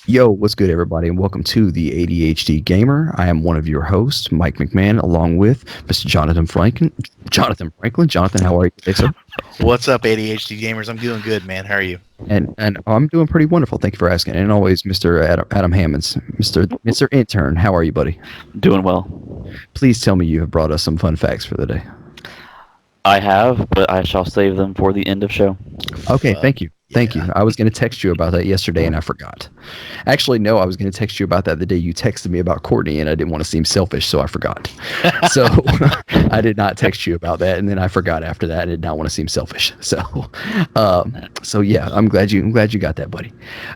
Yo, what's good, everybody, and welcome to the ADHD Gamer. I am one of your hosts, Mike McMahon, along with Mr. Jonathan Franklin. Jonathan, how are you today, sir? What's up, ADHD gamers? I'm doing good, man. How are you? And I'm doing pretty wonderful. Thank you for asking. And always, Mr. Adam Hammonds, Mr. Intern, how are you, buddy? Doing well. Please tell me you have brought us some fun facts for the day. I have, but I shall save them for the end of show. Okay, thank you. Thank you. Yeah. I was going to text you about that yesterday and I forgot. Actually, no, I was going to text you about that the day you texted me about Courtney and I didn't want to seem selfish, so I forgot. So I did not text you about that, and then I forgot after that. I did not want to seem selfish. So yeah, I'm glad you got that, buddy.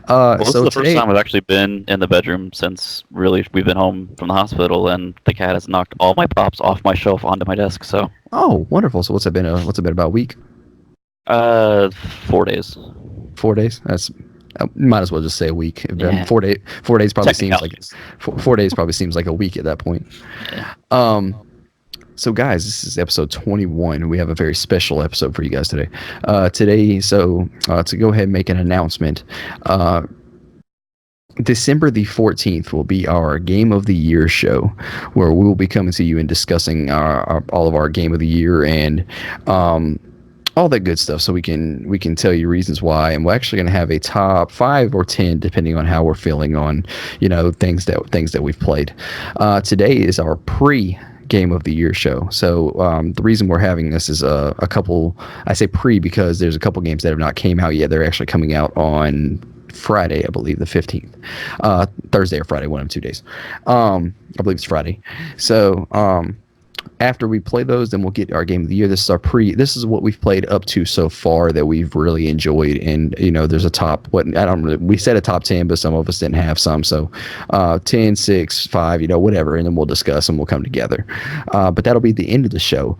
Well, this is the today, first time I've actually been in the bedroom since really we've been home from the hospital, and the cat has knocked all my props off my shelf onto my desk. So, oh, wonderful. So what's it been? What's it been, about a week? 4 days. 4 days? That's might as well just say a week. Yeah. 4 days probably seems like Technicalities. 4 days probably seems like a week at that point. Yeah. So guys, this is episode 21. We have a very special episode for you guys today. To go ahead and make an announcement, December the 14th will be our Game of the Year show, where we will be coming to you and discussing all of our Game of the Year and all that good stuff, so we can tell you reasons why. And we're actually going to have a top 5 or 10 depending on how we're feeling on things that we've played. Today is our Game of the Year show. So the reason we're having this is a couple. I say pre because there's a couple games that have not came out yet. They're actually coming out on Friday, I believe, the 15th. Thursday or Friday, one of 2 days. I believe it's Friday. So after we play those, then we'll get our Game of the Year. This is our this is what we've played up to so far that we've really enjoyed. And there's a top, we said a top 10, but some of us didn't have some. So 10, 6, 5, whatever, and then we'll discuss and we'll come together. But that'll be the end of the show.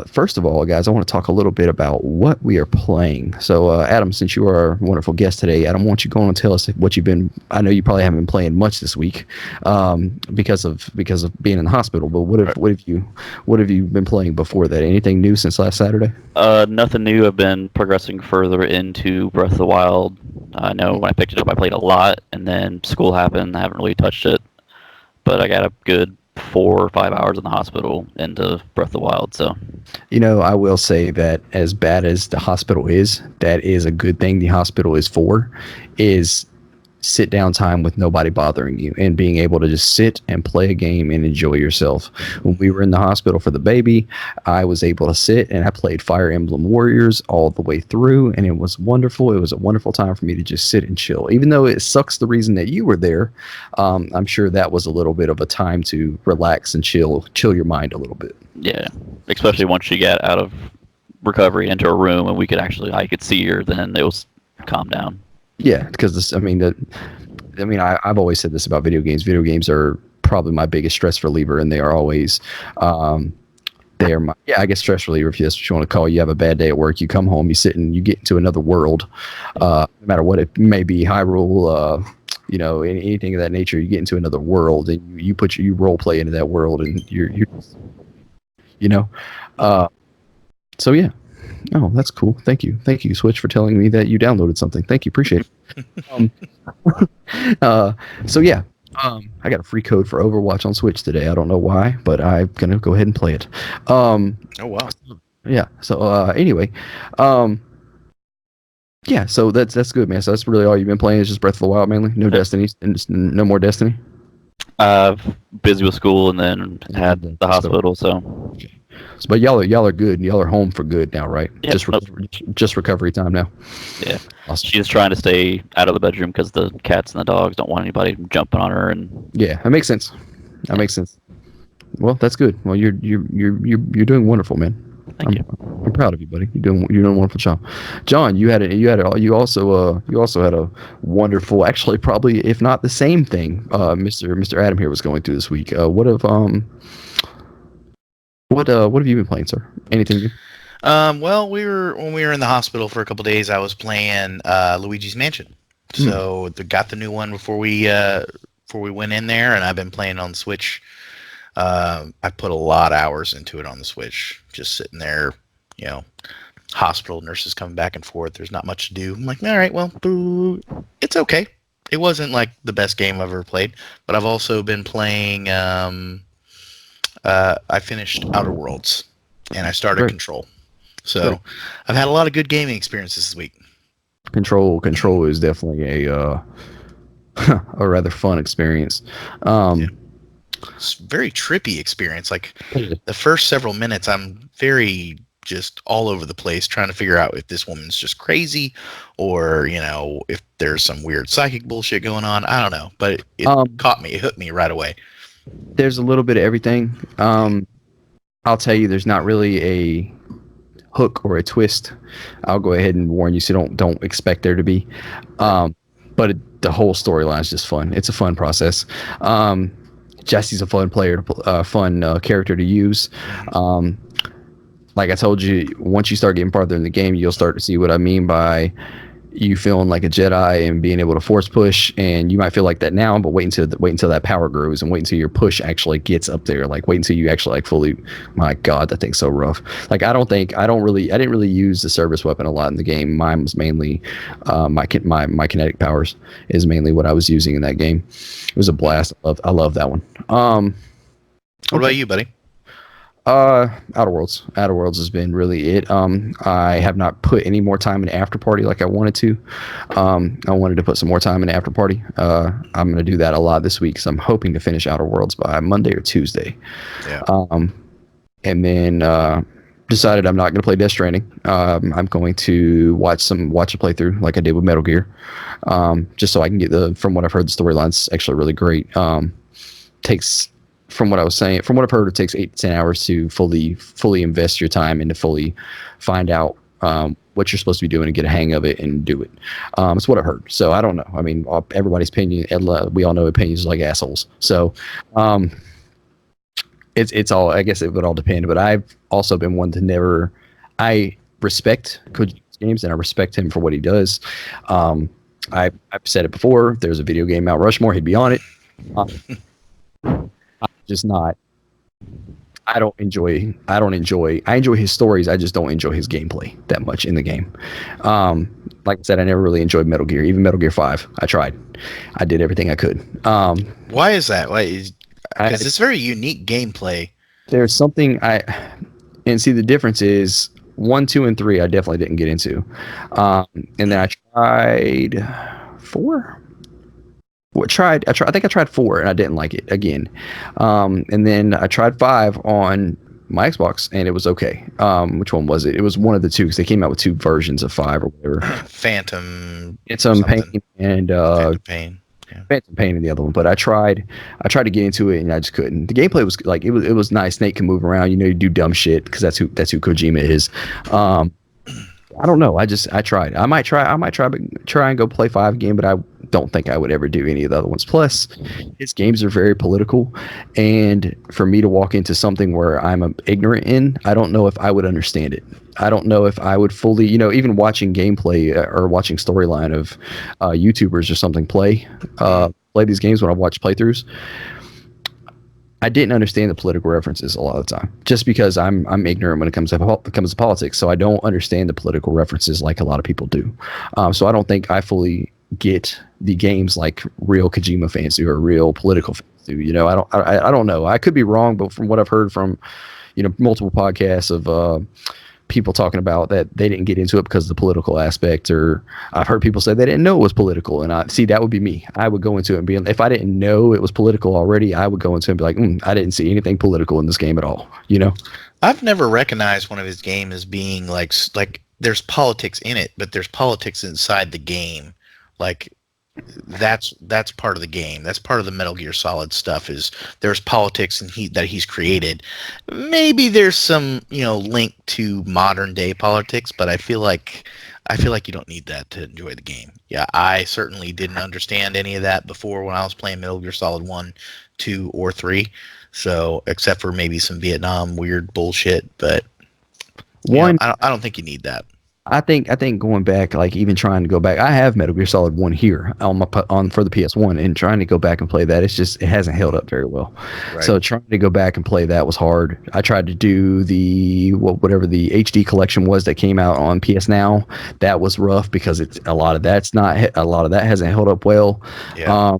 First of all, guys, I want to talk a little bit about what we are playing. So Adam, since you are our wonderful guest today, Adam, why don't you go on and tell us what you've been. I know you probably haven't been playing much this week because of being in the hospital, but what have you been playing before that? Anything new since last Saturday? Nothing new. I've been progressing further into Breath of the Wild. I know when I picked it up, I played a lot, and then school happened. I haven't really touched it, but I got a good 4 or 5 hours in the hospital into Breath of the Wild. So, I will say that as bad as the hospital is, that is a good thing. The hospital is for is sit down time with nobody bothering you and being able to just sit and play a game and enjoy yourself. When we were in the hospital for the baby, I was able to sit and I played Fire Emblem Warriors all the way through, and it was wonderful. It was a wonderful time for me to just sit and chill. Even though it sucks the reason that you were there, I'm sure that was a little bit of a time to relax and chill your mind a little bit. yeah, especially once you get out of recovery into a room and I could see her, then it was calm down. Yeah, because I've always said this about video games. Video games are probably my biggest stress reliever, and they are always, I guess stress reliever, if that's what you want to call it. You have a bad day at work, you come home, you sit and you get into another world, no matter what it may be, Hyrule, anything of that nature. You get into another world, and you role play into that world, and you're so yeah. Oh, that's cool. Thank you, Switch, for telling me that you downloaded something. Thank you, appreciate it. So yeah, I got a free code for Overwatch on Switch today. I don't know why, but I'm gonna go ahead and play it. Oh wow. Yeah. So anyway, yeah. So that's good, man. So that's really all you've been playing is just Breath of the Wild mainly. No Destiny, and just no more Destiny. Busy with school and then had the hospital, so. But y'all are good. Y'all are home for good now, right? Yeah, just recovery time now. Yeah. Awesome. She's trying to stay out of the bedroom because the cats and the dogs don't want anybody jumping on her. And yeah, that makes sense. Makes sense. Well, that's good. Well, you're doing wonderful, man. Thank you. I'm proud of you, buddy. You're doing a wonderful job. John, you also had a wonderful, actually probably if not the same thing, Mr. Adam here was going through this week. What have you been playing, sir? Anything good? Well, when we were in the hospital for a couple days, I was playing Luigi's Mansion. So got the new one before we went in there, and I've been playing on the Switch. I put a lot of hours into it on the Switch, just sitting there, hospital nurses coming back and forth. There's not much to do. I'm like, all right, well, it's okay. It wasn't like the best game I've ever played, but I've also been playing. I finished Outer Worlds, and I started Great, Control. great. So I've had a lot of good gaming experiences this week. Control is definitely a a rather fun experience. Yeah. Um, It's a very trippy experience. Like the first several minutes, I'm very just all over the place trying to figure out if this woman's just crazy or, if there's some weird psychic bullshit going on. I don't know, but it um, caught me. It hooked me right away. there's a little bit of everything. I'll tell you, there's not really a hook or a twist. I'll go ahead and warn you, so don't expect there to be. Um, but the whole storyline is just fun. It's a fun process. Um, Jesse's a fun player, fun character to use. Mhm. Like I told you, once you start getting farther in the game, you'll start to see what I mean by you feeling like a Jedi and being able to force push. And you might feel like that now, but wait until that power grows, and wait until your push actually gets up there. Like wait until you actually like fully. My God, that thing's so rough. Like I didn't really use the service weapon a lot in the game. Mine was mainly my kinetic powers is mainly what I was using in that game. It was a blast. I love that one. What Okay. about you, buddy? Outer Worlds. Outer Worlds has been really it. I have not put any more time in After Party like I wanted to. I wanted to put some more time in After Party. I'm going to do that a lot this week, so I'm hoping to finish Outer Worlds by Monday or Tuesday. Yeah. And then decided I'm not going to play Death Stranding. I'm going to watch a playthrough like I did with Metal Gear, just so I can get from what I've heard, the storyline's actually really great. Takes from what I've heard, it takes 8 to 10 hours to fully invest your time and to fully find out what you're supposed to be doing and get a hang of it and do it. It's what I've heard. So I don't know. I mean, everybody's opinion. We all know opinions are like assholes. So it's all. I guess it would all depend. But I've also been one to never. I respect Kojima's games and I respect him for what he does. I've said it before. If there's a video game Mount Rushmore, he'd be on it. Just not. I enjoy his stories. I just don't enjoy his gameplay that much in the game. Like I said, I never really enjoyed Metal Gear, even Metal Gear 5. I tried. I did everything I could. Why is that? I, Because it's very unique gameplay. there's something and see the difference is 1, 2, and 3. I definitely didn't get into, and then I tried 4. I think I tried 4 and I didn't like it again. And then I tried 5 on my Xbox and it was okay. Which one was it? It was one of the two because they came out with 2 versions of 5 or whatever. Phantom. It's some something. Pain and Phantom Pain. Yeah. Phantom Pain in the other one, but I tried to get into it and I just couldn't. The gameplay was like it was nice. Snake can move around, you do dumb shit because that's who Kojima is. I don't know. I tried. I might try and go play 5 again, but I don't think I would ever do any of the other ones. Plus, his games are very political, and for me to walk into something where I'm ignorant in, I don't know if I would understand it. I don't know if I would fully, even watching gameplay or watching storyline of YouTubers or something play these games when I watch playthroughs. I didn't understand the political references a lot of the time, just because I'm ignorant when it comes to politics. So I don't understand the political references like a lot of people do. So I don't think I fully get the games like real Kojima fans do or real political fans do. I don't know. I could be wrong, but from what I've heard from multiple podcasts of people talking about that they didn't get into it because of the political aspect, or I've heard people say they didn't know it was political, and that would be me. I would go into it and be, if I didn't know it was political already, I would go into it and be like, I didn't see anything political in this game at all. I've never recognized one of his games as being like there's politics in it, but there's politics inside the game. Like that's part of the game. That's part of the Metal Gear Solid stuff. Is there's politics that he's created. Maybe there's some link to modern day politics, but I feel like you don't need that to enjoy the game. Yeah, I certainly didn't understand any of that before when I was playing Metal Gear Solid 1, 2, or 3. So except for maybe some Vietnam weird bullshit, but I don't think you need that. I think going back, like even trying to go back, I have Metal Gear Solid 1 here on for the PS1, and trying to go back and play that, it hasn't held up very well. Right. So trying to go back and play that was hard. I tried to do whatever the HD collection was that came out on PS Now. That was rough because a lot of that hasn't held up well. Yeah.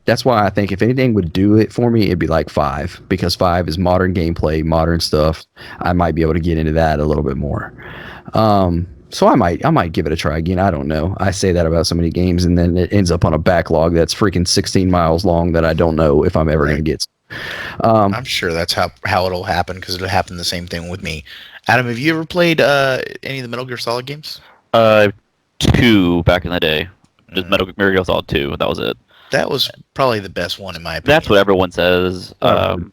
That's why I think if anything would do it for me, it'd be like 5, because 5 is modern gameplay, modern stuff. I might be able to get into that a little bit more. So I might give it a try again. I don't know. I say that about so many games, and then it ends up on a backlog that's freaking 16 miles long that I don't know if I'm ever going to get to. I'm sure that's how it'll happen, because it'll happen the same thing with me. Adam, have you ever played any of the Metal Gear Solid games? 2 back in the day. Just Metal Gear Solid 2. That was it. That was probably the best one in my opinion. That's what everyone says. I'm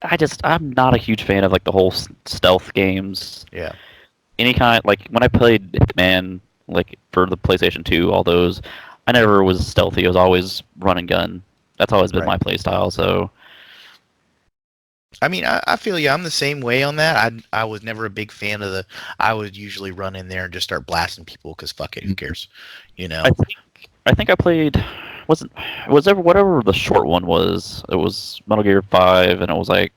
not a huge fan of like the whole stealth games. Yeah. Any kind, like when I played Hitman, like for the PlayStation 2, all those, I never was stealthy. I was always run and gun. That's always been my play style. So, I mean, I feel you. I'm the same way on that. I was never a big fan of I would usually run in there and just start blasting people because fuck it, who cares, you know? I think I played. Was ever whatever the short one was? It was Metal Gear 5, and it was like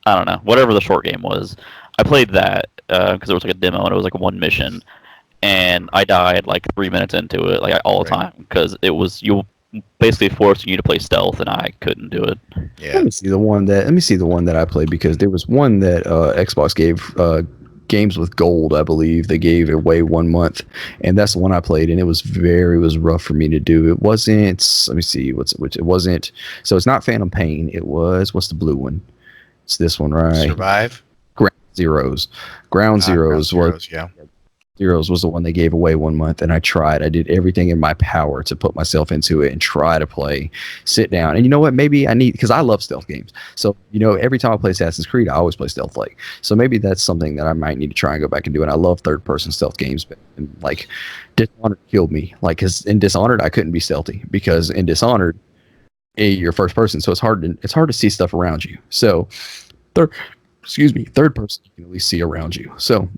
I don't know, whatever the short game was. I played that because it was like a demo, and it was like one mission, and I died like 3 minutes into it, like all the time, because it was basically forcing you to play stealth, and I couldn't do it. Yeah. Let me see the one that I played, because there was one that Xbox gave games with gold, I believe. They gave it away 1 month, and that's the one I played, and it was rough for me to do. It wasn't, let me see, it wasn't, so it's not Phantom Pain. It was, what's the blue one? It's this one, right? Survive? Ground Zeroes. Ground Zeroes was the one they gave away 1 month, and I tried. I did everything in my power to put myself into it and try to play, sit down. And you know what? Maybe I need, because I love stealth games. So, every time I play Assassin's Creed, I always play stealth like. So maybe that's something that I might need to try and go back and do. And I love third-person stealth games, but like Dishonored killed me. Like, because in Dishonored, I couldn't be stealthy, because in Dishonored, you're first person, so it's hard to see stuff around you. So, third person, you can at least see around you. So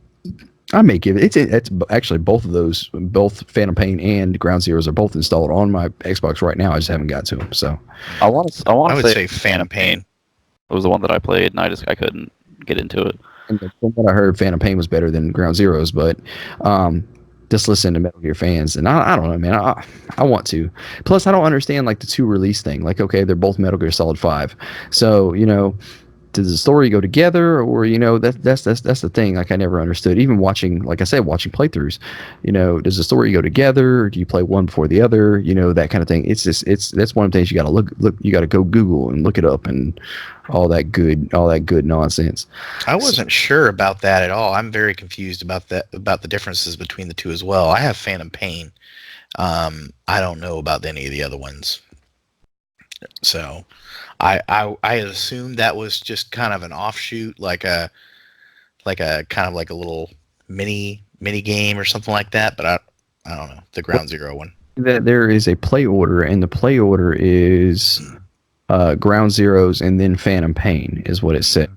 I may give it. It's actually both of those, both Phantom Pain and Ground Zeroes are both installed on my Xbox right now. I just haven't got to them. So I would say Phantom Pain. It was the one that I played, and I couldn't get into it. And from what I heard, Phantom Pain was better than Ground Zeroes, but just listen to Metal Gear fans, and I don't know, man. I want to. Plus, I don't understand like the 2 release thing. Like, okay, they're both Metal Gear Solid 5, so does the story go together, or that's the thing. Like, I never understood, even watching, like I said, watching playthroughs, does the story go together, or do you play one before the other, that kind of thing. It's just that's one of the things you got to look, you got to go Google and look it up, and all that good nonsense. I wasn't sure about that at all. I'm very confused about the differences between the 2 as well. I have Phantom Pain. I don't know about any of the other ones, so I assumed that was just kind of an offshoot, like a kind of like a little mini game or something like that. But I don't know, the Ground Zero one. That there is a play order, and the play order is Ground Zeroes and then Phantom Pain is what it says.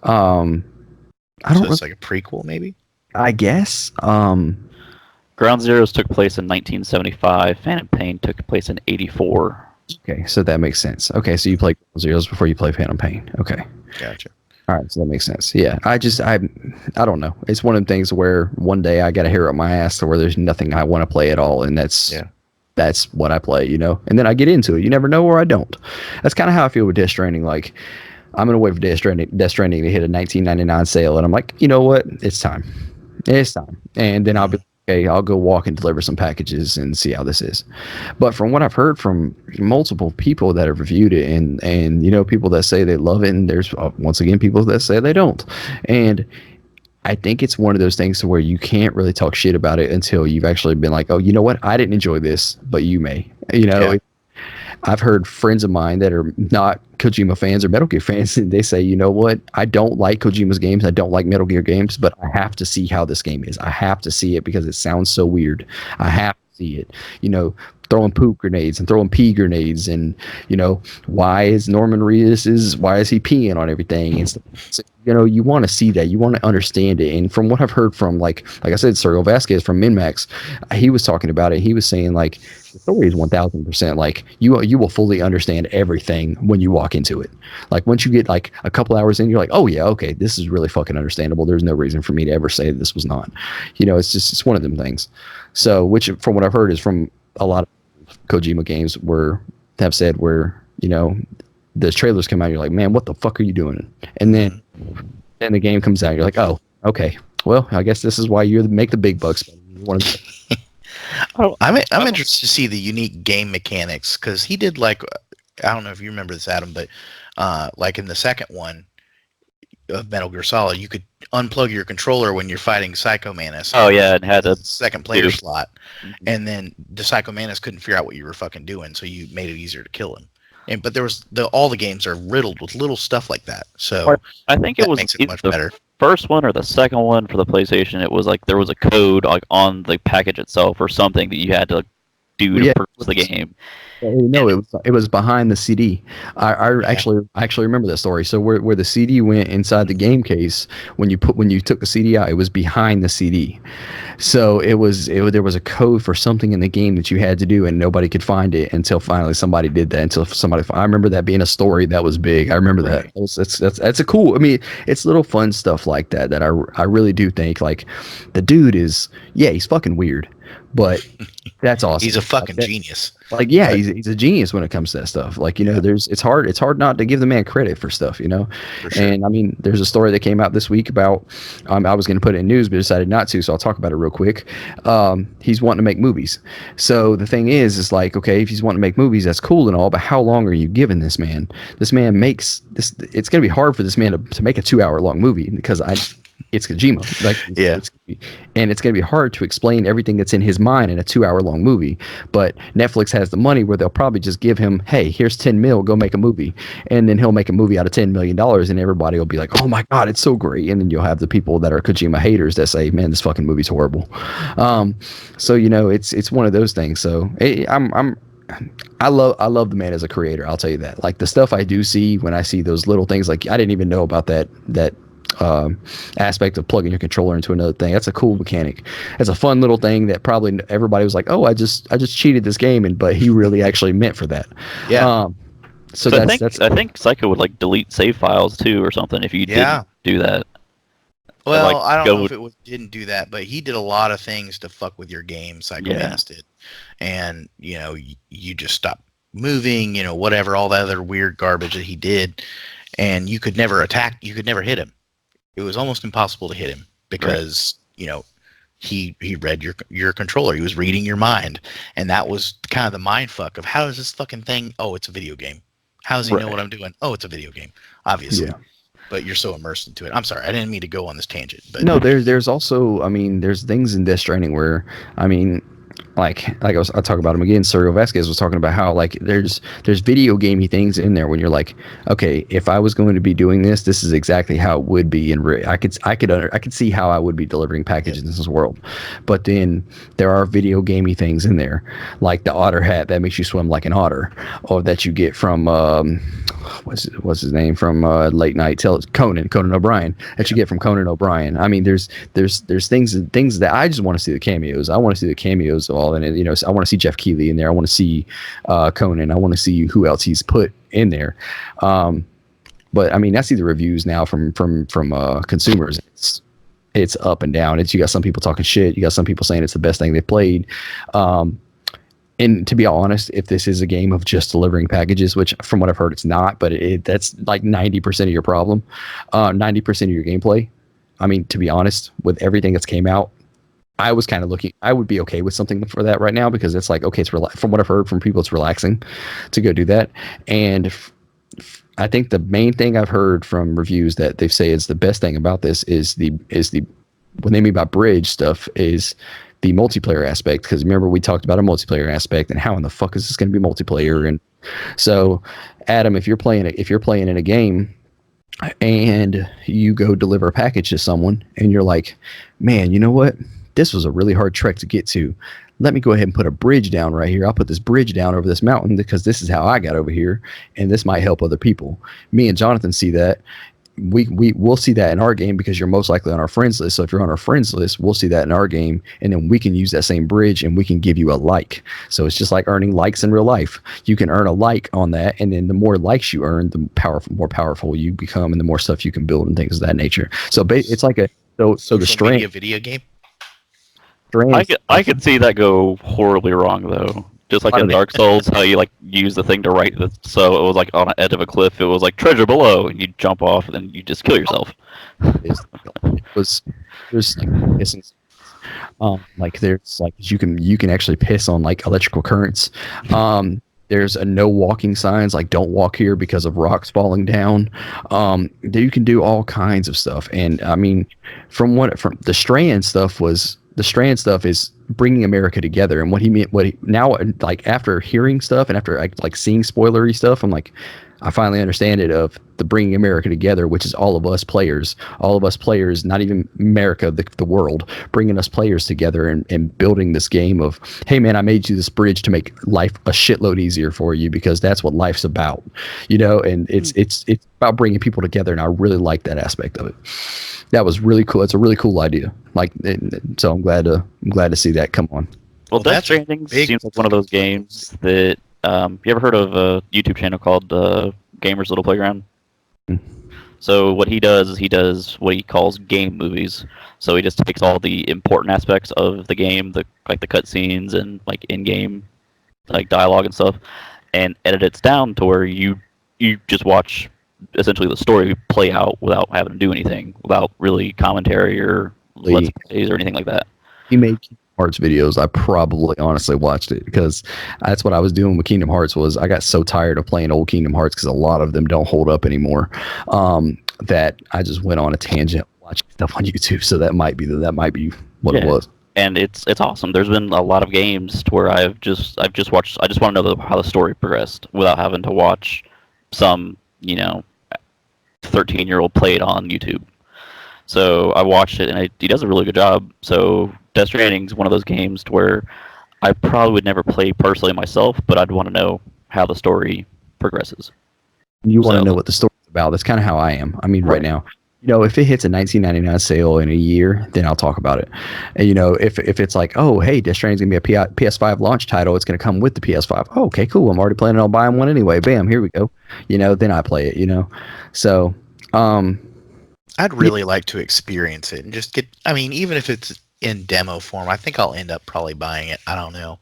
I don't. So it's like a prequel, maybe. I guess. Ground Zeroes took place in 1975. Phantom Pain took place in 84. Okay, so that makes sense. Okay, so you play Zeros before you play Phantom Pain. Okay. Gotcha. All right, so that makes sense. Yeah, I don't know. It's one of the things where one day I got a hair up my ass to where there's nothing I want to play at all, and that's what I play, and then I get into it. You never know, or I don't. That's kind of how I feel with Death Stranding. Like, I'm gonna wait for Death Stranding to hit a $19.99 sale, and I'm like, you know what? It's time, and then I'll be. Okay, I'll go walk and deliver some packages and see how this is. But from what I've heard from multiple people that have reviewed it, and people that say they love it, and there's once again people that say they don't, and I think it's one of those things to where you can't really talk shit about it until you've actually been like, oh, you know what, I didn't enjoy this, but you may, I've heard friends of mine that are not Kojima fans or Metal Gear fans, and they say, you know what, I don't like Kojima's games, I don't like Metal Gear games, but I have to see how this game is. I have to see it because it sounds so weird. I have to see it. throwing poop grenades and throwing pee grenades, and why is why is he peeing on everything and stuff. So, you want to see that, you want to understand it. And from what I've heard from like I said, Sergio Vasquez from MinMax, he was talking about it. He was saying like the story is 1000% like you will fully understand everything when you walk into it. Like once you get like a couple hours in, you're like, oh yeah, okay, this is really fucking understandable. There's no reason for me to ever say that this was not. It's one of them things. So, which from what I've heard is from a lot of Kojima games have said where the trailers come out, you're like, man, what the fuck are you doing? And then the game comes out, you're like, oh, okay, well, I guess this is why you make the big bucks. I'm interested to see the unique game mechanics, because he did like, I don't know if you remember this, Adam, but like in the second one of Metal Gear Solid, you could unplug your controller when you're fighting Psycho Manus. Oh yeah, and had a second player slot, and then the Psycho Manus couldn't figure out what you were fucking doing, so you made it easier to kill him. But there was all the games are riddled with little stuff like that. So I think it was makes it much better. First one or the second one for the PlayStation. It was like there was a code like on the package itself or something that you had to do to purchase the game. No, it was behind the CD. I actually remember that story. So where the CD went inside the game case, when you took the CD out, it was behind the CD. So there was a code for something in the game that you had to do, and nobody could find it until finally somebody did that. I remember that being a story that was big. I remember that. That's a cool. I mean, it's little fun stuff like that I really do think like the dude is he's fucking weird, but that's awesome. He's a fucking genius. Like he's a genius when it comes to that stuff. Like it's hard not to give the man credit for stuff. For sure. And I mean, there's a story that came out this week about I was going to put it in news but decided not to, so I'll talk about it real quick. He's wanting to make movies. So the thing is like, okay, if he's wanting to make movies, that's cool and all, but how long are you giving this man? This man makes this. It's going to be hard for this man to make a 2-hour long movie because it's Kojima. And it's going to be hard to explain everything that's in his mind in a 2-hour long movie. But Netflix has the money where they'll probably just give him, hey, here's 10 mil, go make a movie. And then he'll make a movie out of $10 million and everybody will be like, oh my God, it's so great. And then you'll have the people that are Kojima haters that say, man, this fucking movie's horrible. So, it's one of those things. So I love the man as a creator. I'll tell you that. Like the stuff I do see when I see those little things, like I didn't even know about that aspect of plugging your controller into another thing. That's a cool mechanic. It's a fun little thing that probably everybody was like, oh, I just cheated this game, but he really actually meant for that. Yeah. So I think Psycho would like delete save files too or something if you didn't do that. Well, I don't know if it didn't do that, but he did a lot of things to fuck with your game. Psycho Manus did, and you just stop moving, whatever, all that other weird garbage that he did, and you could never hit him. It was almost impossible to hit him because he read your controller. He was reading your mind, and that was kind of the mind fuck of how is this fucking thing? Oh, it's a video game. How does he know what I'm doing? Oh, it's a video game, obviously. Yeah. But you're so immersed into it. I'm sorry, I didn't mean to go on this tangent. But no, there's also, I mean, there's things in Death Stranding where, I mean, like I talk about him again. Sergio Vasquez was talking about how like there's video gamey things in there when you're like, okay, if I was going to be doing this is exactly how it would be, and I could see how I would be delivering packages in this world. But then there are video gamey things in there, like the otter hat that makes you swim like an otter, or that you get from what's his name from Late Night Conan O'Brien that you get from Conan O'Brien. I mean, there's things that I just want to see the cameos. I want to see the cameos of all, and I want to see Jeff Keighley in there. I want to see Conan. I want to see who else he's put in there. But I mean, I see the reviews now from consumers. It's up and down. You got some people talking shit. You got some people saying it's the best thing they played. And to be honest, if this is a game of just delivering packages, which from what I've heard it's not, but that's like 90% of your problem, 90% of your gameplay. I mean, to be honest, with everything that's came out, I was kind of looking. I would be okay with something for that right now because it's like, okay, from what I've heard from people, it's relaxing to go do that. And I think the main thing I've heard from reviews that they say is the best thing about this is the when they mean by bridge stuff is the multiplayer aspect. Because remember we talked about a multiplayer aspect and how in the fuck is this going to be multiplayer? And so, Adam, if you're playing in a game and you go deliver a package to someone and you're like, man, you know what? This was a really hard trek to get to. let me go ahead and put a bridge down right here. I'll put this bridge down over this mountain because this is how I got over here, and this might help other people. Me and Jonathan see that. We'll see that in our game because you're most likely on our friends list. So if you're on our friends list, we'll see that in our game, and then we can use that same bridge and we can give you a like. So it's just like earning likes in real life. You can earn a like on that, and then the more likes you earn, the more powerful you become, and the more stuff you can build and things of that nature. So it's like a so the Social media strand. video game. I could see that go horribly wrong though. Just like in Dark Souls, how you like use the thing to write the, so it was like on an edge of a cliff. It was like treasure below, and you jump off, and then you just kill yourself. It was there's like pissing, like there's like you can actually piss on like electrical currents. There's a no walking signs like don't walk here because of rocks falling down. You can do all kinds of stuff, and I mean, from the Strand stuff is bringing America together, and what he meant, now, like after hearing stuff and after like seeing spoilery stuff, I'm like, I finally understand it of the bringing America together, which is all of us players, not even America, the world, bringing us players together and building this game of, hey man, I made you this bridge to make life a shitload easier for you because that's what life's about, and it's about bringing people together, and I really like that aspect of it. That was really cool. It's a really cool idea. So I'm glad to see that come on. Well, Death Stranding seems like one of those games that you ever heard of a YouTube channel called Gamers Little Playground? So what he does is he does what he calls game movies. So he just takes all the important aspects of the game, like the cutscenes and like in-game like dialogue and stuff, and edit it down to where you just watch essentially the story play out without having to do anything, without really commentary or let's plays or anything like that. He made Kingdom Hearts videos. I probably honestly watched it because that's what I was doing with Kingdom Hearts. Was I got so tired of playing old Kingdom Hearts because a lot of them don't hold up anymore, that I just went on a tangent watching stuff on YouTube. So that might be what it was. And it's awesome. There's been a lot of games to where I've just watched. I just want to know how the story progressed without having to watch some 13-year-old play it on YouTube. So I watched it, and he does a really good job. So Death Stranding is one of those games to where I probably would never play personally myself, but I'd want to know how the story progresses. You want to know what the story's about. That's kind of how I am. I mean, right now, if it hits a $19.99 sale in a year, then I'll talk about it. And, if it's like, oh, hey, Death Stranding's going to be a PS5 launch title, it's going to come with the PS5. Oh, okay, cool. I'm already planning on buying one anyway. Bam, here we go. Then I play it, So, I'd really like to experience it and just even if it's in demo form, I think I'll end up probably buying it. I don't know.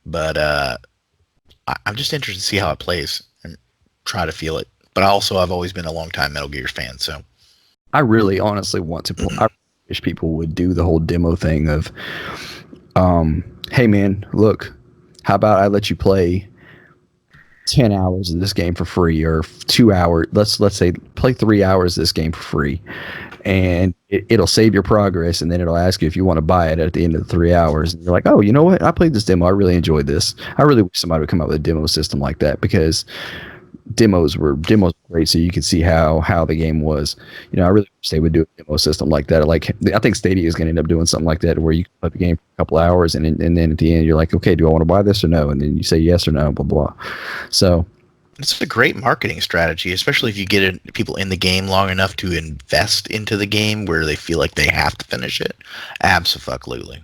But I'm just interested to see how it plays and try to feel it. But I've always been a long-time Metal Gear fan, so. I really honestly want to play. I wish people would do the whole demo thing of, hey man, look, how about I let you play 10 hours of this game for free, or 2 hours. Let's say play 3 hours of this game for free, and it'll save your progress, and then it'll ask you if you want to buy it at the end of the 3 hours. And you're like, oh, you know what? I played this demo. I really enjoyed this. I really wish somebody would come up with a demo system like that, because demos were great, so you could see how the game was. I really wish they would do a demo system like that. I think Stadia is going to end up doing something like that, where you can play the game for a couple hours, and then at the end you're like, okay, do I want to buy this or no? And then you say yes or no, blah blah. So it's a great marketing strategy, especially if you get people in the game long enough to invest into the game where they feel like they have to finish it. Absolutely.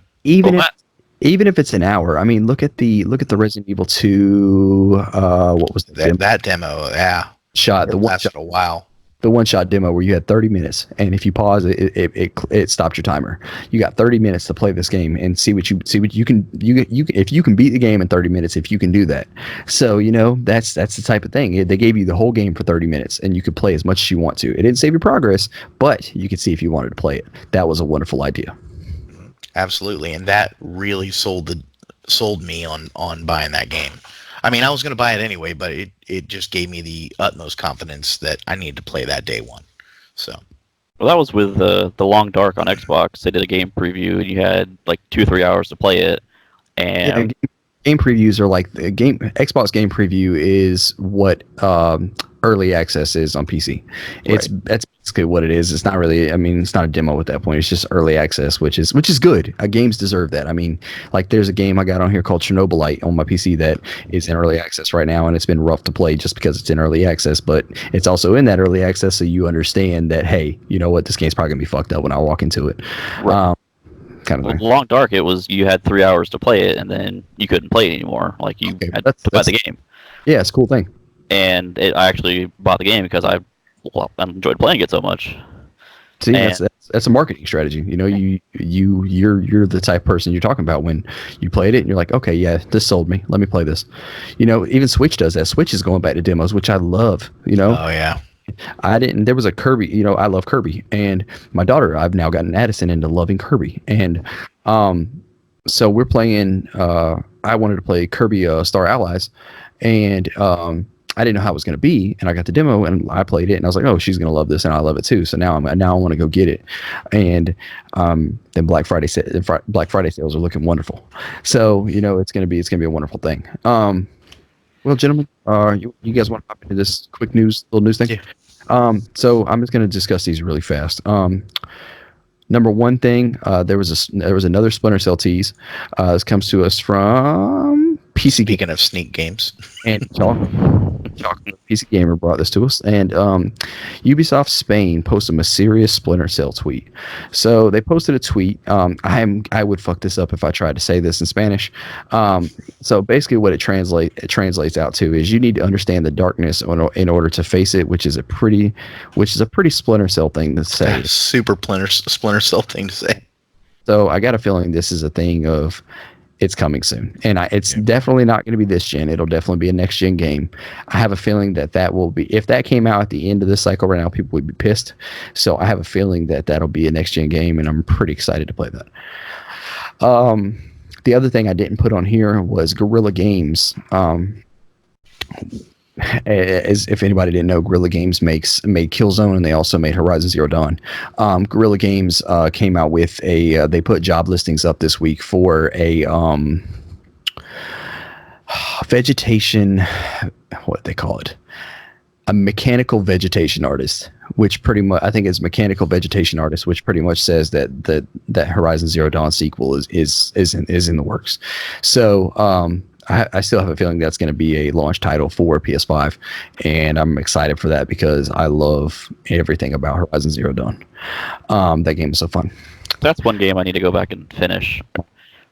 Even if it's an hour, I mean, look at the Resident Evil 2. What was that demo? Yeah, shot. It lasted a while. The one-shot demo where you had 30 minutes, and if you pause it stopped your timer. You got 30 minutes to play this game and see what you can if you can beat the game in 30 minutes, if you can do that. So that's the type of thing. They gave you the whole game for 30 minutes, and you could play as much as you want to. It didn't save your progress, but you could see if you wanted to play it. That was a wonderful idea. Absolutely, and that really sold me on buying that game. I mean, I was going to buy it anyway, but it just gave me the utmost confidence that I needed to play that day one. So, well, that was with the Long Dark on Xbox. They did a game preview, and you had like 2 or 3 hours to play it. And game previews are like the game. Xbox game preview is what early access is on PC. That's basically what it is. It's not really. I mean, it's not a demo at that point. It's just early access, which is good. Games deserve that. I mean, like there's a game I got on here called Chernobylite on my PC that is in early access right now, and it's been rough to play just because it's in early access. But it's also in that early access, so you understand that hey, you know what, this game's probably gonna be fucked up when I walk into it. Right. Kind of Well, thing. Long Dark, it was you had 3 hours to play it, and then you couldn't play it anymore. Like you Okay, had to buy the game. Yeah, it's a cool thing. And I actually bought the game because I enjoyed playing it so much. See, And- that's a marketing strategy. You know, you're the type of person you're talking about when you played it and you're like, okay, yeah, this sold me. Let me play this. You know, even Switch does that. Switch is going back to demos, which I love. You know, Oh yeah. there was a Kirby, you know, I love Kirby, and my daughter, I've now gotten Addison into loving Kirby. And so we're playing, I wanted to play Kirby Star Allies, and I didn't know how it was going to be, and I got the demo and I played it, and I was like, oh, she's going to love this, and I love it too. So now I want to go get it. And then Black Friday sales are looking wonderful. So, you know, it's going to be a wonderful thing. Well, gentlemen, you guys want to hop into this quick little news thing? Yeah. So I'm just going to discuss these really fast. Number one thing, there was another Splinter Cell tease. This comes to us from PC Geek, Speaking of sneak games, and PC Gamer brought this to us, and Ubisoft Spain posted a mysterious Splinter Cell tweet. So they posted a tweet. I would fuck this up if I tried to say this in Spanish. So basically, what it translates out to is you need to understand the darkness in order to face it, which is a pretty Splinter Cell thing to say. super Splinter Cell thing to say. So I got a feeling this is a thing of it's coming soon, and it's definitely not going to be this gen. It'll definitely be a next gen game. I have a feeling that will be, if that came out at the end of this cycle right now, people would be pissed. So I have a feeling that'll be a next gen game, and I'm pretty excited to play that. The other thing I didn't put on here was Guerrilla Games. As if anybody didn't know, Guerrilla Games made Killzone, and they also made Horizon Zero Dawn. Guerrilla Games came out with they put job listings up this week for a vegetation, what they call it, a mechanical vegetation artist, which pretty much, I think it's mechanical vegetation artist, which pretty much says that Horizon Zero Dawn sequel is in the works. So I still have a feeling that's going to be a launch title for PS5, and I'm excited for that because I love everything about Horizon Zero Dawn. That game is so fun. That's one game I need to go back and finish.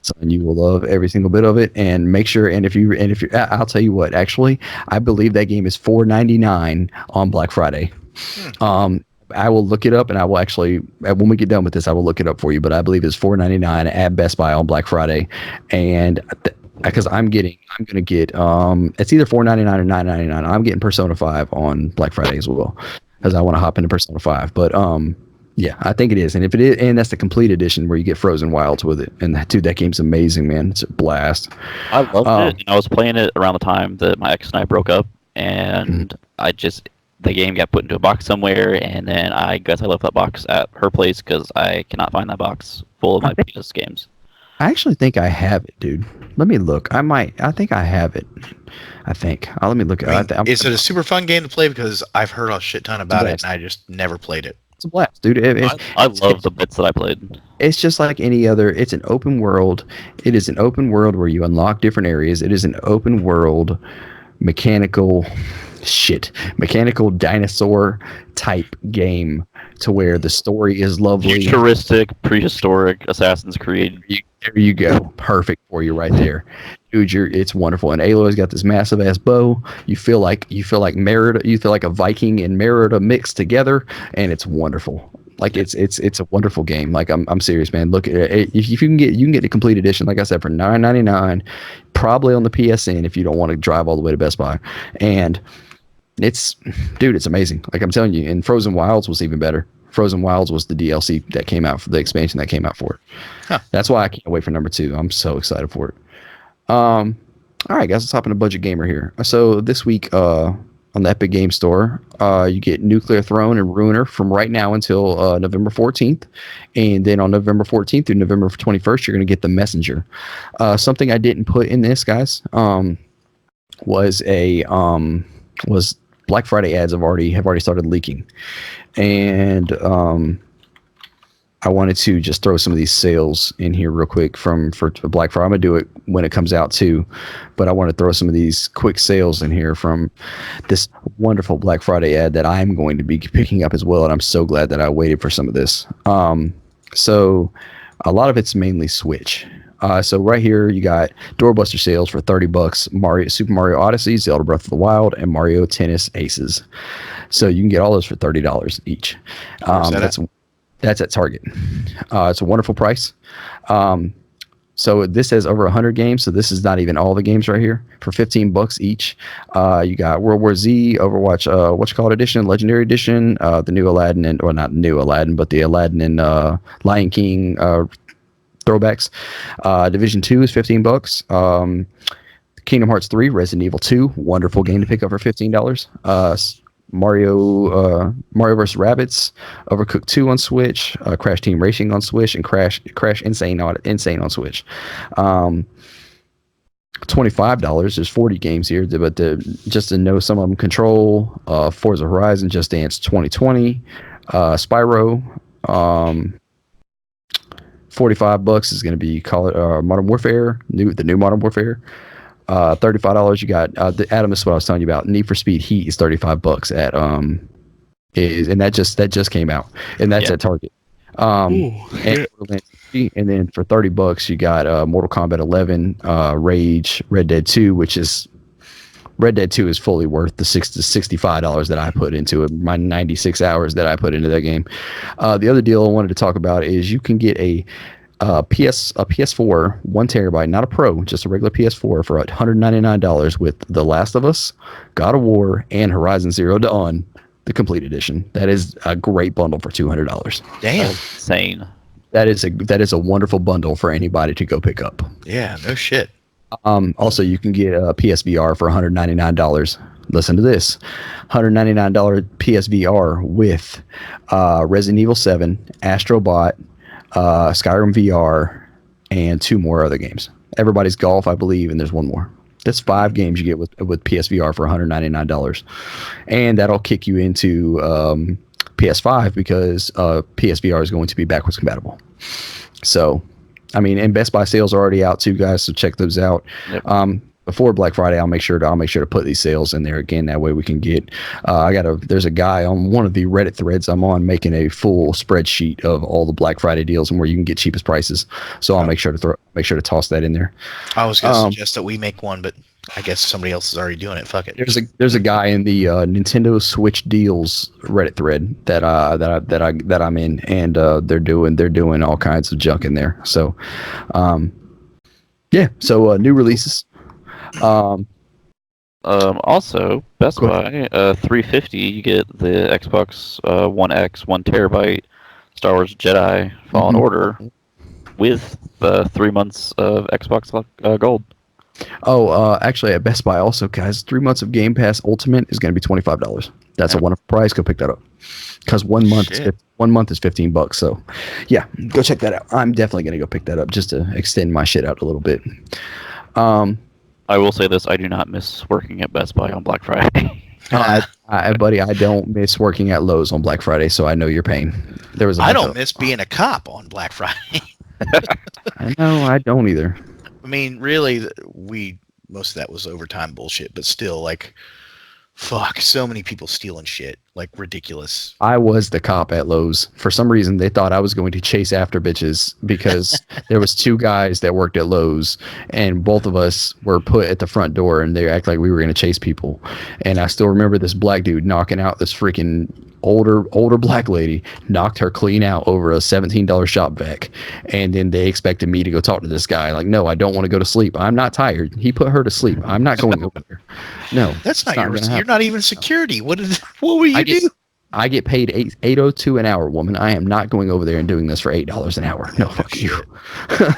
So, and you will love every single bit of it, and make sure. And if you, I'll tell you what. Actually, I believe that game is $4.99 on Black Friday. I will look it up, and I will actually, when we get done with this, I will look it up for you. But I believe it's $4.99 at Best Buy on Black Friday, and because I'm gonna get it's either $4.99 or $9.99. I'm getting Persona 5 on Black Friday as well because I want to hop into Persona 5. But yeah, I think it is, and if it is, and that's the complete edition where you get Frozen Wilds with it. And dude, that game's amazing, man. It's a blast. I loved it. I was playing it around the time that my ex and I broke up, and the game got put into a box somewhere, and then I guess I left that box at her place because I cannot find that box full of my PS games. I actually think I have it, dude. Let me look. I think I have it. I think. Let me look. Is it a super fun game to play? Because I've heard a shit ton about it, and I just never played it. It's a blast, dude. I love the bits that I played. It's just like any other. It's an open world. It is an open world where you unlock different areas. It is an open world mechanical dinosaur type game to where the story is lovely. Futuristic, prehistoric Assassin's Creed. There you go. Perfect for you right there. Dude, it's wonderful. And Aloy's got this massive ass bow. You feel like Merida, you feel like a Viking and Merida mixed together, and it's wonderful. Like it's a wonderful game. Like I'm serious, man. Look, if you can get the complete edition, like I said, for $9.99, probably on the PSN if you don't want to drive all the way to Best Buy. And it's amazing. Like I'm telling you, and Frozen Wilds was even better. Frozen Wilds was the DLC that came out for the expansion that came out for it. Huh. That's why I can't wait for number 2. I'm so excited for it. All right, guys, let's hop into Budget Gamer here. So this week, on the Epic Game Store. You get Nuclear Throne and Ruiner from right now until November 14th. And then on November 14th through November 21st, you're going to get The Messenger. Something I didn't put in this, guys, was was Black Friday ads have already started leaking. And I wanted to just throw some of these sales in here real quick for Black Friday. I'm gonna do it when it comes out too, but I want to throw some of these quick sales in here from this wonderful Black Friday ad that I'm going to be picking up as well. And I'm so glad that I waited for some of this. So a lot of it's mainly Switch. So right here you got doorbuster sales for $30. Super Mario Odyssey, Zelda Breath of the Wild, and Mario Tennis Aces. So you can get all those for $30 each. That's at Target. It's a wonderful price. So this has over 100 games. So this is not even all the games right here for $15 each. You got World War Z, Overwatch, Edition, Legendary Edition, the new Aladdin not new Aladdin, but the Aladdin and Lion King throwbacks. Division 2 is $15. Kingdom Hearts 3, Resident Evil 2, wonderful game to pick up for $15. Mario vs. Rabbids, Overcooked 2 on Switch, Crash Team Racing on Switch, and Crash Insane on Switch. $25. There's 40 games here, but just to know some of them: Control, Forza Horizon, Just Dance 2020, Spyro. $45 is going to be Modern Warfare, the new Modern Warfare. $35 you got Adam, is what I was telling you about. Need for Speed Heat is $35 at and that just came out, and that's at Target. And then for $30 you got Mortal Kombat 11, Rage, Red Dead 2, Red Dead 2 is fully worth the $65 that I put into it, my 96 hours that I put into that game. The other deal I wanted to talk about is you can get a PS4 1 terabyte, not a Pro, just a regular PS4 for $199 with The Last of Us, God of War, and Horizon Zero Dawn, the complete edition. That is a great bundle for $200. Damn, that's insane. That is a wonderful bundle for anybody to go pick up. Yeah, no shit. Also, you can get a PSVR for $199. Listen to this: $199 PSVR with Resident Evil 7, Astro Bot, Skyrim VR, and 2 more other games. Everybody's Golf, I believe, and there's one more. That's 5 games you get with PSVR for $199, and that'll kick you into PS5 because PSVR is going to be backwards compatible. So, I mean, and Best Buy sales are already out too, guys. So check those out. Yep. Before Black Friday, I'll make sure to put these sales in there again. That way we can get. There's a guy on one of the Reddit threads I'm on making a full spreadsheet of all the Black Friday deals and where you can get cheapest prices. So I'll make sure to toss that in there. I was going to suggest that we make one, but I guess somebody else is already doing it. Fuck it. There's a guy in the Nintendo Switch deals Reddit thread that I'm in, and they're doing all kinds of junk in there. So, yeah. So new releases. Also, Best Buy, $350, you get the Xbox One X 1 terabyte Star Wars Jedi Fallen Order with 3 months of Xbox Gold. Actually, at Best Buy also, guys, 3 months of Game Pass Ultimate is going to be $25. That's a wonderful price. Go pick that up because 1 month is $15. So, yeah, go check that out. I'm definitely going to go pick that up just to extend my shit out a little bit. I will say this: I do not miss working at Best Buy on Black Friday. Buddy, I don't miss working at Lowe's on Black Friday, so I know your pain. I don't miss being a cop on Black Friday. I know, I don't either. I mean, really, most of that was overtime bullshit, but still, like, fuck, so many people stealing shit, like, ridiculous. I was the cop at Lowe's. For some reason, they thought I was going to chase after bitches because there was 2 guys that worked at Lowe's, and both of us were put at the front door, and they act like we were going to chase people. And I still remember this black dude knocking out this freaking older black lady, knocked her clean out over a $17 shop vac, and then they expected me to go talk to this guy. Like, no, I don't want to go to sleep. I'm not tired. He put her to sleep. I'm not going over there. No, that's not you're not even security. What will you do? I get paid $8.02 an hour, woman. I am not going over there and doing this for $8 an hour. No, fuck you.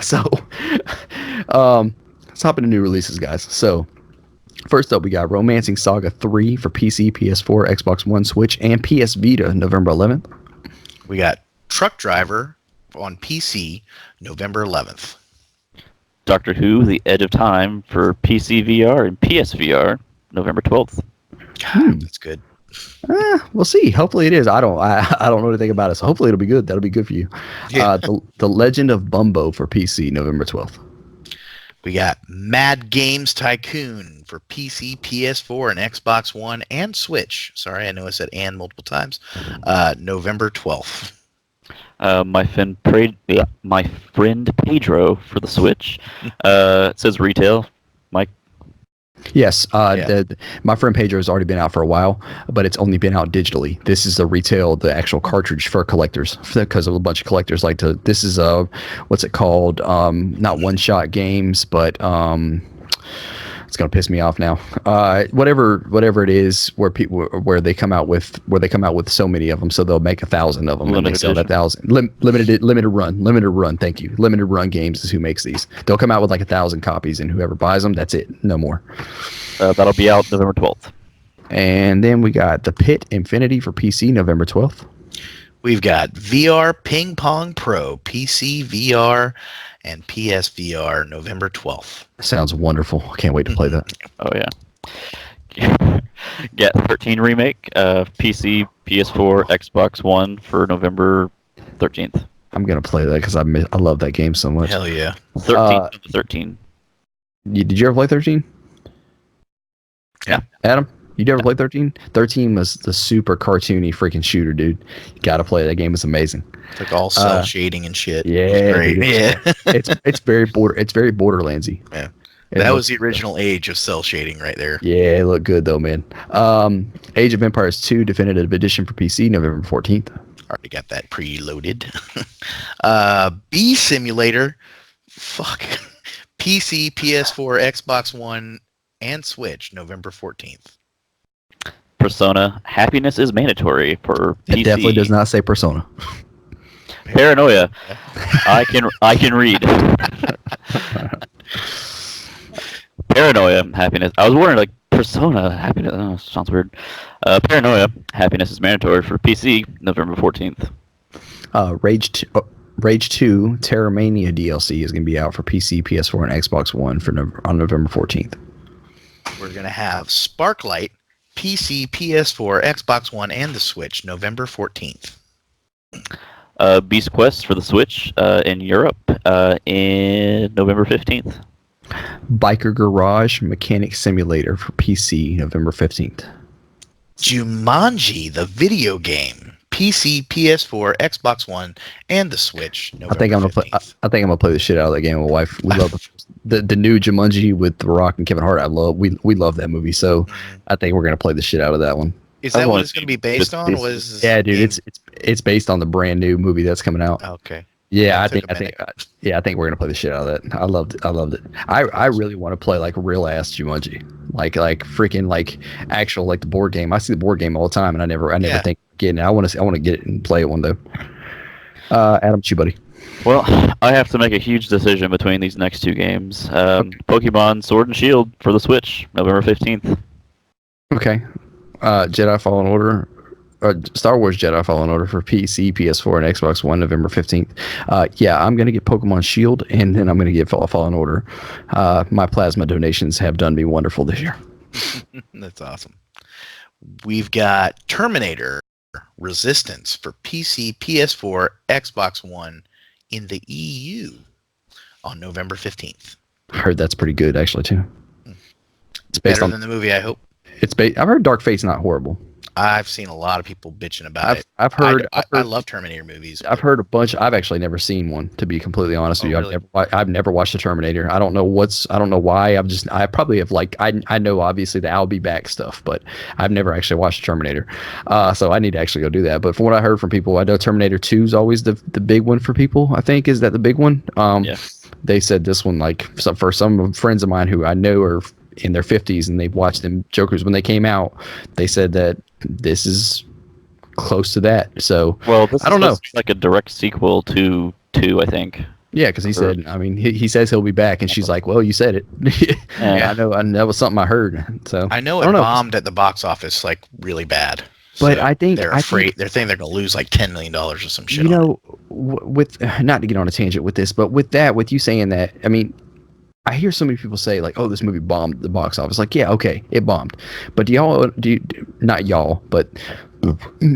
So, let's hop into new releases, guys. So, First up, we got Romancing Saga 3 for PC, PS4, Xbox One, Switch, and PS Vita, November 11th. We got Truck Driver on PC, November 11th. Doctor Who: The Edge of Time for PC VR and PSVR, November 12th. God, that's good. We'll see. Hopefully it is. I don't know anything about it, so hopefully it'll be good. That'll be good for you. Yeah. The Legend of Bumbo for PC, November 12th. We got Mad Games Tycoon for PC, PS4, and Xbox One and Switch. Sorry, I know I said "and" multiple times. November 12th. My friend Pedro for the Switch. It says retail. Mike. Yes, Yeah. my friend Pedro has already been out for a while, but it's only been out digitally. This is the actual cartridge for collectors, because a bunch of collectors like to. This is what's it called? Not one shot games, but it's gonna piss me off now. Whatever it is, where they come out with so many of them, so they'll make 1,000 of them and they Limited sell that edition. 1,000. Limited run. Thank you. Limited run games is who makes these. They'll come out with like 1,000 copies, and whoever buys them, that's it. No more. That'll be out November 12th. And then we got The Pit Infinity for PC, November 12th. We've got VR Ping Pong Pro, PC VR, and PSVR, November 12th. Sounds wonderful. I can't wait to play that. Oh yeah. Get 13 remake, PC, PS4, Xbox One for November 13th. I'm gonna play that because I love that game so much. Hell yeah. 13th of the 13. Did you ever play 13? Yeah. Adam, you ever play 13? 13 was the super cartoony freaking shooter, dude. You gotta play it. That game is amazing. It's like all cell shading and shit. Yeah, It was great. dude. Yeah. It's very Borderlandsy. Yeah. It That looked- was the original age of cell shading right there. Yeah, it looked good though, man. Age of Empires 2 Definitive Edition for PC, November 14th. Already got that preloaded. Bee Simulator. Fuck. PC, PS4, Xbox One, and Switch, November 14th. Persona: Happiness is mandatory for PC. It definitely does not say Persona. Paranoia. I can read. Paranoia: Happiness. I was wondering, like, Persona: Happiness. Oh, sounds weird. Paranoia: Happiness is mandatory for PC, November 14th. Rage 2 Terramania DLC is going to be out for PC, PS4, and Xbox One on November 14th. We're going to have Sparklight, PC, PS4, Xbox One, and the Switch, November 14th. Beast Quest for the Switch in Europe in November 15th. Biker Garage Mechanic Simulator for PC, November 15th. Jumanji, the video game, PC, PS4, Xbox One, and the Switch, November I think I'm 15th. gonna play the shit out of that game with my wife. We love the new Jumanji with The Rock and Kevin Hart. We love that movie, so I think we're gonna play the shit out of that one. Is that what it's going to be based on? What is this Yeah, dude, game? it's based on the brand new movie that's coming out. Okay. Yeah, That took a minute. I think we're gonna play the shit out of that. I loved it. I really want to play like real ass Jumanji, like freaking like actual like the board game. I see the board game all the time, and I never Yeah. think of getting it. I want to get it and play it one day. Adam, you buddy. Well, I have to make a huge decision between these next two games. Pokemon Sword and Shield for the Switch, November 15th. Okay, Jedi Fallen Order. Star Wars Jedi Fallen Order for PC, PS4, and Xbox One, November 15th. Yeah, I'm going to get Pokemon Shield, and then I'm going to get Fallen Order. My plasma donations have done me wonderful this year. That's awesome. We've got Terminator Resistance for PC, PS4, Xbox One in the EU on November 15th. I heard that's pretty good, actually, too. It's based Better on. than the movie, I hope. I've heard Dark Fate's not horrible. I've seen a lot of people bitching about it. I've heard. I love Terminator movies. I've heard a bunch. I've actually never seen one, to be completely honest with you. Really? I've never watched the Terminator. I don't know why. I probably have I know obviously the I'll be back stuff, but I've never actually watched Terminator. So I need to actually go do that. But from what I heard from people, I know Terminator 2 is always the big one for people. I think is that the big one. Yeah. They said this one for some friends of mine who I know are in their 50s and they've watched them Jokers when they came out. They said that this is close to that. So Well, this I don't is know. like a direct sequel to 2, I think. Yeah, because he said, I mean, he says he'll be back, and she's like, "Well, you said it." Yeah. I know, and that was something I heard. So I know I it don't know, bombed at the box office like really bad. but So they're I think afraid. They're thinking they're going to lose like $10 million or some shit you on it. know, with not to get on a tangent with this, but with you saying that, I mean, I hear so many people say like, "Oh, this movie bombed at the box office." Like, yeah, okay, it bombed, but not y'all, but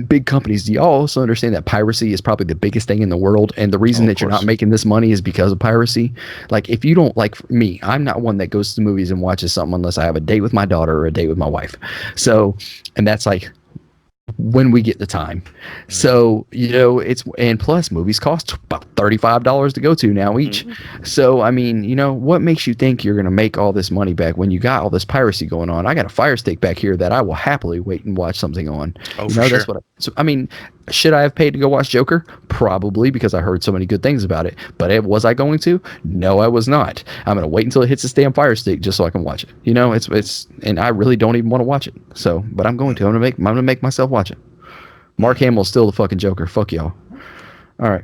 big companies, do y'all also understand that piracy is probably the biggest thing in the world, and the reason Oh, of that you're not course. making this money is because of piracy? Like, if you don't, like me, I'm not one that goes to the movies and watches something unless I have a date with my daughter or a date with my wife. So, and that's like when we get the time. So, and plus movies cost about $35 to go to now each. So, I mean, what makes you think you're going to make all this money back when you got all this piracy going on? I got a Fire Stick back here that I will happily wait and watch something on. Oh, for That's sure. I mean, should I have paid to go watch Joker? Probably, because I heard so many good things about it. But was I going to? No, I was not. I'm going to wait until it hits this damn Fire Stick just so I can watch it. And I really don't even want to watch it. So, but I'm going to. I'm going to make myself watch it. Mark Hamill's still the fucking Joker. Fuck y'all. All right.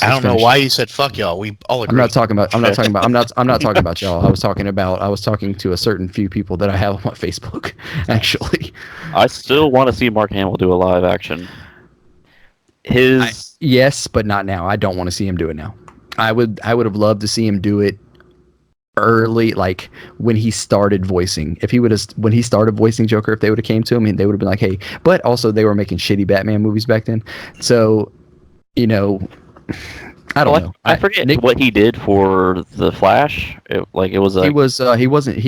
I don't know why you said fuck y'all. We all agree. I'm not talking about y'all. I was talking to a certain few people that I have on my Facebook, actually. I still want to see Mark Hamill do a live action. Yes, but not now. I don't want to see him do it now. I would have loved to see him do it early, like when he started voicing. When he started voicing Joker, if they would have came to him and they would have been like, hey, but also they were making shitty Batman movies back then. So, I don't know. I forget what he did for the Flash. He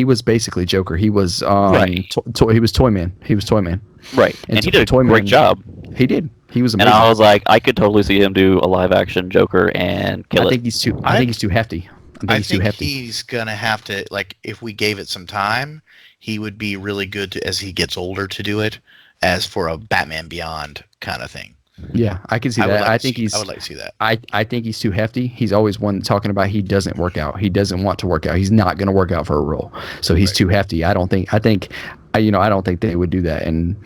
was basically Joker. He was Right. He was Toyman. He was Toyman. Right. And he did a great job. He did. He was amazing. And I was like, I could totally see him do a live action Joker and kill it. I think he's too hefty. I think he's gonna have to, like, if we gave it some time, he would be really good as he gets older to do it, as for a Batman Beyond kind of thing. Yeah, I can see that. I would like to see that. I think he's too hefty. He's always one talking about he doesn't work out. He doesn't want to work out. He's not going to work out for a role. So he's too hefty. I don't think they would do that. And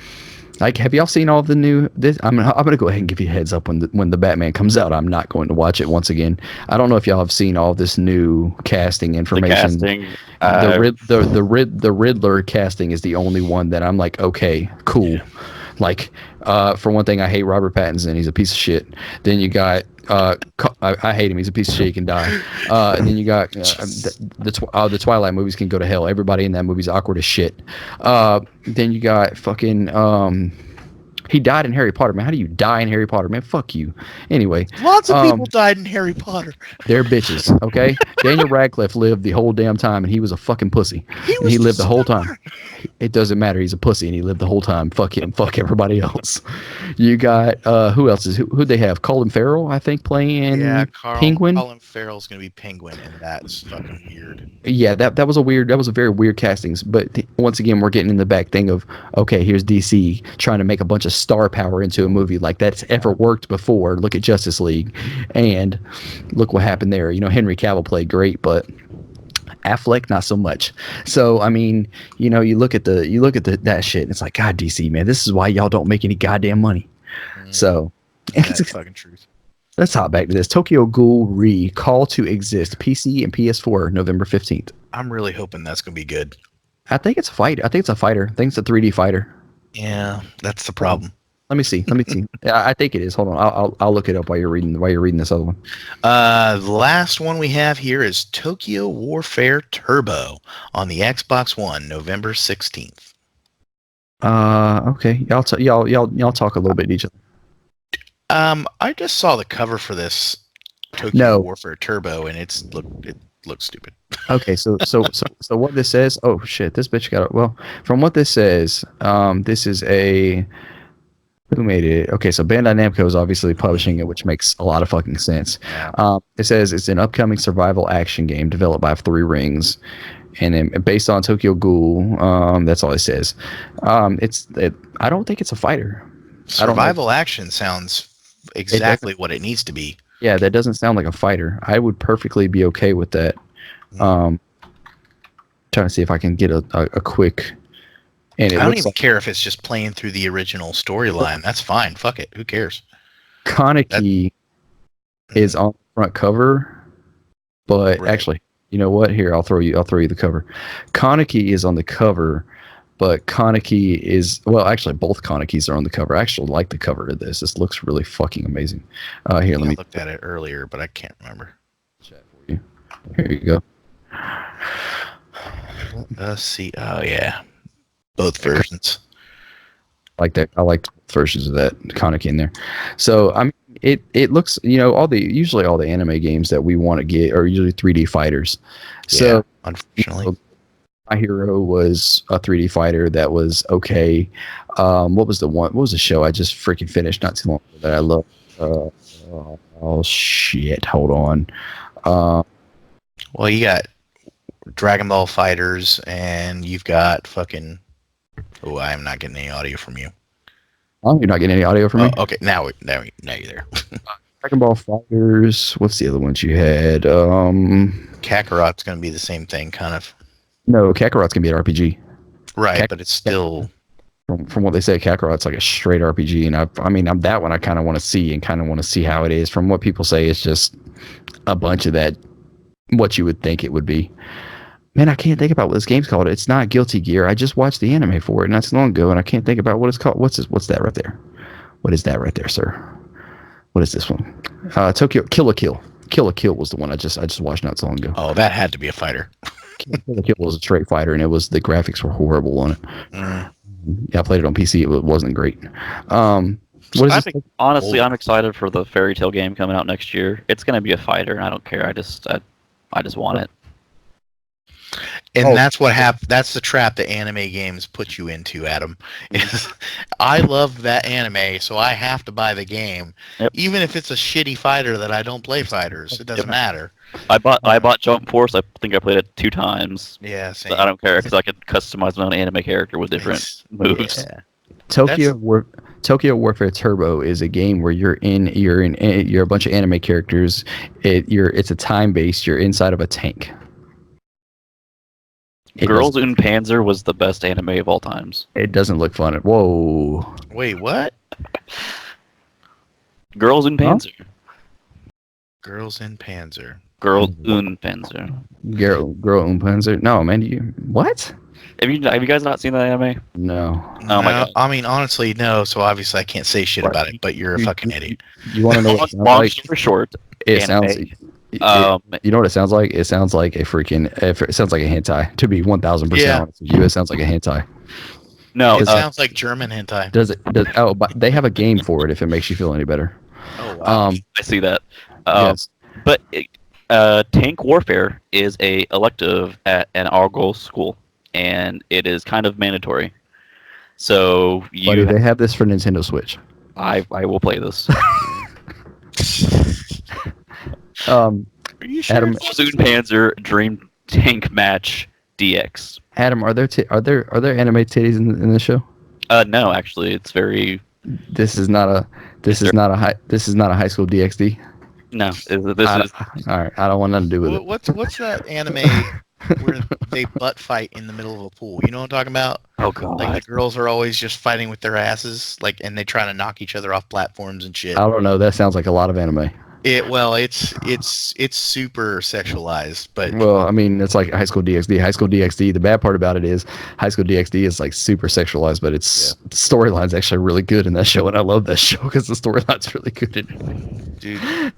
like, have y'all seen all of the new? I'm gonna go ahead and give you a heads up when the Batman comes out. I'm not going to watch it once again. I don't know if y'all have seen all this new casting information. The Riddler casting is the only one that I'm like, okay, cool. Yeah. Like, for one thing, I hate Robert Pattinson. He's a piece of shit. Then you got, I hate him. He's a piece of shit. He can die. And then you got the Twilight movies can go to hell. Everybody in that movie's awkward as shit. Then you got fucking, he died in Harry Potter, man. How do you die in Harry Potter, man? Fuck you. Anyway. Lots of people died in Harry Potter. They're bitches, okay? Daniel Radcliffe lived the whole damn time, and he was a fucking pussy. He lived the whole time. It doesn't matter. He's a pussy, and he lived the whole time. Fuck him. Fuck everybody else. You got, who else who'd they have? Colin Farrell, I think, playing Penguin. Colin Farrell's going to be Penguin, and that's fucking weird. Yeah, that was a very weird castings. But once again, we're getting in the back thing of, okay, here's DC trying to make a bunch of star power into a movie like that's ever worked before. Look at Justice League, and look what happened there. Henry Cavill played great, but Affleck not so much. So I mean, you look at that shit, and it's like, God, DC, man, this is why y'all don't make any goddamn money. So that's fucking truth. Let's hop back to this. Tokyo Ghoul Re Call to Exist, PC and PS4, November 15th. I'm really hoping that's gonna be good. I think it's a fight. I think it's a fighter. I think it's a 3D fighter. Yeah, that's the problem. Let me see. Yeah, I think it is. Hold on. I'll look it up while you're reading this other one. The last one we have here is Tokyo Warfare Turbo on the Xbox One, November 16th. Okay. Y'all talk a little bit to each other. I just saw the cover for this Tokyo Warfare Turbo, and it looks stupid. Okay, so what this says? Oh shit, this bitch got it. Well, from what this says, this is a. Who made it? Okay, so Bandai Namco is obviously publishing it, which makes a lot of fucking sense. Yeah. It says it's an upcoming survival action game developed by Three Rings, and then based on Tokyo Ghoul. That's all it says. I don't think it's a fighter. Survival action sounds exactly what it needs to be. Yeah, that doesn't sound like a fighter. I would perfectly be okay with that. Trying to see if I can get a quick. And I don't even care if it's just playing through the original storyline. That's fine. Fuck it. Who cares? Kaneki is on the front cover. But Right. actually, you know what? Here, I'll throw you the cover. Kaneki is on the cover, but Kaneki is actually both Kanekis are on the cover. I actually like the cover to this. This looks really fucking amazing. I Here, think let I me looked at it earlier, but I can't remember. chat for you. Here you go. Let's see. Oh yeah, both versions. Like that. I like versions of that Kaneki in there. So I mean, it looks usually all the anime games that we want to get are usually 3D fighters. So Yeah, unfortunately. My Hero was a 3D fighter that was okay. What was the one? What was the show I just freaking finished not too long ago that I love? Uh, oh shit! Hold on. Uh, Well, you got Dragon Ball Fighters, and you've got fucking. Oh, I am not getting any audio from you. oh, you're not getting any audio from Oh, me. okay. Now you're there. Dragon Ball Fighters. What's the other ones you had? Kakarot's going to be the same thing, kind of. No, Kakarot's gonna be an RPG. Right, but it's still. From what they say, Kakarot's like a straight RPG, and I'm that one I kind of want to see and kind of want to see how it is. From what people say, it's just a bunch of that, what you would think it would be. Man, I can't think about what this game's called. It's not Guilty Gear. I just watched the anime for it not so long ago, and I can't think about what it's called. What's that right there? What is that right there, sir? What is this one? Tokyo Kill la Kill. Kill la Kill was the one I just watched not so long ago. Oh, that had to be a fighter. Kill la Kill was a straight fighter, and the graphics were horrible on it. Yeah, I played it on PC. It wasn't great. What is this? Honestly, I'm excited for the Fairy Tail game coming out next year. It's going to be a fighter, and I don't care. I just want it. And that's what that's the trap that anime games put you into, Adam. Is I love that anime, so I have to buy the game, even if it's a shitty fighter that I don't play fighters. It doesn't matter. I bought Jump Force. I think I played it 2 times. Yeah, same. I don't care because I could customize my own anime character with different moves. Yeah. Tokyo Warfare Turbo is a game where you're a bunch of anime characters. It's a time based. You're inside of a tank. Girls in Panzer was the best anime of all times. It doesn't look fun. Whoa. Wait, what? Girls in Panzer. Girls in Panzer. Girl un Panzer. Girl un Panzer. No, man. What? Have you guys not seen that anime? No. Oh my god. I mean, honestly, no. So obviously, I can't say shit about it. But you're a fucking idiot. You want to know what it sounds Long like? story short, It anime. sounds. You know what it sounds like? It sounds like a freaking. It sounds like a hentai. To be 1,000% honest with you, it sounds like a hentai. No, It sounds like German hentai. Does it? But they have a game for it. If it makes you feel any better. Oh wow. I see that. Yes. But tank warfare is a elective at an Argyle school, and it is kind of mandatory. So Buddy, they have this for Nintendo Switch. I will play this. Are you sure? Adam, Soon Panzer Dream Tank Match DX. Adam, are there anime titties in this show? No, actually, it's very. This is not a high school DxD. No, this is. All right, I don't want nothing to do with it. What's that anime where they butt fight in the middle of a pool? You know what I'm talking about? Oh god. Like the girls are always just fighting with their asses, and they try to knock each other off platforms and shit. I don't know. That sounds like a lot of anime. It's super sexualized, but Well, I mean, it's like High School DxD. High School DxD. The bad part about it is High School DxD is like super sexualized, but its storyline's actually really good in that show, and I love that show because the storyline's really good in it. dude,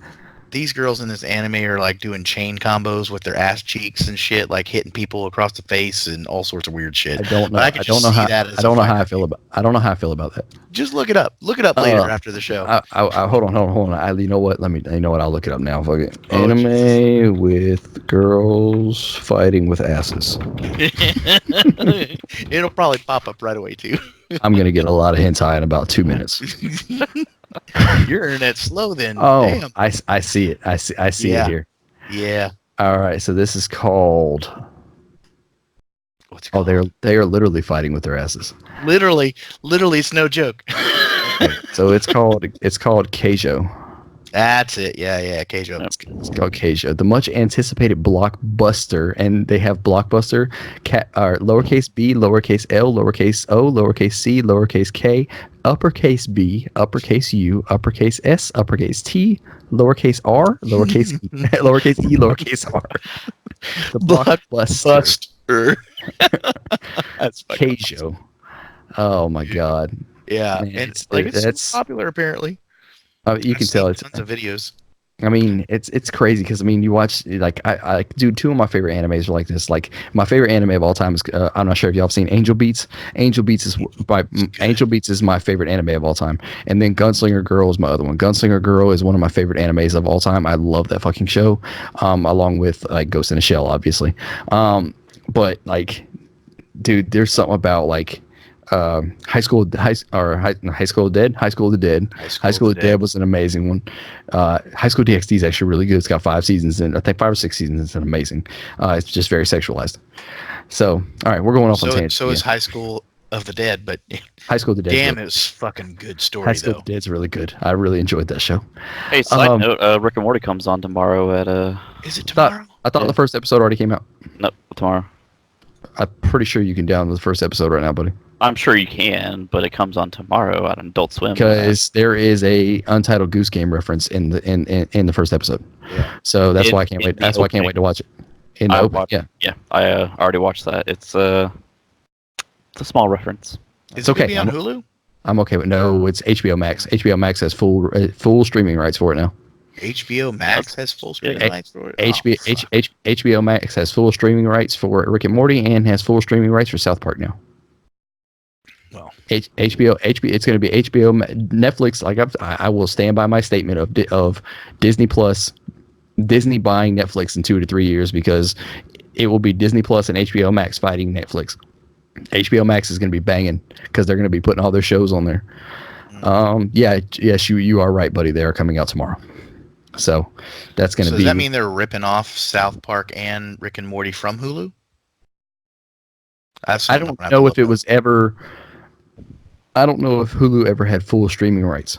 these girls in this anime are like doing chain combos with their ass cheeks and shit, like hitting people across the face and all sorts of weird shit. I don't know. But I don't know how. I don't know how I feel about. I don't know how I feel about that. Just look it up. Look it up later after the show. Hold on. You know what? You know what? I'll look it up now. Fuck it. Oh, Anime with girls fighting with asses. It'll probably pop up right away too. I'm gonna get a lot of hentai in about 2 minutes. Your internet's slow then. Oh, Damn. I see it. I see it here. Yeah. All right. So this is called. What's it Oh, called? they are literally fighting with their asses. Literally, it's no joke. So it's called Keijo. That's it. Yeah. Keijo. Yep. It's called Keisha, the much anticipated blockbuster, and they have blockbuster, lowercase b, lowercase l, lowercase o, lowercase c, lowercase k, uppercase b, uppercase u, uppercase s, uppercase t, lowercase r, lowercase e, lowercase e, lowercase r. The blockbuster, Buster. That's fucking Keijo. Oh my god, yeah, man, and it's that's popular apparently. you I've can seen tell it's. tons of videos. I mean, it's crazy because I mean, you watch like dude, two of my favorite animes are like this. Like my favorite anime of all time is I'm not sure if y'all have seen Angel Beats. Angel Beats is my favorite anime of all time, and then Gunslinger Girl is my other one. Gunslinger Girl is one of my favorite animes of all time. I love that fucking show, along with like Ghost in a Shell, obviously. But like, dude, there's something about like High School of the Dead. High School of the Dead was an amazing one. High School DxD is actually really good. It's got 5 seasons and I think 5 or 6 seasons. It's amazing. It's just very sexualized. So, all right, we're going off on tangent. So is High School of the Dead, but High School of the Dead. Damn, it was fucking good story. High School though. of the Dead's really good. I really enjoyed that show. Hey, side note, Rick and Morty comes on tomorrow at Is it tomorrow? I thought the first episode already came out. No, tomorrow. I'm pretty sure you can download the first episode right now, buddy. I'm sure you can, but it comes on tomorrow on Adult Swim. Because there is a Untitled Goose Game reference in the first episode. Yeah. So that's why I can't wait. That's why I can't wait to watch it. Yeah, I already watched that. It's a small reference. Is okay. it gonna be on Hulu? I'm okay with no. It's HBO Max. HBO Max has full streaming rights for it now. HBO Max has full streaming rights for it. HBO Max has full streaming rights for Rick and Morty and has full streaming rights for South Park now. Well, HBO, it's going to be HBO, Netflix. Like I will stand by my statement of Disney Plus, Disney buying Netflix in 2 to 3 years because it will be Disney Plus and HBO Max fighting Netflix. HBO Max is going to be banging because they're going to be putting all their shows on there. Yes, you are right, buddy. They are coming out tomorrow. So that's going to be. Does that mean they're ripping off South Park and Rick and Morty from Hulu? I don't know if it was ever. I don't know if Hulu ever had full streaming rights.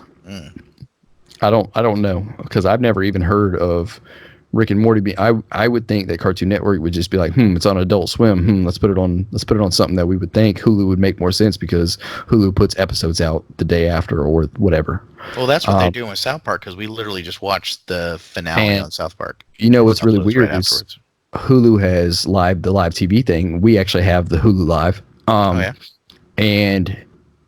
I don't know because I've never even heard of Rick and Morty. I would think that Cartoon Network would just be like, it's on Adult Swim. Let's put it on something that we would think Hulu would make more sense because Hulu puts episodes out the day after or whatever. Well, that's what they're doing with South Park because we literally just watched the finale on South Park. You know what's really weird is Hulu has the live TV thing. We actually have the Hulu Live. And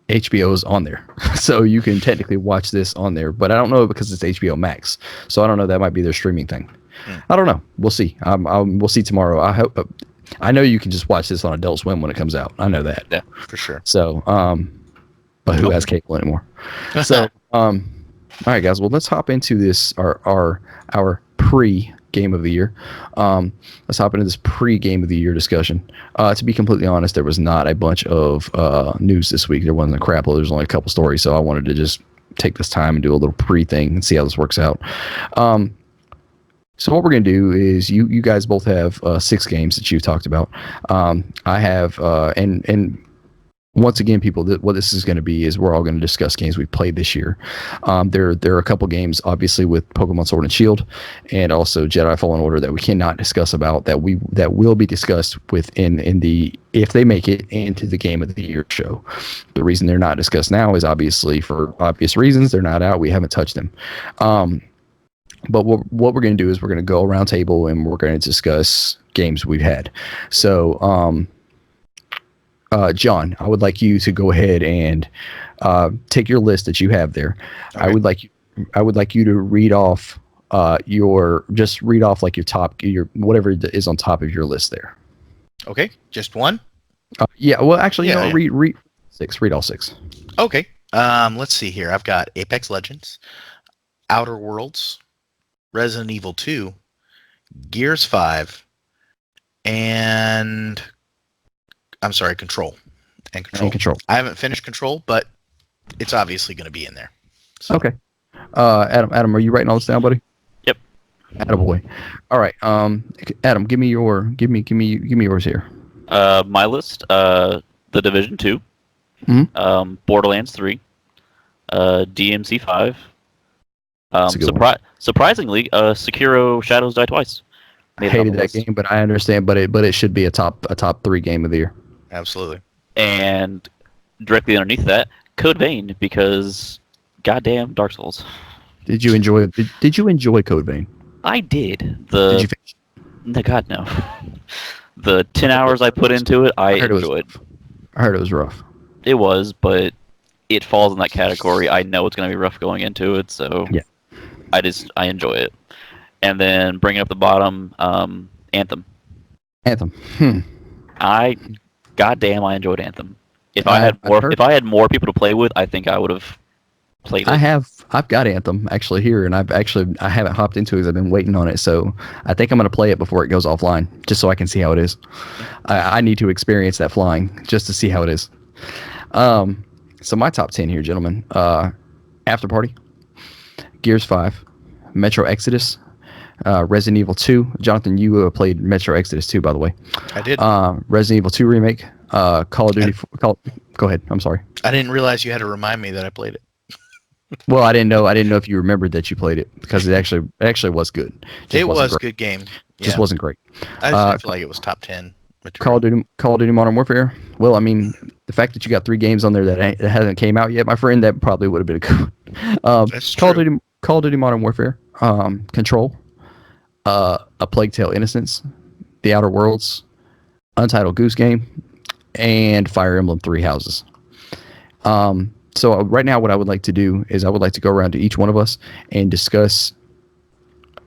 HBO is on there. So you can technically watch this on there. But I don't know because it's HBO Max. So I don't know. That might be their streaming thing. I don't know. We'll see. We'll see tomorrow. I hope. I know you can just watch this on Adult Swim when it comes out. I know that. Yeah, for sure. So, but who has cable anymore? So, all right, guys. Well, let's hop into this our pre-game of the year. Let's hop into this pre-game of the year discussion. To be completely honest, there was not a bunch of news this week. There wasn't a crap load. There's only a couple stories, so I wanted to just take this time and do a little pre-thing and see how this works out. So what we're going to do is you guys both have 6 games that you've talked about. I have, and once again, people, what this is going to be is we're all going to discuss games we've played this year. There are a couple games, obviously, with Pokemon Sword and Shield, and also Jedi Fallen Order that we cannot discuss about that will be discussed within the if they make it into the Game of the Year show. The reason they're not discussed now is obviously for obvious reasons. They're not out. We haven't touched them. But what we're going to do is we're going to go around table and we're going to discuss games we've had. So, John, I would like you to go ahead and take your list that you have there. Okay. I would like you to read off like your top, your whatever is on top of your list there. Okay, just one. Yeah. Well, actually, read 6. Read all 6. Okay. Let's see here. I've got Apex Legends, Outer Worlds, Resident Evil 2, Gears 5, and Control. And Control. I haven't finished Control, but it's obviously going to be in there. So. Okay. Adam, are you writing all this down, buddy? Yep. Attaboy. All right. Adam, give me yours here. My list: The Division 2, Borderlands 3, DMC 5, It's a good one. Surprisingly, Sekiro Shadows Die Twice I made it on the hated that list. game, but I understand. But it should be a top 3 game of the year. Absolutely. And directly underneath that, Code Vein, because goddamn Dark Souls. Did you enjoy? Did you enjoy Code Vein? I did. Did you finish? No, God no. The 10 hours I put into it, I heard it was enjoyed. rough. I heard it was rough. It was, but it falls in that category. I know it's going to be rough going into it, so Yeah. I enjoy it. And then bringing up the bottom, Anthem. Anthem. Goddamn, I enjoyed Anthem. If I've if I had more people to play with, I think I would have played it. I've got Anthem actually here, and I haven't hopped into it because I've been waiting on it. So I think I'm gonna play it before it goes offline, just so I can see how it is. I need to experience that flying just to see how it is. So my top 10 here, gentlemen: After Party, Gears 5, Metro Exodus, Resident Evil 2. Jonathan, you played Metro Exodus 2, by the way. I did. Resident Evil 2 remake, Call of Duty. Go ahead. I'm sorry. I didn't realize you had to remind me that I played it. Well, I didn't know if you remembered that you played it, because it actually was good. It was a good game. Just wasn't great. I just didn't feel like it was top 10 Call material. of Duty Modern Warfare. Well, I mean, the fact that you got 3 games on there that hasn't came out yet, my friend, that probably would have been a good one. That's Call true. of Duty Modern Warfare, Control, A Plague Tale: Innocence, The Outer Worlds, Untitled Goose Game, and Fire Emblem Three Houses. So right now, what I would like to do is I would like to go around to each one of us and discuss.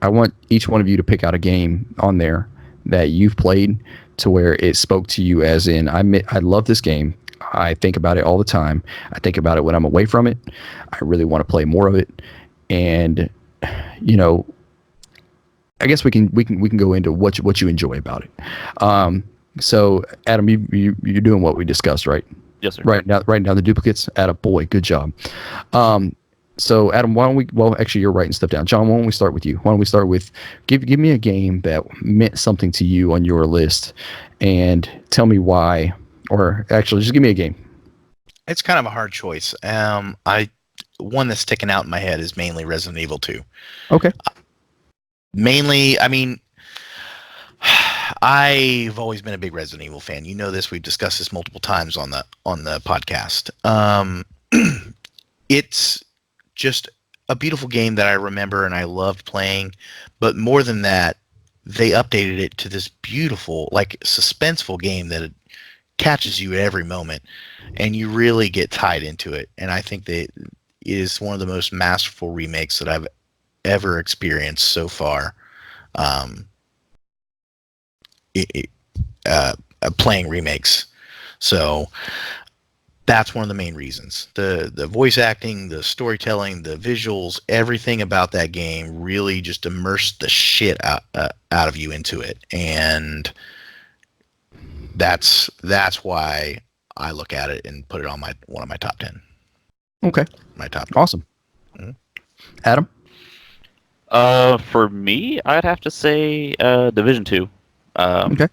I want each one of you to pick out a game on there that you've played to where it spoke to you, as in, I love this game. I think about it all the time. I think about it when I'm away from it. I really want to play more of it. And, I guess we can go into what you enjoy about it. So Adam, you're doing what we discussed, right? Yes, sir. Writing down the duplicates. Adam, boy, good job. So Adam, why don't we? Well, actually, you're writing stuff down. John, why don't we start with you? Why don't we start with give me a game that meant something to you on your list, and tell me why. Or actually, just give me a game. It's kind of a hard choice. One that's sticking out in my head is mainly Resident Evil 2. Okay. Mainly, I mean, I've always been a big Resident Evil fan. You know this. We've discussed this multiple times on the podcast. It's just a beautiful game that I remember and I loved playing. But more than that, they updated it to this beautiful, like, suspenseful game that it catches you at every moment, and you really get tied into it. And I think that it is one of the most masterful remakes that I've ever experienced so far. Playing remakes. So that's one of the main reasons. The voice acting, the storytelling, the visuals, everything about that game really just immersed the shit out of you into it. And that's why I look at it and put it on one of my top 10. Okay. My top 10. Awesome. Mhm. Adam? For me, I'd have to say Division 2. Okay.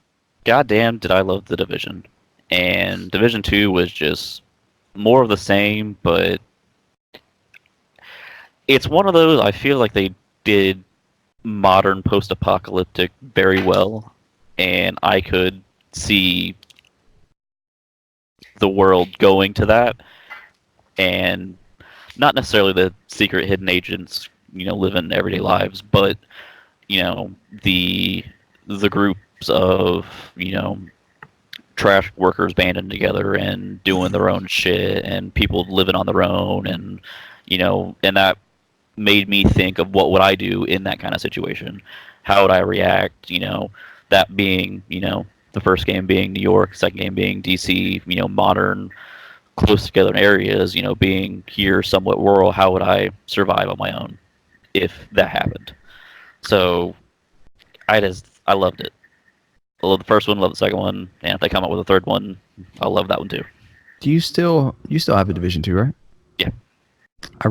Goddamn, did I love The Division. And Division 2 was just more of the same, but it's one of those, I feel like they did modern post-apocalyptic very well, and I could see the world going to that, and not necessarily the secret hidden agents, living everyday lives, but, the groups of, trash workers banding together and doing their own shit, and people living on their own, and and that made me think of what would I do in that kind of situation. How would I react? That being the first game being New York, second game being DC, modern, close together areas, being here somewhat rural. How would I survive on my own if that happened? So I loved it. I love the first one, love the second one, and if they come up with a third one, I'll love that one too. Do you still have a Division 2, right? Yeah. I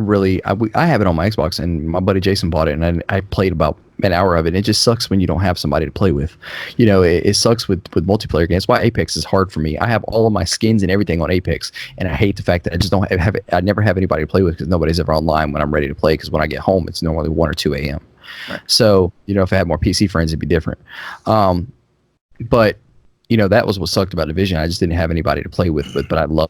have it on my Xbox, and my buddy Jason bought it, and I played about an hour of it. It just sucks when you don't have somebody to play with. You know, it sucks with multiplayer games. Why Apex is hard for me. I have all of my skins and everything on Apex, and I hate the fact that I just don't have I never have anybody to play with because nobody's ever online when I'm ready to play. Because when I get home, it's normally 1 or 2 a.m. Right. So, you know, if I had more PC friends, it'd be different. But you know, that was what sucked about Division. I just didn't have anybody to play with. But I love.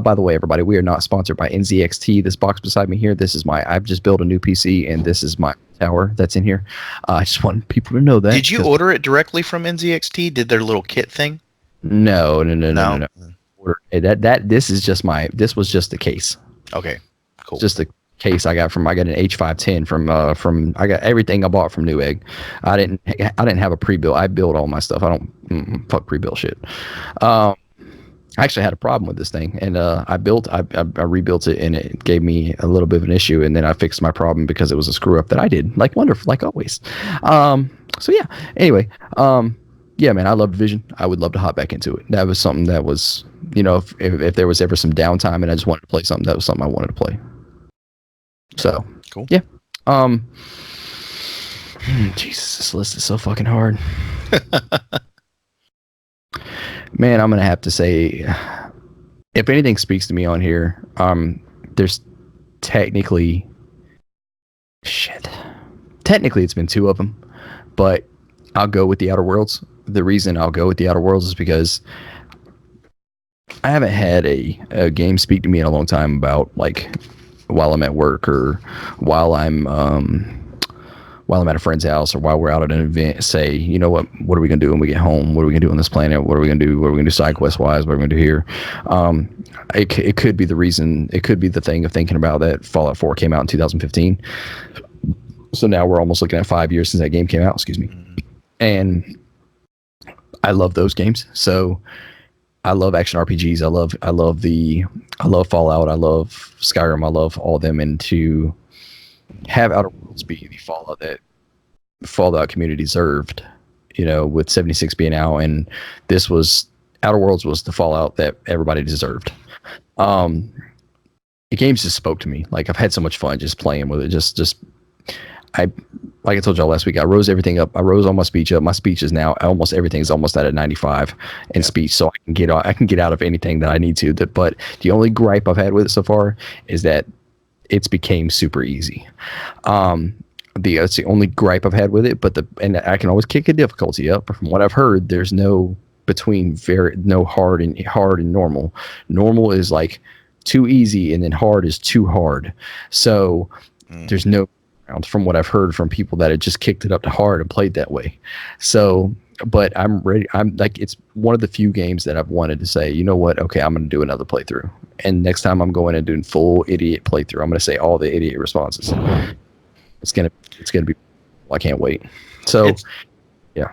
By the way, everybody, we are not sponsored by NZXT. This box beside me here, this is I've just built a new PC, and this is my tower that's in here. I just want people to know that. Did you order it directly from NZXT? Did their little kit thing? No. This is just this was just the case. Okay, cool. Just the case I got an H510 from I got everything I bought from Newegg. I didn't have a pre-built. I built all my stuff. I don't fuck pre-built shit. I actually had a problem with this thing, and I rebuilt it, and it gave me a little bit of an issue, and then I fixed my problem because it was a screw up that I did, like always. So yeah. Anyway, yeah, man, I love Division. I would love to hop back into it. That was something that was, you know, if there was ever some downtime and I just wanted to play something, that was something I wanted to play. So cool. Yeah. Jesus, this list is so fucking hard. Man, I'm gonna have to say, if anything speaks to me on here, there's technically it's been 2 of them, but I'll go with the Outer Worlds. The reason I'll go with the Outer Worlds is because I haven't had a game speak to me in a long time about, like, while I'm at work or while I'm at a friend's house or while we're out at an event, say, you know what are we going to do when we get home? What are we going to do on this planet? What are we going to do? What are we going to do side quest wise? What are we going to do here? It could be the reason. It could be the thing of thinking about that Fallout 4 came out in 2015. So now we're almost looking at 5 years since that game came out. Excuse me. And I love those games. So I love action RPGs. I love Fallout. I love Skyrim. I love all of them. And to have Outer Worlds be the Fallout that Fallout community deserved, you know, with 76 being out, and Outer Worlds was the Fallout that everybody deserved. The games just spoke to me. Like, I've had so much fun just playing with it. Like I told y'all last week, I rose everything up. I rose all my speech up. My speech is now almost everything's almost at a 95 in speech, so I can get out of anything that I need to. But the only gripe I've had with it so far is that it's became super easy. It's the only gripe I've had with it. And I can always kick a difficulty up. But from what I've heard, there's no between no hard and normal. Normal is like too easy, and then hard is too hard. So there's no. From what I've heard from people that had just kicked it up to hard and played that way. So, but I'm ready. I'm like, it's one of the few games that I've wanted to say, you know what? Okay, I'm going to do another playthrough. And next time I'm going and doing full idiot playthrough, I'm going to say all the idiot responses. It's going to be, I can't wait. So, yeah.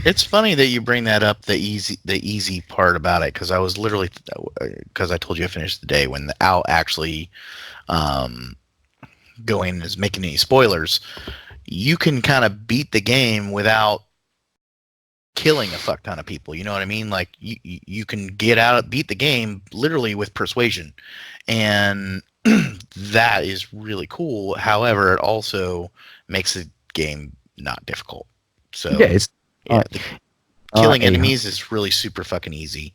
It's funny that you bring that up, the easy part about it. Cause I was literally, cause I told you I finished the day when the owl actually, going is making any spoilers, you can kind of beat the game without killing a fuck ton of people. You know what I mean? Like you can beat the game literally with persuasion, and that is really cool. However, it also makes the game not difficult. So yeah, killing enemies is really super fucking easy.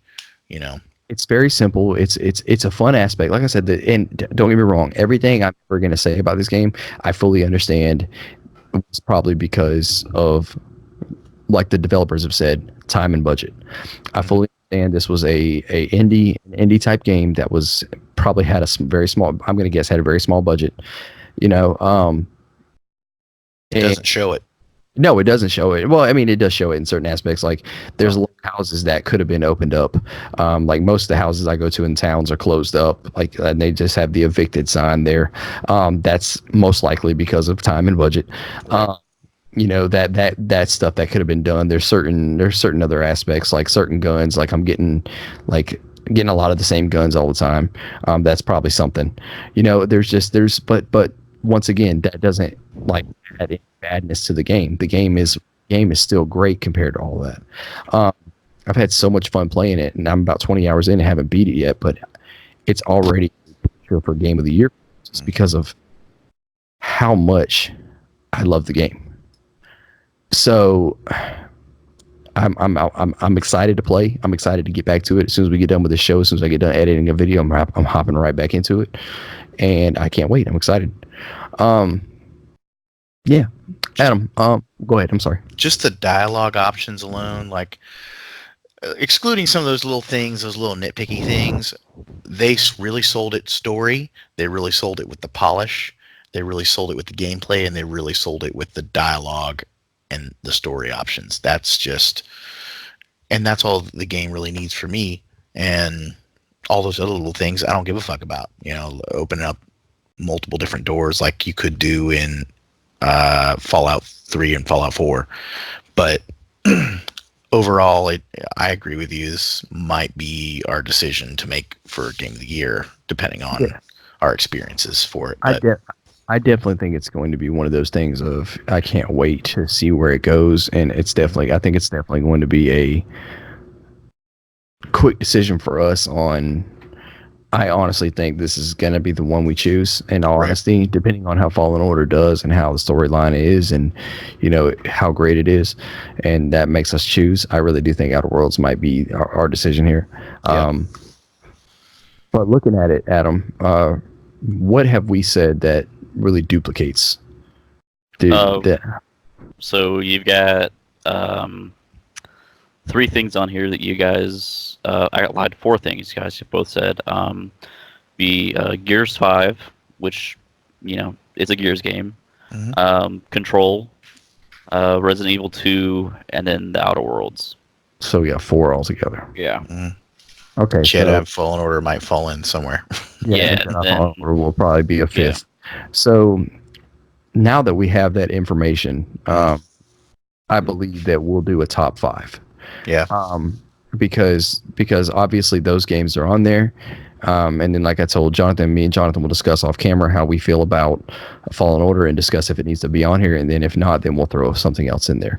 You know. It's very simple. It's a fun aspect. Like I said, and don't get me wrong, everything I'm ever going to say about this game, I fully understand. It's probably because of, like the developers have said, time and budget. I fully understand this was a indie type game that was probably had a very small, I'm going to guess, had a very small budget. You know, it doesn't show it. No, it doesn't show it. Well, I mean, it does show it in certain aspects. Like, there's a lot of houses that could have been opened up. Like, most of the houses I go to in towns are closed up. Like, and they just have the evicted sign there. That's most likely because of time and budget. You know, that stuff that could have been done. There's certain other aspects, like certain guns. Like, I'm getting a lot of the same guns all the time. That's probably something. You know, but once again, that doesn't like add any badness to the game. The game is still great compared to all that. I've had so much fun playing it, and I'm about 20 hours in and haven't beat it yet, but it's already sure for Game of the Year just because of how much I love the game. So I'm excited to play. I'm excited to get back to it as soon as we get done with the show. As soon as I get done editing a video, I'm hopping right back into it, and I can't wait. I'm excited. Um, yeah, Adam. Go ahead. I'm sorry. Just the dialogue options alone, like excluding some of those little things, those little nitpicky things, they really sold it story. They really sold it with the polish. They really sold it with the gameplay, and they really sold it with the dialogue and the story options. And that's all the game really needs for me. And all those other little things, I don't give a fuck about. Opening up multiple different doors like you could do in Fallout 3 and Fallout 4. But overall, I agree with you. This might be our decision to make for Game of the Year, depending on our experiences for it. I definitely think it's going to be one of those things of I can't wait to see where it goes, and I think it's definitely going to be a quick decision for us on. I honestly think this is going to be the one we choose, in all honesty, depending on how Fallen Order does and how the storyline is and, how great it is. And that makes us choose. I really do think Outer Worlds might be our decision here. Yeah. But looking at it, Adam, what have we said that really duplicates So you've got 3 things on here that you guys, I lied, 4 things you guys have both said. Gears 5, which, it's a Gears game. Mm-hmm. Control, Resident Evil 2, and then the Outer Worlds. So we got 4 altogether. Yeah. Mm-hmm. Okay. Jedi Fallen Order might fall in somewhere. Fallen Order will probably be a 5th. Yeah. So now that we have that information, I believe that we'll do a top 5. Yeah. Because obviously those games are on there. And then, like I told Jonathan, me and Jonathan will discuss off camera how we feel about Fallen Order and discuss if it needs to be on here. And then if not, then we'll throw something else in there.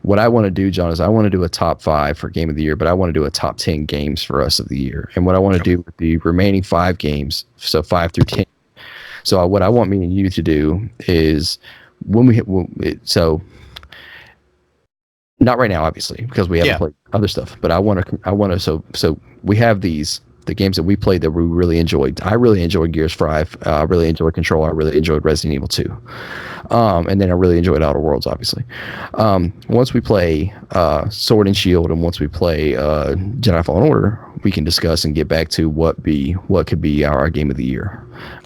What I want to do, John, is I want to do a top 5 for Game of the Year, but I want to do a top 10 games for us of the year. And what I want to do with the remaining 5 games, so 5 through 10. So what I want me and you to do is when we hit, so not right now, obviously, because we haven't played other stuff, but I want to, so we have the games that we played that we really enjoyed. I really enjoyed Gears 5. I really enjoyed Control. I really enjoyed Resident Evil 2. And then I really enjoyed Outer Worlds, obviously. Once we play Sword and Shield, and once we play Jedi Fallen Order, we can discuss and get back to what could be our Game of the Year.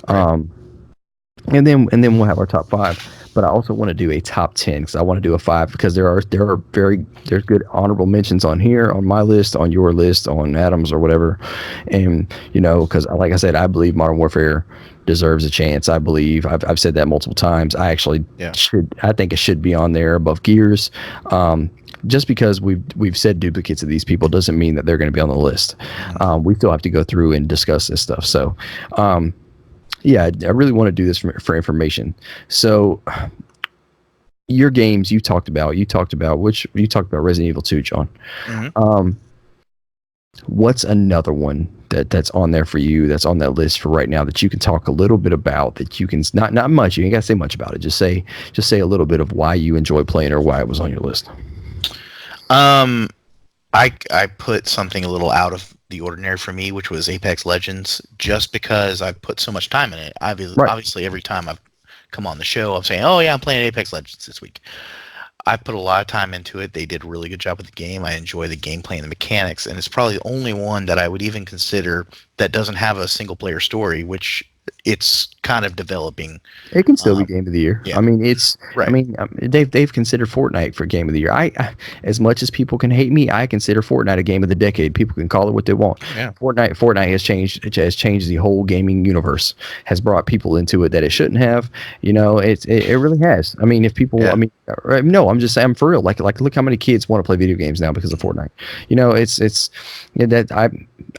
And then we'll have our top 5. But I also want to do a top 10 because I want to do a 5 because there's good honorable mentions on here, on my list, on your list, on Adam's or whatever. And, because like I said, I believe Modern Warfare deserves a chance. I believe I've said that multiple times. I actually I think it should be on there above Gears. Just because we've said duplicates of these people doesn't mean that they're going to be on the list. We still have to go through and discuss this stuff. So, yeah, I really want to do this for information. So, your games you talked about Resident Evil 2, John. Mm-hmm. What's another one that's on there for you, that's on that list for right now that you can talk a little bit about, that you can not much, you ain't got to say much about it. Just say a little bit of why you enjoy playing or why it was on your list. I put something a little out of the ordinary for me, which was Apex Legends, just because I've put so much time in it. Obviously, every time I've come on the show, I'm saying, oh yeah, I'm playing Apex Legends this week. I put a lot of time into it. They did a really good job with the game. I enjoy the gameplay and the mechanics, and it's probably the only one that I would even consider that doesn't have a single player story, which it's kind of developing. It can still be Game of the Year. Yeah. I mean, it's right. I mean, they've considered Fortnite for Game of the Year. I as much as people can hate me, I consider Fortnite a Game of the decade. People can call it what they want. Yeah. Fortnite has changed the whole gaming universe. Has brought people into it that it shouldn't have. It really has. I mean, if people, no, I'm just saying, I'm for real. Like look how many kids want to play video games now because of Fortnite.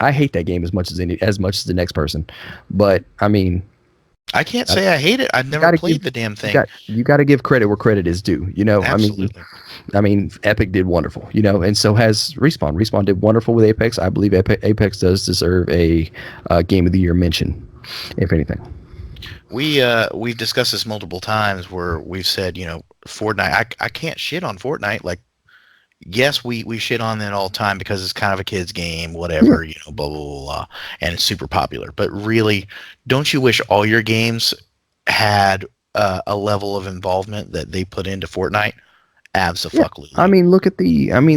I hate that game as much as the next person, but I mean, I can't say I hate it. I've never played the damn thing. You got to give credit where credit is due. Absolutely. I mean, Epic did wonderful. And so has Respawn. Respawn did wonderful with Apex. I believe Apex does deserve a Game of the Year mention, if anything. We've discussed this multiple times where we've said, Fortnite. I can't shit on Fortnite. Like, yes, we shit on it all the time because it's kind of a kid's game, Yeah. whatever, blah blah blah, blah, and it's super popular. But really, don't you wish all your games had a level of involvement that they put into Fortnite? Yeah. I Abso-fucking-lutely. mean,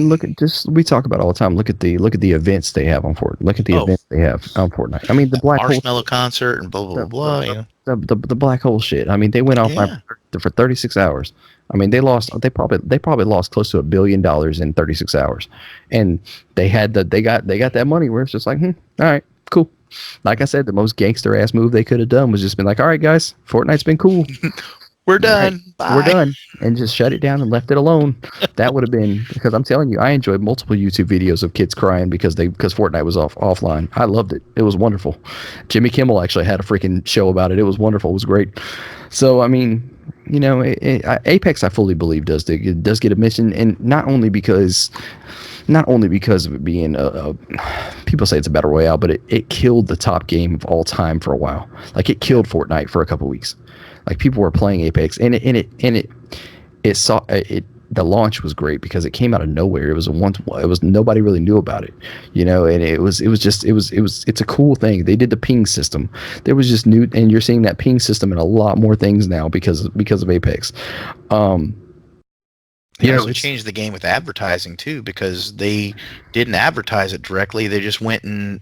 look at just we talk about it all the time. Look at the events they have on Fortnite. Look at the Oh, events they have on Fortnite. I mean, the black hole Marshmallow concert and blah blah blah the blah. the black hole shit. I mean, they went offline Yeah, for 36 hours. I mean, they probably lost close to $1 billion in 36 hours, and they got that money where it's just like, all right, cool. Like I said, the most gangster ass move they could have done was just been like, all right, guys, Fortnite's been cool. we're All right, done. we're Bye. done, and just shut it down and left it alone. That would have been because I'm telling you, I enjoyed multiple YouTube videos of kids crying because Fortnite was offline. I loved it. It was wonderful. Jimmy Kimmel actually had a freaking show about it. It was wonderful. It was great. So I mean, Apex, I fully believe it does get a mission, and not only because of it being people say it's a battle royale, but it killed the top game of all time for a while. Like it killed Fortnite for a couple weeks. Like people were playing Apex, and the launch was great because it came out of nowhere. It was nobody really knew about it, and it's a cool thing. They did the ping system. There was just new, and you're seeing that ping system in a lot more things now because of Apex. Um, They also it's changed the game with advertising too because they didn't advertise it directly. They just went and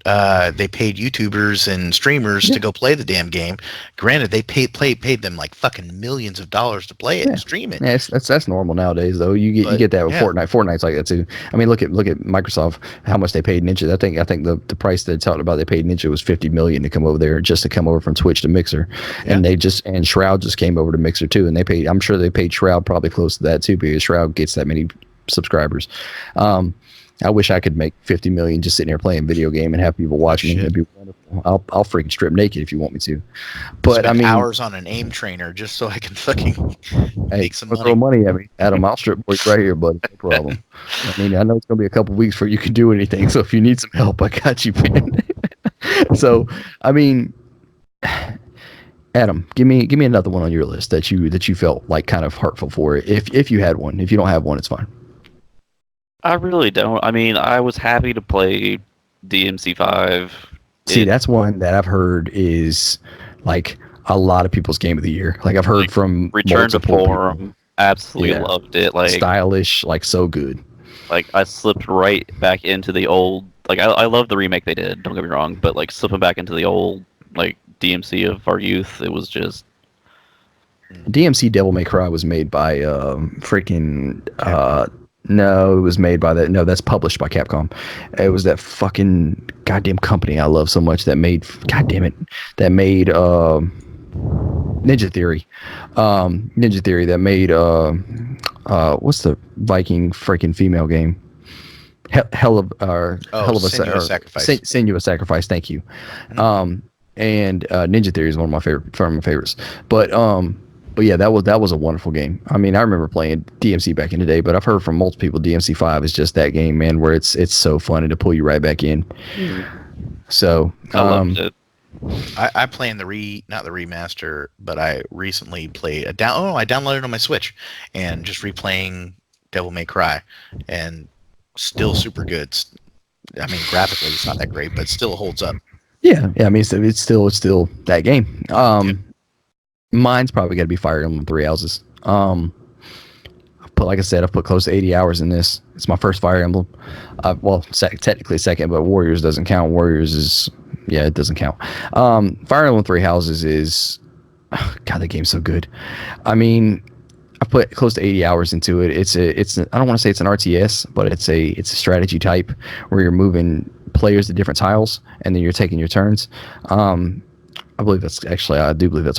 they paid YouTubers and streamers yeah, to go play the damn game. Granted, they paid them like fucking millions of dollars to play it yeah. and stream it. Yeah, that's normal nowadays though. You But get that with yeah, Fortnite. Fortnite's like that too. I mean, look at Microsoft. How much they paid Ninja? I think the price they talked about they paid Ninja was 50 million to come over there just to come over from Twitch to Mixer, yeah, and Shroud just came over to Mixer too, and they paid. I'm sure they paid Shroud probably close to that too because Shroud gets that many subscribers. Um, I wish I could make 50 million just sitting here playing video game and have people no watch me. shit. That'd be wonderful. I'll freaking strip naked if you want me to. But I Spend mean, hours on an aim trainer just so I can fucking hey, make some throw money. money at me, Adam. I'll strip for you right here, buddy. No problem. I mean, I know it's gonna be a couple weeks before you can do anything. So if you need some help, I got you, man. So I mean, Adam, give me another one on your list that you felt like kind of heartful for. If you had one, if you don't have one, it's fine. I really don't. I mean, I was happy to play DMC5. See, It that's one that I've heard is like a lot of people's game of the year. Like I've heard like from returned to multiple people. form. Absolutely Yeah, loved it. stylish, like so good. Like I slipped right back into the old. Like I love the remake they did. Don't get me wrong, but like slipping back into the old like DMC of our youth, it was just DMC Devil May Cry was made by freaking Capcom. no, it was made by that. No, that's published by Capcom. It was that fucking goddamn company I love so much that made goddamn it that made Ninja Theory. Ninja Theory that made what's the Viking freaking female game? Oh, Hell of a Sinuous Sacrifice. Sinuous Sacrifice. Thank you. Mhm. And Ninja Theory is one of my favorites. But yeah, that was a wonderful game. I mean, I remember playing DMC back in the day, but I've heard from multiple people DMC5 is just that game, man, where it's so funny to pull you right back in. So, I loved it. I play in not the remaster, but I recently played I downloaded it on my Switch and just replaying Devil May Cry, and still super good. I mean, graphically it's not that great, but still holds up. yeah, I mean, it's still that game. Yep. Mine's probably got to be Fire Emblem Three Houses. Like I said, I've put close to 80 hours in this. It's my first Fire Emblem. Technically second, but Warriors doesn't count. It doesn't count. Fire Emblem Three Houses is, God, that game's so good. I mean, I've put close to 80 hours into it. I don't want to say it's an RTS, but it's a strategy type where you're moving players to different tiles and then you're taking your turns. I do believe that's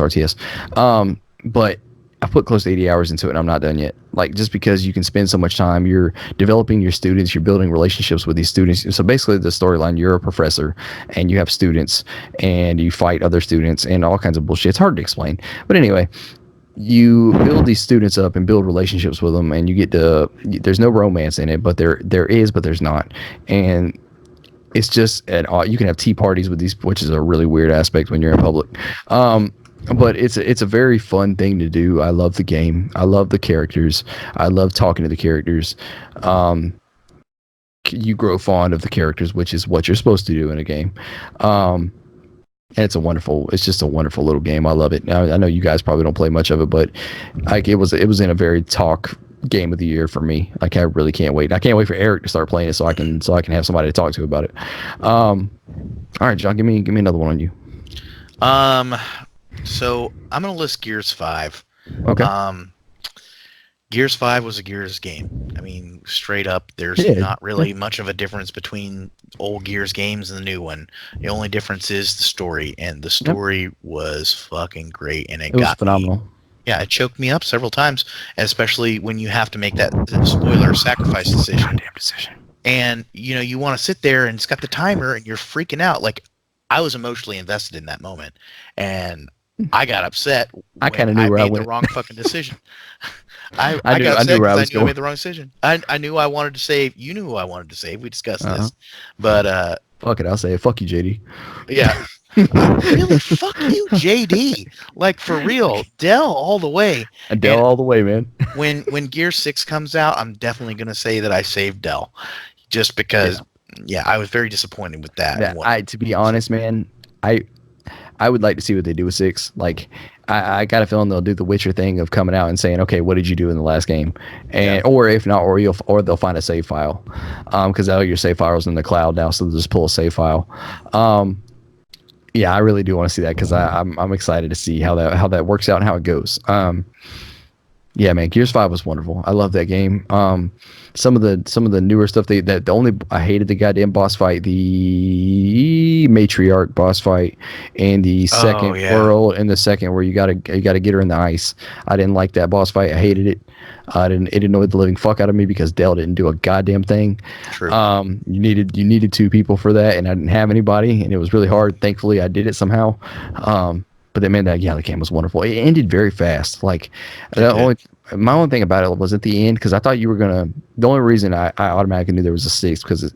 RTS. But I put close to 80 hours into it and I'm not done yet. Like, just because you can spend so much time, you're developing your students, you're building relationships with these students. So basically the storyline, you're a professor and you have students and you fight other students and all kinds of bullshit. It's hard to explain. But anyway, you build these students up and build relationships with them, and there's no romance in it, but there is, but there's not. And it's just you can have tea parties with these, which is a really weird aspect when you're in public. but it's a very fun thing to do. I love the game. I love the characters. I love talking to the characters. Um, you grow fond of the characters, which is what you're supposed to do in a game. Um, and it's just a wonderful little game. I love it. Now, I know you guys probably don't play much of it, but like it was in a very talk game of the year for me. Like I really can't wait. I can't wait for Eric to start playing it so I can have somebody to talk to about it. All right, John, give me another one on you. Um, so I'm gonna list Gears 5. Okay. Gears 5 was a Gears game. I mean, straight up, there's Yeah. not really much of a difference between old Gears games and the new one. The only difference is the story, and the story was fucking great, and It was got me. phenomenal. Yeah, it choked me up several times, especially when you have to make that spoiler sacrifice decision. Goddamn decision. And you want to sit there, and it's got the timer, and you're freaking out. Like, I was emotionally invested in that moment, and I got upset. I kind of knew where I made went. the wrong fucking decision. I I got upset knew where I because I was knew I going. made the wrong decision. I knew I wanted to save. You knew who I wanted to save. We discussed Uh-huh. this, but Fuck it, I'll say it. Fuck you, JD. yeah, really, fuck you, JD. Like, for real, Dell all the way. Adele And all the way, man. when Gear 6 comes out, I'm definitely gonna say that I saved Dell, just because. Yeah, I was very disappointed with that. To be honest, man, I would like to see what they do with 6. Like, I got a feeling they'll do the Witcher thing of coming out and saying, okay, what did you do in the last game? And or if not, or they'll find a save file, because all your save files in the cloud now, so they'll just pull a save file. Yeah, I really do want to see that because I'm excited to see how that works out and how it goes. Yeah, man, Gears 5 was wonderful. I love that game. Some of the newer stuff I hated the goddamn boss fight, the matriarch boss fight, and the second world and the second where you gotta get her in the ice. I didn't like that boss fight. I hated it. It annoyed the living fuck out of me because Dell didn't do a goddamn thing. True. You needed 2 people for that, and I didn't have anybody, and it was really hard. Thankfully, I did it somehow. But they made that the game was wonderful. It ended very fast. Like my only thing about it was at the end because I thought you were gonna. The only reason I automatically knew there was a 6 because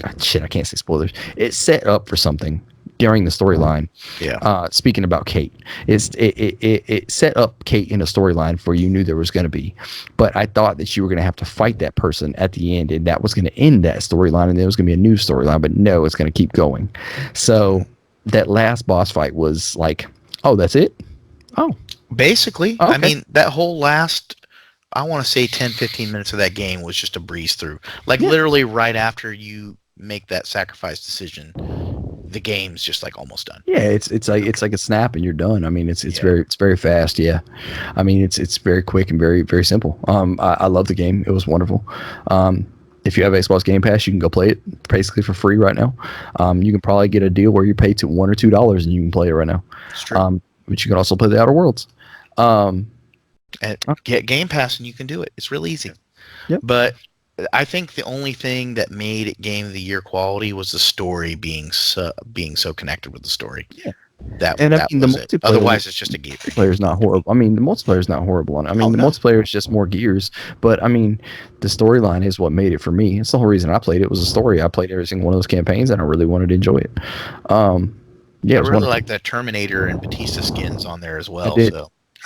I can't say spoilers. It set up for something during the storyline. Yeah. Speaking about Kate, it set up Kate in a storyline for you knew there was going to be, but I thought that you were going to have to fight that person at the end, and that was going to end that storyline, and there was going to be a new storyline. But no, it's going to keep going. So that last boss fight was like, oh, that's it. Oh, basically. Okay. I mean, that whole last, I want to say 10, 15 minutes of that game was just a breeze through. Like, literally right after you make that sacrifice decision, the game's just like almost done. Yeah, it's like a snap and you're done. I mean, it's very fast. Yeah, I mean it's very quick and very very simple. I love the game. It was wonderful. If you have Xbox Game Pass, you can go play it basically for free right now. You can probably get a deal where you pay $1 or $2 and you can play it right now. It's true. But you can also play the Outer Worlds. And get Game Pass and you can do it. It's real easy. Yep. But I think the only thing that made it Game of the Year quality was the story being so connected with the story. Yeah. That the was it. Otherwise, it's just a game. The multiplayer's not horrible. I mean, the multiplayer's not horrible. The multiplayer is just more Gears. But I mean, the storyline is what made it for me. It's the whole reason I played it was the story. I played every single one of those campaigns, and I really wanted to enjoy it. Yeah, I really like the Terminator and Batista skins on there as well.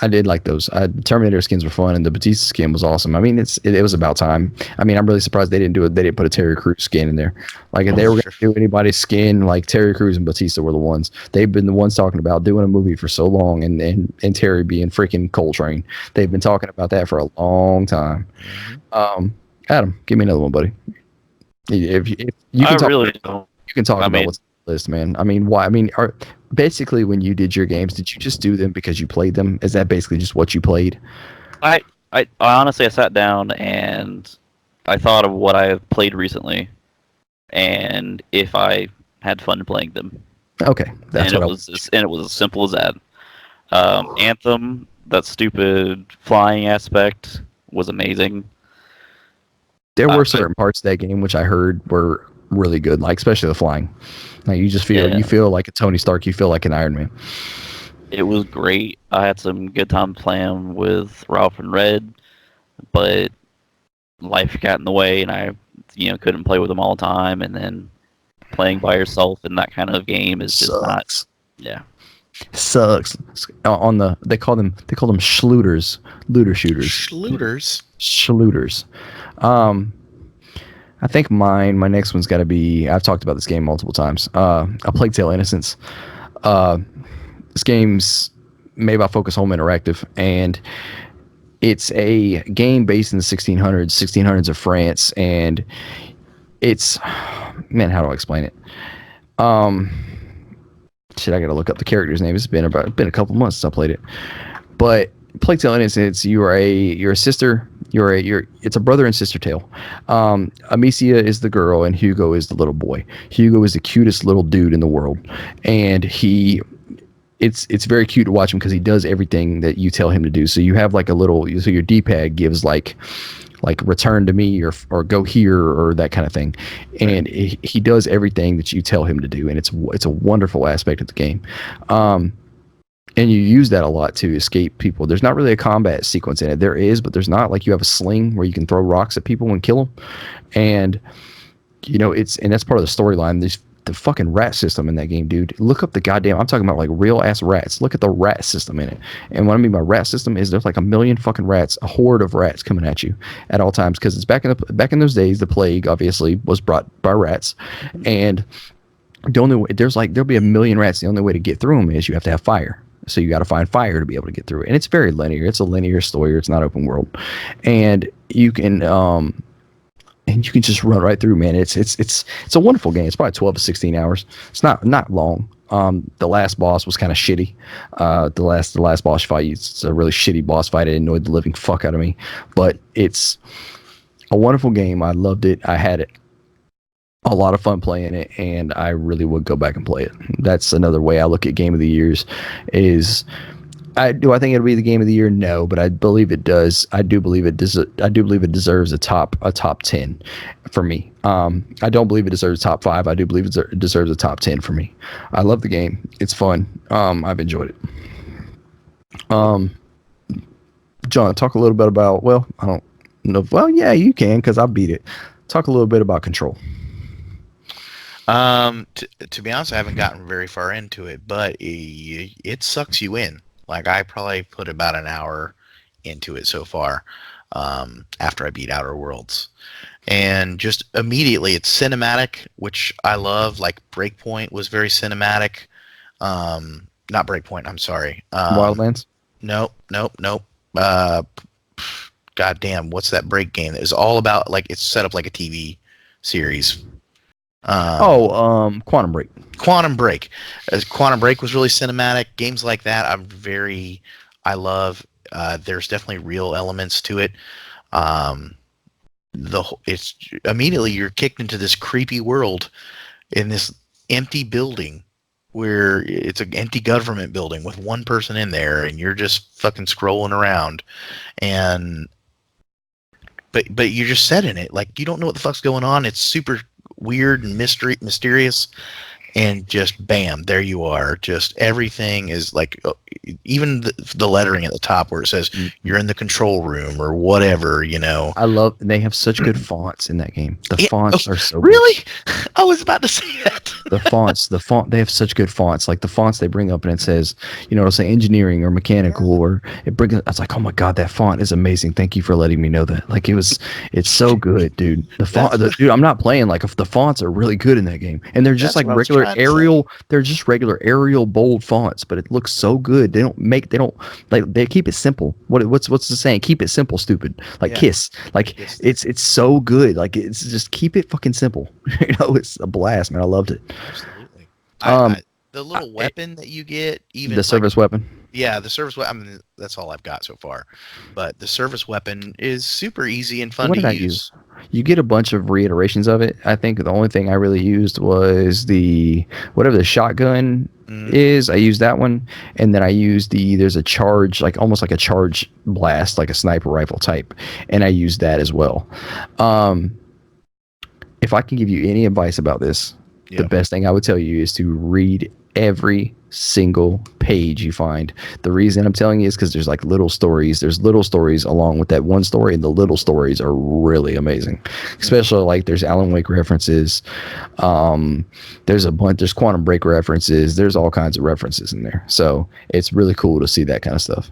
I did like those. Terminator skins were fun, and the Batista skin was awesome. I mean, it was about time. I mean, I'm really surprised they didn't do it. They didn't put a Terry Crews skin in there. Like if they were going to do anybody's skin, like Terry Crews and Batista were the ones. They've been the ones talking about doing a movie for so long, and Terry being freaking Coltrane. They've been talking about that for a long time. Mm-hmm. Adam, give me another one, buddy. If you can talk, really don't. You can talk about what's on the list, man. I mean, why? I mean, basically, when you did your games, did you just do them because you played them? Is that basically just what you played? I honestly, I sat down and I thought of what I have played recently, and if I had fun playing them. Okay, that's and it was as simple as that. Anthem, that stupid flying aspect was amazing. There were certain parts of that game which I heard were really good, like especially the flying. Like you just feel you feel like a Tony Stark, you feel like an Iron Man. It was great. I had some good time playing with Ralph and Red, but life got in the way, and I couldn't play with them all the time. And then playing by yourself in that kind of game is just not. Yeah. Sucks. On the they call them schluters, looter shooters, Schluters. schluters. I think my next one's got to be. I've talked about this game multiple times. A Plague Tale: Innocence. Uh, this game's made by Focus Home Interactive, and it's a game based in the 1600s of France, and it's man, how do I explain it? Um, shit, I gotta look up the character's name. It's been a couple months since I played it, but Plague Tale: Innocence. You're a sister. It's a brother and sister tale. Amicia is the girl and Hugo is the little boy. Hugo is the cutest little dude in the world, and it's very cute to watch him because he does everything that you tell him to do. So you have like so your D-pad gives like return to me or go here or that kind of thing, and he does everything that you tell him to do, and it's a wonderful aspect of the game. And you use that a lot to escape people. There's not really a combat sequence in it. There is, but there's not. Like you have a sling where you can throw rocks at people and kill them, and that's part of the storyline. There's the fucking rat system in that game, dude. Look up the goddamn. I'm talking about like real ass rats. Look at the rat system in it. And what I mean by rat system is there's like a million fucking rats, a horde of rats coming at you at all times because it's back in those days. The plague obviously was brought by rats, and the only way there'll be a million rats. The only way to get through them is you have to have fire. So you got to find fire to be able to get through it. And it's very linear. It's a linear story. It's not open world, and you can just run right through, man. It's a wonderful game. It's probably 12 to 16 hours. It's not long. The last boss was kind of shitty. The last boss fight, it's a really shitty boss fight. It annoyed the living fuck out of me, but it's a wonderful game. I loved it. I had a lot of fun playing it, and I really would go back and play it. That's another way I look at Game of the Years. I think it'll be the Game of the Year? No, but I believe it does. I do believe it deserves a top 10 for me. I don't believe it deserves a top 5. I do believe it deserves a top 10 for me. I love the game. It's fun. I've enjoyed it. John, talk a little bit about. Well, I don't know. Well, yeah, you can because I beat it. Talk a little bit about Control. To be honest, I haven't gotten very far into it, but it sucks you in. Like I probably put about an hour into it so far, after I beat Outer Worlds, and just immediately it's cinematic, which I love. Like Breakpoint was very cinematic. Not Breakpoint. I'm sorry. Wildlands. Nope. God damn, what's that break game that is all about? Like it's set up like a TV series. Quantum Break. Quantum Break. Quantum Break was really cinematic. Games like that, I love. There's definitely real elements to it. It's immediately you're kicked into this creepy world in this empty building where it's an empty government building with one person in there, and you're just fucking scrolling around, but you're just set in it. Like you don't know what the fuck's going on. It's super weird and mysterious, and just bam, there you are. Just everything is like, even the lettering at the top where it says you're in the control room or whatever, I love. They have such good fonts in that game. The fonts are so really good. I was about to say that. the font, they have such good fonts. Like the fonts they bring up, and it says, it'll say engineering or mechanical, or it brings. I was like, oh my god, that font is amazing. Thank you for letting me know that. Like it's so good, dude. The font, dude. I'm not playing. Like the fonts are really good in that game, and they're just like regular Arial. They're just regular Arial bold fonts, but it looks so good. They keep it simple. What's the saying? Keep it simple, stupid. Like Kiss. Like it's so good. Like it's just keep it fucking simple. It's a blast, man. I loved it. Absolutely. The little weapon that you get, even the service weapon. Yeah, the service weapon. I mean, that's all I've got so far. But the service weapon is super easy and fun to use. You get a bunch of reiterations of it. I think the only thing I really used was whatever the shotgun is. I used that one, and then I used there's a charge, like almost like a charge blast, like a sniper rifle type, and I used that as well. If I can give you any advice about this, the best thing I would tell you is to read every single page you find. The reason I'm telling you is because there's like little stories. There's little stories along with that one story, and the little stories are really amazing. Especially like there's Alan Wake references. There's a bunch. There's Quantum Break references. There's all kinds of references in there. So it's really cool to see that kind of stuff.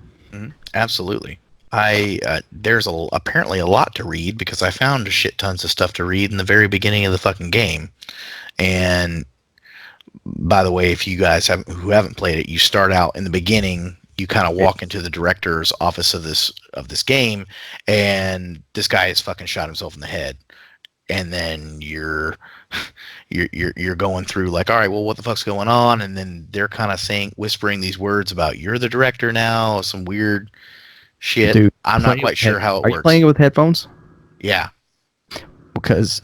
Absolutely. There's apparently a lot to read because I found shit tons of stuff to read in the very beginning of the fucking game. And by the way, if you guys who haven't played it, you start out in the beginning. You kind of walk into the director's office of this game, and this guy has fucking shot himself in the head. And then you're going through like, all right, well, what the fuck's going on? And then they're kind of whispering these words about you're the director now, some weird shit. Dude, I'm not quite sure how it works. Are you playing it with headphones? Yeah. Because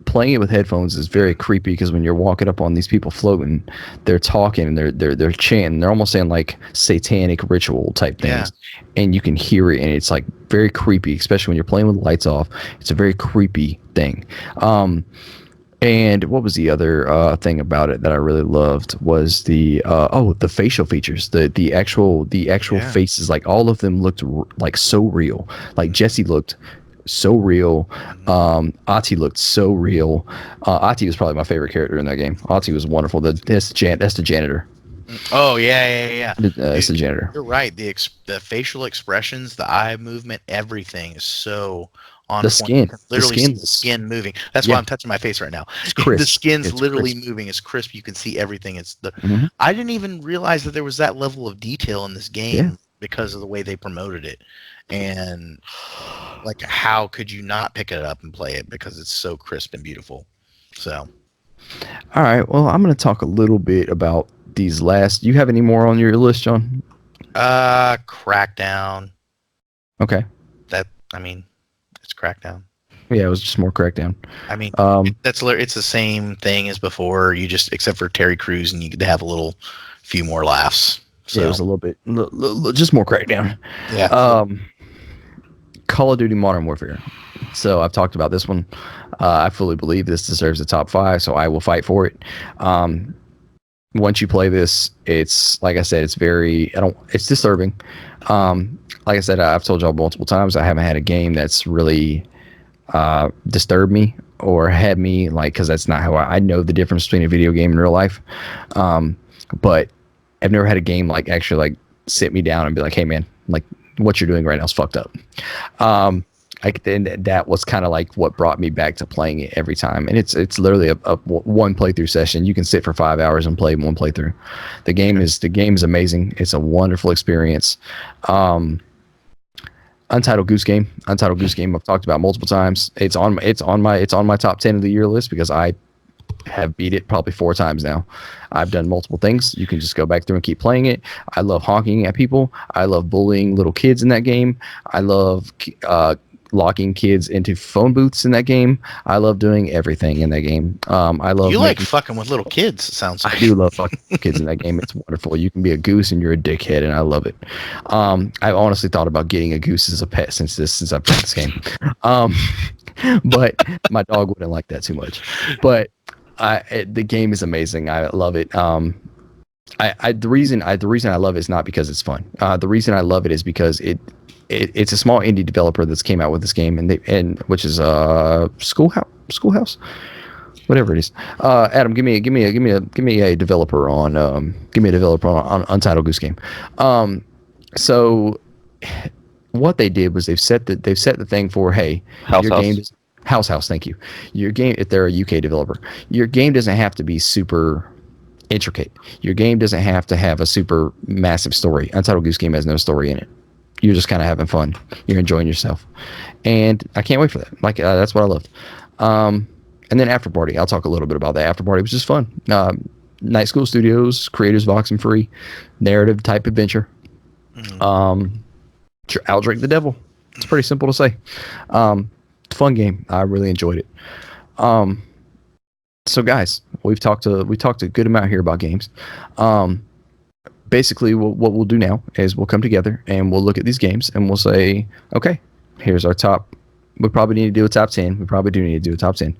playing it with headphones is very creepy because when you're walking up on these people floating, they're talking and they're chanting. They're almost saying like satanic ritual type things. Yeah. And you can hear it, and it's like very creepy, especially when you're playing with the lights off. It's a very creepy thing. And what was the other thing about it that I really loved was the facial features, the actual faces. Like all of them looked like so real. Like Jesse looked so real. Ati looked so real. Ati was probably my favorite character in that game. Ati was wonderful. That's the janitor. Oh yeah. It's the janitor. You're right. The facial expressions, the eye movement, everything is so on the point. skin. Literally, see the skin moving. That's why I'm touching my face right now. It's crisp. The skin's literally crisp. moving. It's crisp. You can see everything. I didn't even realize that there was that level of detail in this game because of the way they promoted it. And like, how could you not pick it up and play it because it's so crisp and beautiful? So, all right. Well, I'm going to talk a little bit about these last. You have any more on your list, John? Crackdown. Okay. It's Crackdown. Yeah, it was just more Crackdown. I mean, it's the same thing as before. You just except for Terry Crews, and you could have a few more laughs. So yeah, it was a little bit, just more Crackdown. Yeah. Call of Duty Modern Warfare. So I've talked about this one. I fully believe this deserves a top 5, so I will fight for it. Once you play this, it's like I said, it's disturbing. Like I said, I've told y'all multiple times, I haven't had a game that's really disturbed me or had me because that's not how I know the difference between a video game and real life. But I've never had a game actually sit me down and be like, hey man, what you're doing right now is fucked up. That was kind of what brought me back to playing it every time. And it's literally a one playthrough session. You can sit for 5 hours and play one playthrough. The game is amazing. It's a wonderful experience. Untitled Goose Game. I've talked about multiple times. It's on my top 10 of the year list because I have beat it probably 4 times now. I've done multiple things. You can just go back through and keep playing it. I love honking at people. I love bullying little kids in that game. I love locking kids into phone booths in that game. I love doing everything in that game. I love fucking with little kids. It sounds like. I do love fucking kids in that game. It's wonderful. You can be a goose and you're a dickhead, and I love it. I've honestly thought about getting a goose as a pet since I've played this game. But my dog wouldn't like that too much. But the game is amazing. I love it. The reason I love it is not because it's fun. The reason I love it is because it's a small indie developer that's came out with this game, and which is Schoolhouse, whatever it is. Adam, give me a developer on Untitled Goose Game. So what they did was they've set the thing for, hey, your game is House. Thank you. Your game, if they're a UK developer, your game doesn't have to be super intricate. Your game doesn't have to have a super massive story. Untitled Goose Game has no story in it. You're just kind of having fun. You're enjoying yourself, and I can't wait for that. That's what I loved. And then After Party. I'll talk a little bit about that. After Party was just fun. Night School Studios, creators Vox and Free, narrative type adventure. Outdrink the devil. It's pretty simple to say. Fun game. I really enjoyed it. So guys, we talked a good amount here about games. Basically, what we'll do now is we'll come together and we'll look at these games and we'll say, okay, here's our top we probably need to do a top 10. We probably do need to do a top 10.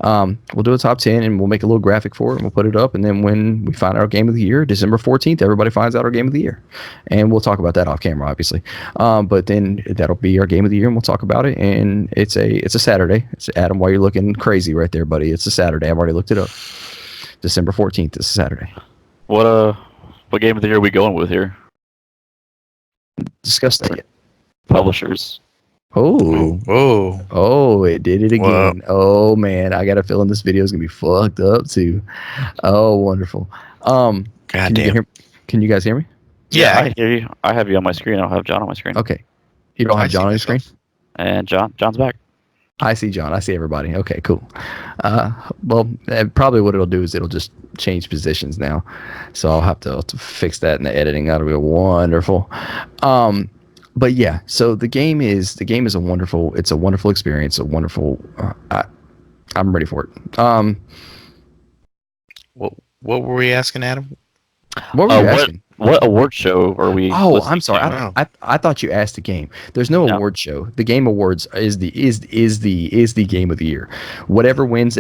We'll do a top 10 and we'll make a little graphic for it and we'll put it up. And then when we find our game of the year, December 14th, everybody finds out our game of the year. And we'll talk about that off camera, obviously. But then that'll be our game of the year and we'll talk about it. And it's a Saturday. It's Adam, why you're looking crazy right there, buddy. It's a Saturday. I've already looked it up. December 14th is a Saturday. What game of the year are we going with here? Discuss that. Publishers. Oh, it did it again. Whoa. Oh man, I got a feeling this video is gonna be fucked up too. Oh, wonderful. Can Goddamn. can you guys hear me? Yeah. I hear you. I have you on my screen. I don't have John on my screen. Okay. You don't I have John see on your screen? myself. And John's back. I see John. I see everybody. Okay, cool. Well, probably what it'll do is it'll just change positions now. So I'll have to fix that in the editing. That'll be wonderful. But yeah, so the game is a wonderful experience, a wonderful I'm ready for it. What were we asking, Adam? What were you asking? What award show are we? Oh, listening I'm sorry. to? I thought you asked the game. There's no award show. The Game Awards is the game of the year. Whatever wins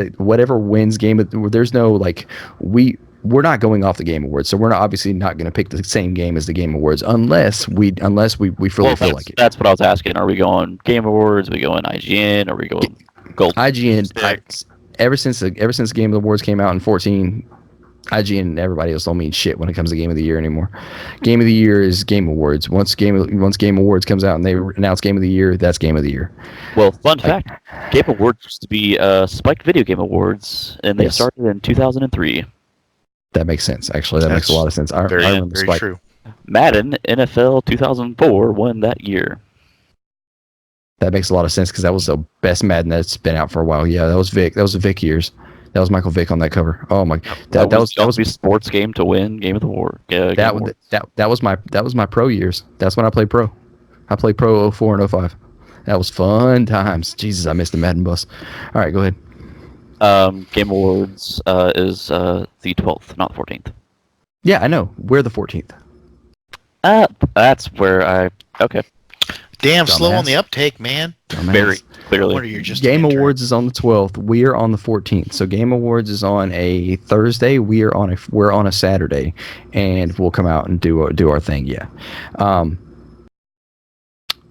game of, there's no like we're not going off the Game Awards, so we're not, obviously not going to pick the same game as the Game Awards unless we feel like it. That's what I was asking. Are we going Game Awards? Are we going IGN? Are we going Gold? IGN. Ever since Game Awards came out in 2014, IGN and everybody else don't mean shit when it comes to Game of the Year anymore. Game of the Year is Game Awards. Once Game Awards comes out and they announce Game of the Year, that's Game of the Year. Well, fun fact: Game Awards used to be Spike Video Game Awards, and they started in 2003. That makes sense. Actually, that makes a lot of sense. I remember very Spike. true. Madden NFL 2004 won that year. That makes a lot of sense because that was the best Madden that's been out for a while. Yeah, that was Vic. That was the Vic years. That was Michael Vick on that cover. Oh my, that was a sports game to win Game of the War. That was my pro years. That's when I played pro. I played pro 04 and 05. That was fun times. Jesus, I missed the Madden bus. All right, go ahead. Game Awards is the 12th, not the 14th. Yeah, I know. We're the 14th. That's where okay. Damn, Dumbass. slow on the uptake, man. Very clearly. Wonder you're just Game an intern. Awards is on the 12th. We are on the 14th. So Game Awards is on a Thursday. We're on a Saturday, and we'll come out and do our thing. Yeah.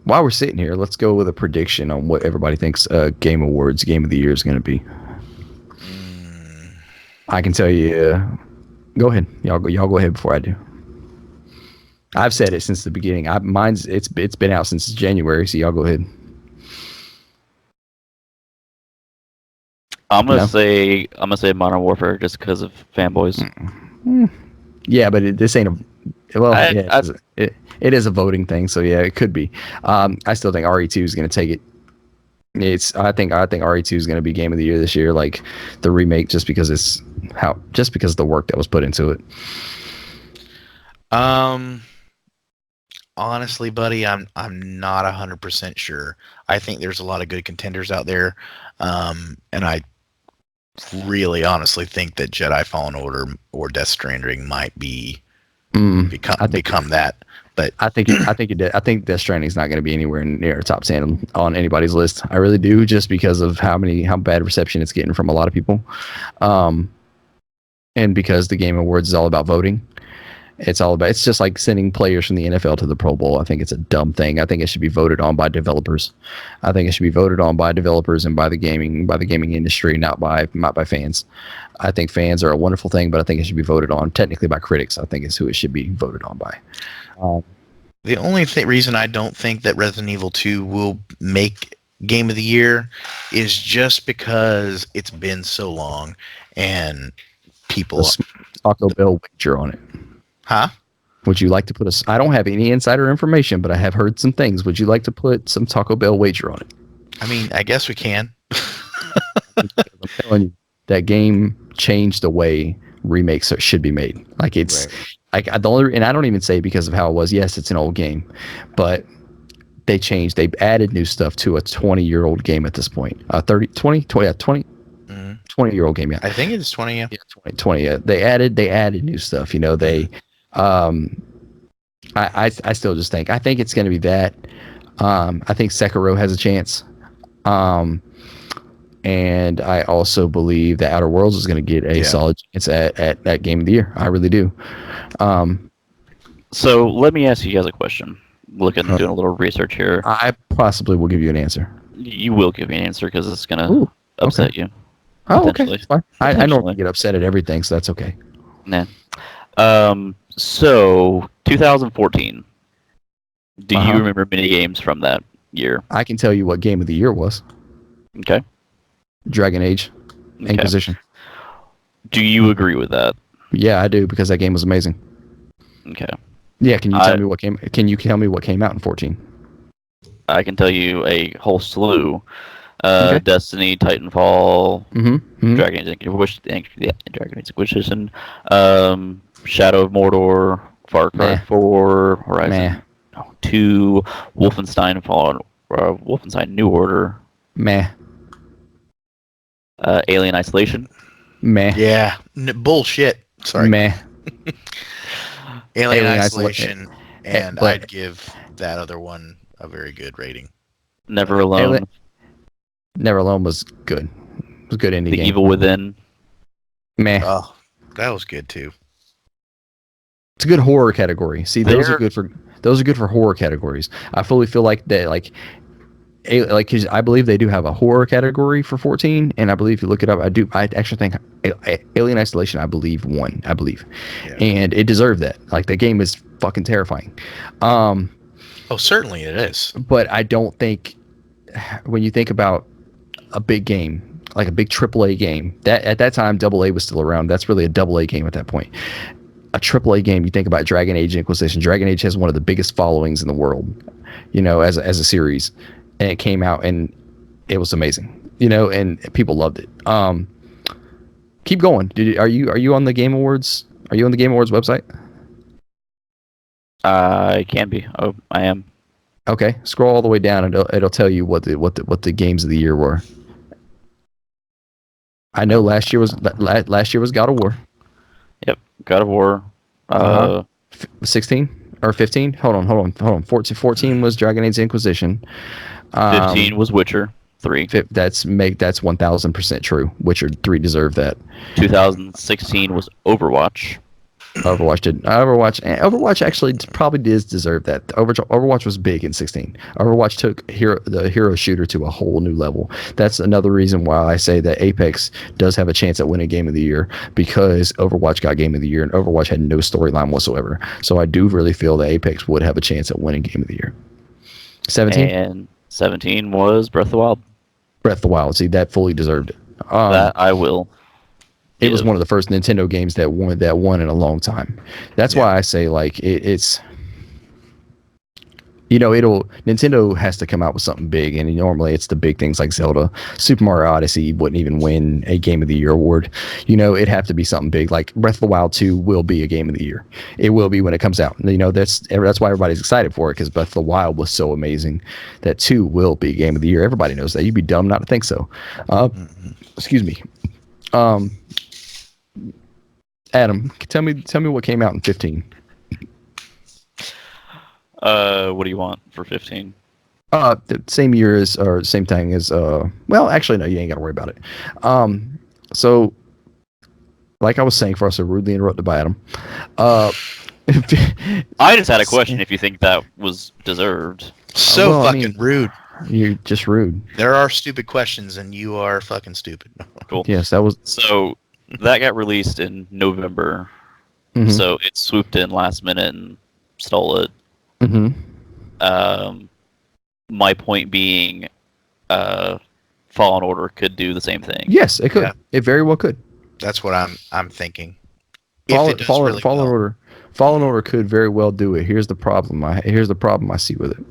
While we're sitting here, let's go with a prediction on what everybody thinks Game Awards Game of the Year is going to be. I can tell you. Go ahead. Y'all go ahead before I do. I've said it since the beginning. It's been out since January, so y'all go ahead. I'm gonna say Modern Warfare just because of fanboys. Yeah, but this ain't it is a voting thing, so yeah, it could be. I still think RE2 is gonna take it. I think RE2 is gonna be Game of the Year this year, like the remake, just because of the work that was put into it. Honestly, buddy, I'm not 100% sure. I think there's a lot of good contenders out there, and I really honestly think that Jedi Fallen Order or Death Stranding might become that. But I think Death Stranding is not going to be anywhere near top 10 on anybody's list. I really do, just because of how bad reception it's getting from a lot of people, and because the Game Awards is all about voting. It's just like sending players from the NFL to the Pro Bowl. I think it's a dumb thing. I think it should be voted on by developers. I think it should be voted on by developers and by the gaming industry, not by fans. I think fans are a wonderful thing, but I think it should be voted on technically by critics. I think is who it should be voted on by. The only reason I don't think that Resident Evil 2 will make Game of the Year is just because it's been so long and people. Taco Bell wager on it. Huh? Would you like to put I don't have any insider information, but I have heard some things. Would you like to put some Taco Bell wager on it? I mean, I guess we can. I'm telling you, that game changed the way remakes should be made. Like it's like and I don't even say because of how it was. Yes, it's an old game, but they've added new stuff to a 20-year-old game at this point. 20-year-old game. Yeah, I think it's 20. Yeah, 20. They added new stuff. You know, I still just think it's going to be that. I think Sekiro has a chance. And I also believe that Outer Worlds is going to get a solid chance at Game of the Year. I really do. So let me ask you guys a question. Doing a little research here. I possibly will give you an answer. You will give me an answer because it's gonna Ooh, upset you. Oh, okay. Potentially. That's fine. I normally get upset at everything, so that's okay. Nah. So 2014. Do you remember mini games from that year? I can tell you what Game of the Year was. Okay. Dragon Age, Inquisition. Do you agree with that? Yeah, I do because that game was amazing. Okay. Yeah, can you tell me what came? Can you tell me what came out in 14? I can tell you a whole slew. Destiny, Titanfall, Dragon Age Inquisition, Shadow of Mordor, Far Cry 4, Horizon 2, Wolfenstein Wolfenstein New Order, Alien Isolation. Yeah, bullshit. Sorry. Alien Isolation, and I'd give that other one a very good rating. Never Alone. Never Alone was good. It was a good indie game. The Evil Within. Oh, that was good too. It's a good horror category. See, those are good for horror categories. I fully feel like that, cause I believe they do have a horror category for 14, and I believe if you look it up, I actually think Alien Isolation, won, and it deserved that. Like, the game is fucking terrifying. Oh, certainly it is. But I don't think, when you think about a big game, like a big AAA game, that at that time AA was still around. That's really a AA game at that point. A AAA game, you think about Dragon Age Inquisition. Dragon Age has one of the biggest followings in the world, as a series, and it came out and it was amazing, and people loved it. Keep going. Are you on the Game Awards? Are you on the Game Awards website? I can be. Oh, I am. Okay, scroll all the way down and it'll tell you what the games of the year were. I know last year was God of War. Yep, God of War. 16 or 15? Hold on. 14 was Dragon Age Inquisition. 15 was Witcher 3. That's 1000% true. Witcher 3 deserved that. 2016 was Overwatch. Overwatch actually probably does deserve that. Overwatch was big in 16. Overwatch took the hero shooter to a whole new level. That's another reason why I say that Apex does have a chance at winning Game of the Year, because Overwatch got Game of the Year and Overwatch had no storyline whatsoever. So I do really feel that Apex would have a chance at winning Game of the Year. 17? And 17 was Breath of the Wild. Breath of the Wild. See, that fully deserved it. That I will. It was one of the first Nintendo games that won in a long time. That's why I say, like, it's Nintendo has to come out with something big, and normally it's the big things like Zelda. Super Mario Odyssey wouldn't even win a Game of the Year award. It'd have to be something big. Like Breath of the Wild 2 will be a Game of the Year. It will be when it comes out. That's why everybody's excited for it, because Breath of the Wild was so amazing that 2 will be Game of the Year. Everybody knows that. You'd be dumb not to think so. Excuse me. Adam, tell me what came out in 15. What do you want for 15? The same year as, or same thing as, well, actually, no, you ain't got to worry about it. So, like I was saying, for us, so rudely interrupted by Adam. I just had a question if you think that was deserved. Fucking rude. You're just rude. There are stupid questions, and you are fucking stupid. Cool. Yes, that was... So, that got released in November, so it swooped in last minute and stole it. My point being, Fallen Order could do the same thing. Yes, it could. Yeah. It very well could. That's what I'm thinking. Fallen Order could very well do it. Here's the problem. Here's the problem I see with it.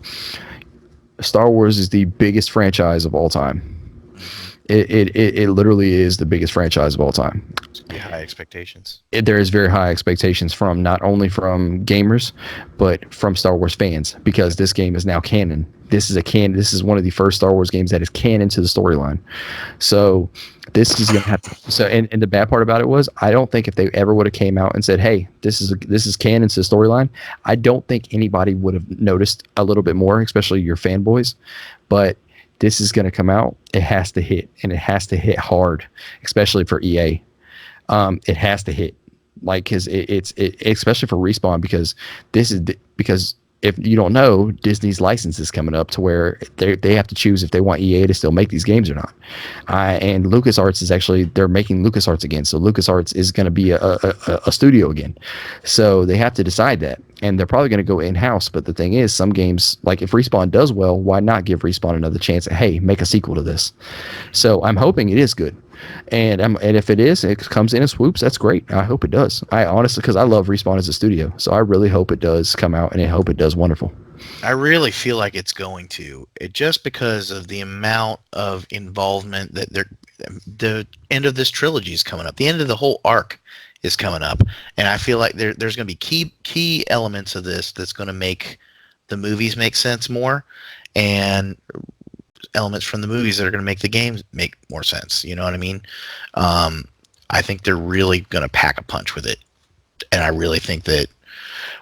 Star Wars is the biggest franchise of all time. It literally is the biggest franchise of all time. High expectations. There is very high expectations from not only from gamers, but from Star Wars fans, because this game is now canon. This is one of the first Star Wars games that is canon to the storyline. So this is gonna have to. So and the bad part about it was, I don't think if they ever would have came out and said, "Hey, this is canon to the storyline," I don't think anybody would have noticed a little bit more, especially your fanboys. But this is going to come out, it has to hit, and it has to hit hard, especially for EA. It has to hit, like, because it's especially for Respawn, because because if you don't know, Disney's license is coming up to where they have to choose if they want EA to still make these games or not. And LucasArts is actually, they're making LucasArts again, so LucasArts is going to be a studio again. So they have to decide that, and they're probably going to go in house. But the thing is, some games, like if Respawn does well, why not give Respawn another chance at, hey, make a sequel to this? So I'm hoping it is good. And if it is, it comes in and swoops, that's great. I hope it does. I honestly, because I love Respawn as a studio, so I really hope it does come out, and I hope it does wonderful. I really feel like it's going to. Just because of the amount of involvement that the end of this trilogy is coming up. The end of the whole arc is coming up, and I feel like there's going to be key elements of this that's going to make the movies make sense more, and elements from the movies that are going to make the games make more sense. You know what I mean? I think they're really going to pack a punch with it, and I really think that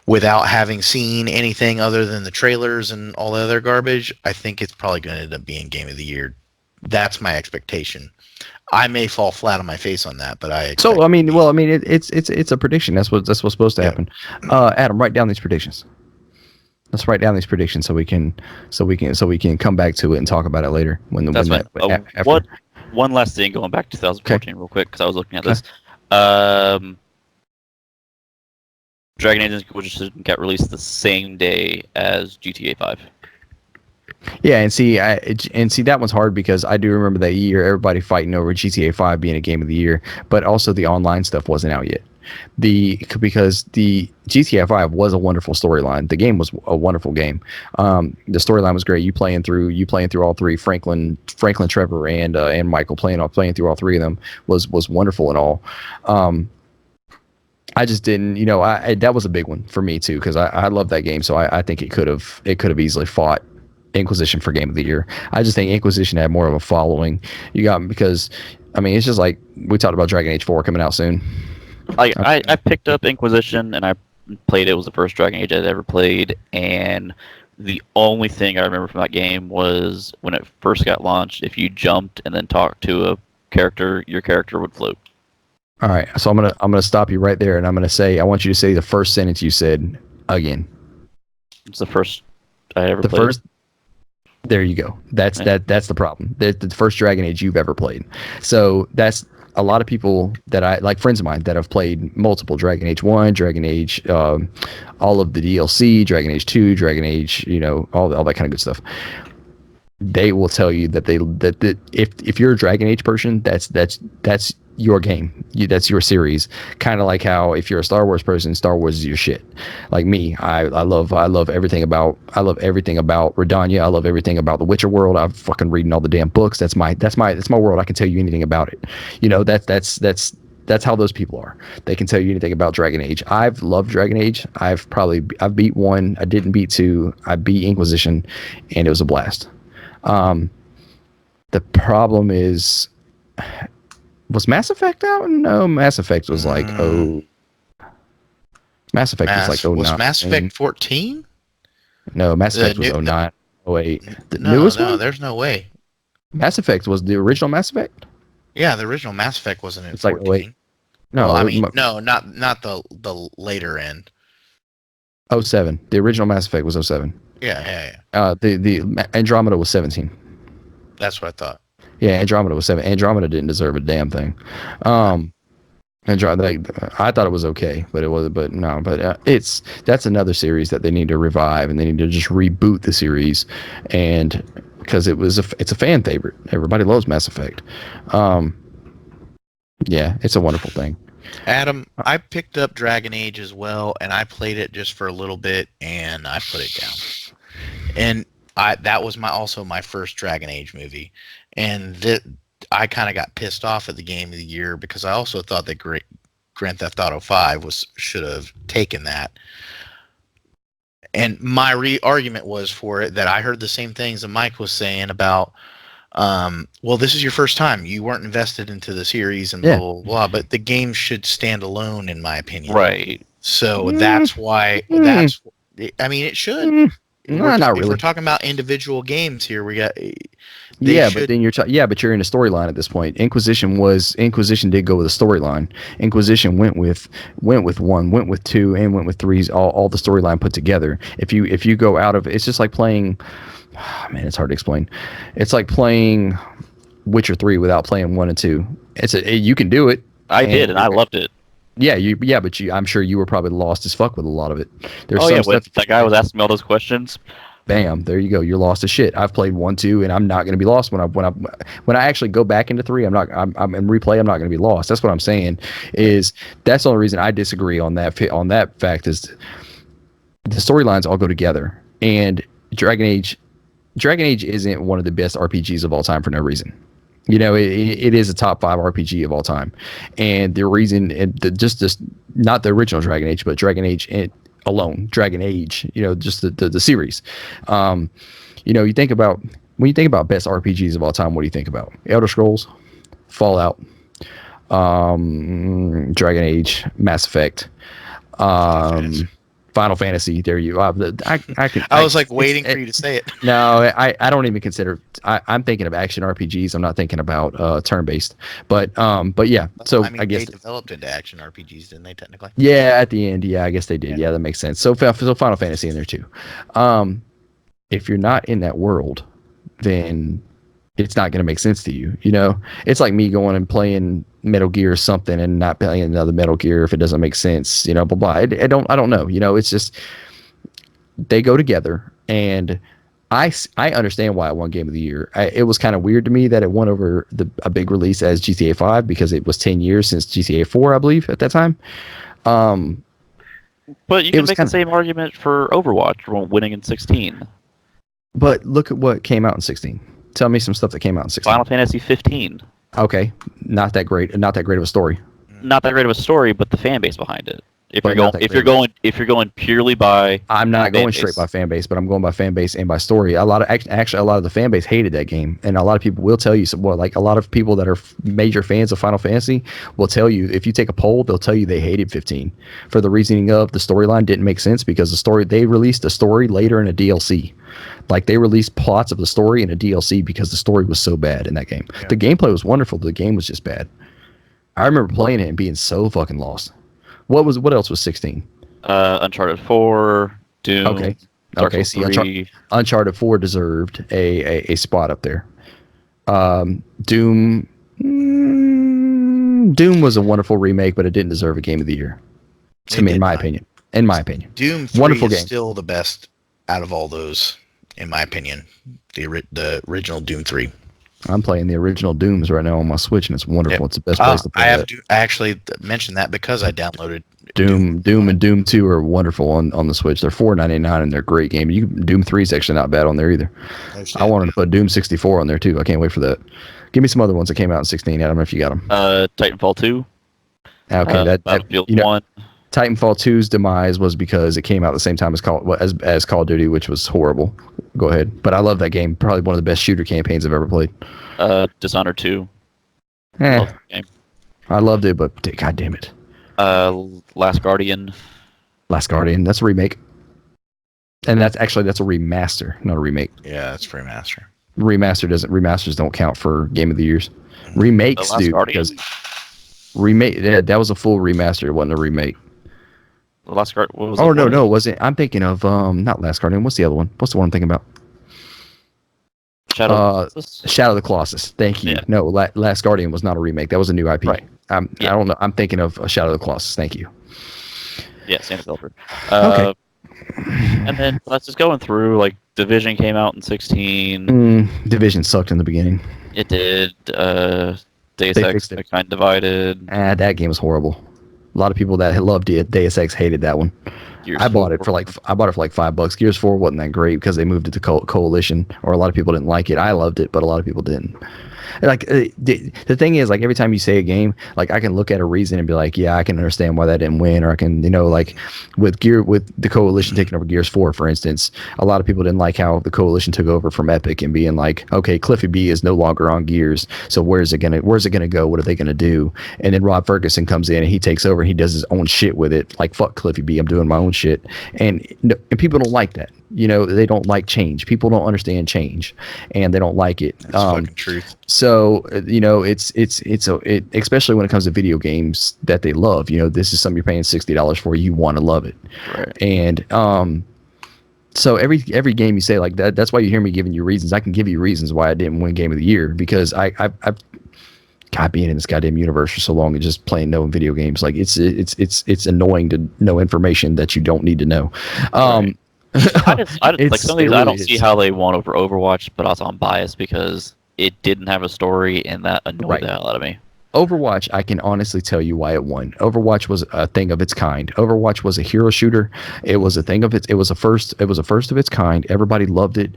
without having seen anything other than the trailers and all the other garbage, I think it's probably going to end up being Game of the Year. That's my expectation. I may fall flat on my face on that, but So I mean, it's a prediction. That's what's supposed to happen. Adam, write down these predictions. Let's write down these predictions so we can come back to it and talk about it later That's fine. One last thing, going back to 2014 real quick, because I was looking at this. Dragon Age Inquisition got released the same day as GTA 5. Yeah, and see that one's hard, because I do remember that year everybody fighting over GTA 5 being a game of the year, but also the online stuff wasn't out yet. Because the GTA 5 was a wonderful storyline. The game was a wonderful game. The storyline was great. You playing through all three, Franklin, Trevor, and Michael, playing through all three of them was wonderful and all. I just didn't, that was a big one for me too, because I love that game. So I think it could have easily fought Inquisition for Game of the Year. I just think Inquisition had more of a following. Because I mean, it's just like we talked about Dragon Age 4 coming out soon. I picked up Inquisition and I played it. It was the first Dragon Age I'd ever played, and the only thing I remember from that game was when it first got launched, if you jumped and then talked to a character, your character would float. All right, so I'm gonna stop you right there, and I'm gonna say, I want you to say the first sentence you said again. It's the first I ever played. First. There you go. That's the problem. The first Dragon Age you've ever played. So that's a lot of people that I like, friends of mine that have played multiple Dragon Age 1, Dragon Age, all of the DLC, Dragon Age 2, Dragon Age, all that kind of good stuff. They will tell you that if you're a Dragon Age person, that's your game. That's your series. Kind of like how if you're a Star Wars person, Star Wars is your shit. Like me, I love everything about Redania. I love everything about the Witcher world. I'm fucking reading all the damn books. That's my world. I can tell you anything about it. That's how those people are. They can tell you anything about Dragon Age. I've loved Dragon Age. I've beat 1. I didn't beat 2. I beat Inquisition, and it was a blast. The problem is, was Mass Effect out? No, Mass Effect was like Mass Effect was like 09. Was Mass Effect 14? No, Mass Effect was 09, 08. The newest one? No, there's no way. Mass Effect was the original Mass Effect? Yeah, the original Mass Effect wasn't in 14. Like 08. No, well, I mean, no, not the later end. 07. The original Mass Effect was 07. Yeah. The Andromeda was 17. That's what I thought. Yeah, Andromeda was 7. Andromeda didn't deserve a damn thing. Andromeda, I thought it was okay, but it wasn't. But no, that's another series that they need to revive, and they need to just reboot the series, and because it's a fan favorite. Everybody loves Mass Effect. Yeah, it's a wonderful thing. Adam, I picked up Dragon Age as well, and I played it just for a little bit, and I put it down. And that was also my first Dragon Age movie, and I kind of got pissed off at the Game of the Year because I also thought that Grand Theft Auto 5 should have taken that. And my argument was for it that I heard the same things that Mike was saying about, well, this is your first time. You weren't invested into the series and blah, blah, blah, but the game should stand alone, in my opinion. Right. So that's why, I mean, it should. Nah, not if we're really. talking about individual games here, we got Yeah, but then but you're in a storyline at this point. Inquisition did go with a storyline. Inquisition went with one, went with two, and went with threes. All the storyline put together. If you go out of it's just like playing. Man, it's hard to explain. It's like playing Witcher 3 without playing 1 and 2. You can do it. I did, and I loved it. Yeah, but I'm sure you were probably lost as fuck with a lot of it. There's Oh some yeah, when stuff that guy was asking me all those questions. Bam, there you go. You're lost as shit. I've played 1, 2, and I'm not going to be lost when I actually go back into 3. I'm in replay. I'm not going to be lost. That's what I'm saying. That's the only reason I disagree on that fact is the storylines all go together. And Dragon Age isn't one of the best RPGs of all time for no reason. You know, it is a top 5 RPG of all time, and the reason, just not the original Dragon Age, but Dragon Age alone, Dragon Age. You know, just the series. You know, when you think about best RPGs of all time, what do you think about? Elder Scrolls, Fallout, Dragon Age, Mass Effect, Final Fantasy. There you are. I was like waiting for you to say it. No, I don't even consider. I'm thinking of action RPGs. I'm not thinking about turn-based. But yeah. So I mean, I guess they developed into action RPGs, didn't they? Technically. yeah. At the end, yeah, I guess they did. Yeah, that makes sense. So Final Fantasy in there too. If you're not in that world, then it's not going to make sense to you. You know, it's like me going and playing Metal Gear or something and not playing another Metal Gear if it doesn't make sense. You know, blah blah. I don't know. You know, it's just they go together, and I understand why it won Game of the Year. It was kind of weird to me that it won over a big release as GTA 5 because it was 10 years since GTA 4, I believe, at that time. But you can make the same argument for Overwatch winning in 16. But look at what came out in 16. Tell me some stuff that came out in 16. Final Fantasy 15. Okay, not that great of a story. Not that great of a story, but the fan base behind it. If But you're going purely by, I'm not going straight by fan base, but I'm going by fan base and by story. A lot of the fan base hated that game, and a lot of people will tell you. Like a lot of people that are major fans of Final Fantasy will tell you, if you take a poll, they'll tell you they hated 15 for the reasoning of the storyline didn't make sense because they released a story later in a DLC. Like they released plots of the story in a DLC because the story was so bad in that game. Yeah. The gameplay was wonderful, but the game was just bad. I remember playing it and being so fucking lost. What else was 16? Uncharted 4, Doom. Okay. See, Uncharted 4 deserved a spot up there. Doom was a wonderful remake, but it didn't deserve a Game of the Year. In my opinion. Doom 3 wonderful is game. Still the best out of all those, in my opinion. The original Doom 3. I'm playing the original Dooms right now on my Switch, and it's wonderful. Yep. It's the best place to play I actually mentioned that because I downloaded Doom and Doom 2 are wonderful on the Switch. They're $4.99 and they're great game. Doom 3 is actually not bad on there either. I wanted to put Doom 64 on there too. I can't wait for that. Give me some other ones that came out in 16. I don't know if you got them. Titanfall 2. Okay, Battlefield 1. Titanfall 2's demise was because it came out at the same time as Call of Duty, which was horrible. Go ahead. But I love that game. Probably one of the best shooter campaigns I've ever played. Dishonored 2. I loved it, but god damn it. Last Guardian. That's a remake. And that's a remaster, not a remake. Yeah, it's remaster. Remasters don't count for Game of the Years. Remakes do because that was a full remaster, it wasn't a remake. The Last Guardian. What was no, it wasn't. I'm thinking of not Last Guardian. What's the other one? What's the one I'm thinking about? Shadow of the Colossus. Thank you. Yeah. No, Last Guardian was not a remake. That was a new IP. Right. I don't know. I'm thinking of Shadow of the Colossus. Thank you. Yeah, same developer. Okay. And then let's just going through. Like Division came out in 16. Division sucked in the beginning. It did. Deus Ex kind of divided. That game was horrible. A lot of people that loved Deus Ex hated that one. I bought it for like $5. Gears 4 wasn't that great because they moved it to Coalition, or a lot of people didn't like it. I loved it, but a lot of people didn't. Like the thing is, like every time you say a game, like I can look at a reason and be like, yeah, I can understand why that didn't win, or I can, like with the Coalition taking over Gears 4, for instance, a lot of people didn't like how the Coalition took over from Epic and being like, okay, Cliffy B is no longer on Gears, so where's it gonna go? What are they gonna do? And then Rob Ferguson comes in and he takes over and he does his own shit with it. Like, fuck Cliffy B, I'm doing my own shit, and people don't like that. They don't like change. People don't understand change, and they don't like it. That's fucking truth. So especially when it comes to video games that they love. This is something you're paying $60 for. You want to love it, Right. and so every game you say like that. That's why you hear me giving you reasons. I can give you reasons why I didn't win Game of the Year, because I've God, being in this goddamn universe for so long and just playing no video games, like it's annoying to know information that you don't need to know. Right. Like some of these, I don't see is. how they won over Overwatch, but also I'm biased because it didn't have a story, and that annoyed Right. the hell out of me. Overwatch, I can honestly tell you why it won. Overwatch was a thing of its kind. Overwatch was a hero shooter. It was a thing of its. It was a first. It was a first of its kind. Everybody loved it.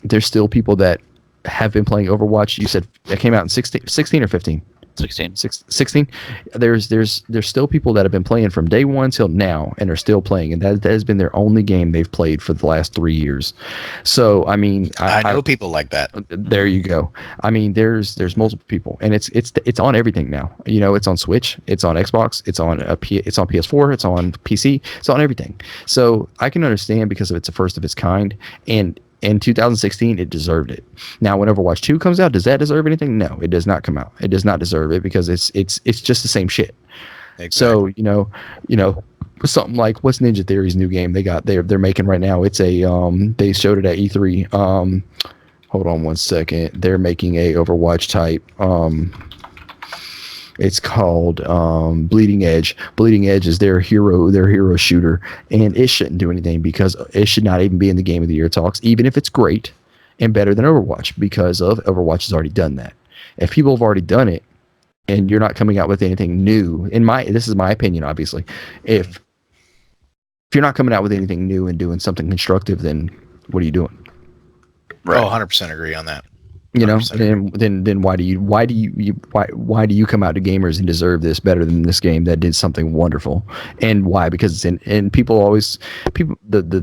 There's still people that have been playing Overwatch. You said it came out in 16 or 15. 16. 16. There's still people that have been playing from day one till now and are still playing, and that has been their only game they've played for the last 3 years. So I mean, I know people like that. there you go. I mean, there's multiple people, and it's on everything now. It's on Switch, it's on Xbox, it's on it's on PS4, it's on PC, it's on everything. So I can understand, because it's a first of its kind, and in 2016, it deserved it. Now, when Overwatch 2 comes out, does that deserve anything? No, it does not come out. It does not deserve it, because it's just the same shit. Exactly. So something like, what's Ninja Theory's new game they're making right now? It's a they showed it at E3. Hold on one second. They're making a Overwatch type. It's called Bleeding Edge. Bleeding Edge is their hero shooter, and it shouldn't do anything, because it should not even be in the Game of the Year talks, even if it's great and better than Overwatch, because Overwatch has already done that. If people have already done it, and you're not coming out with anything new, this is my opinion, obviously. If you're not coming out with anything new and doing something constructive, then what are you doing? Right. Oh, 100% agree on that. Then why do you come out to gamers and deserve this better than this game that did something wonderful? And why? Because the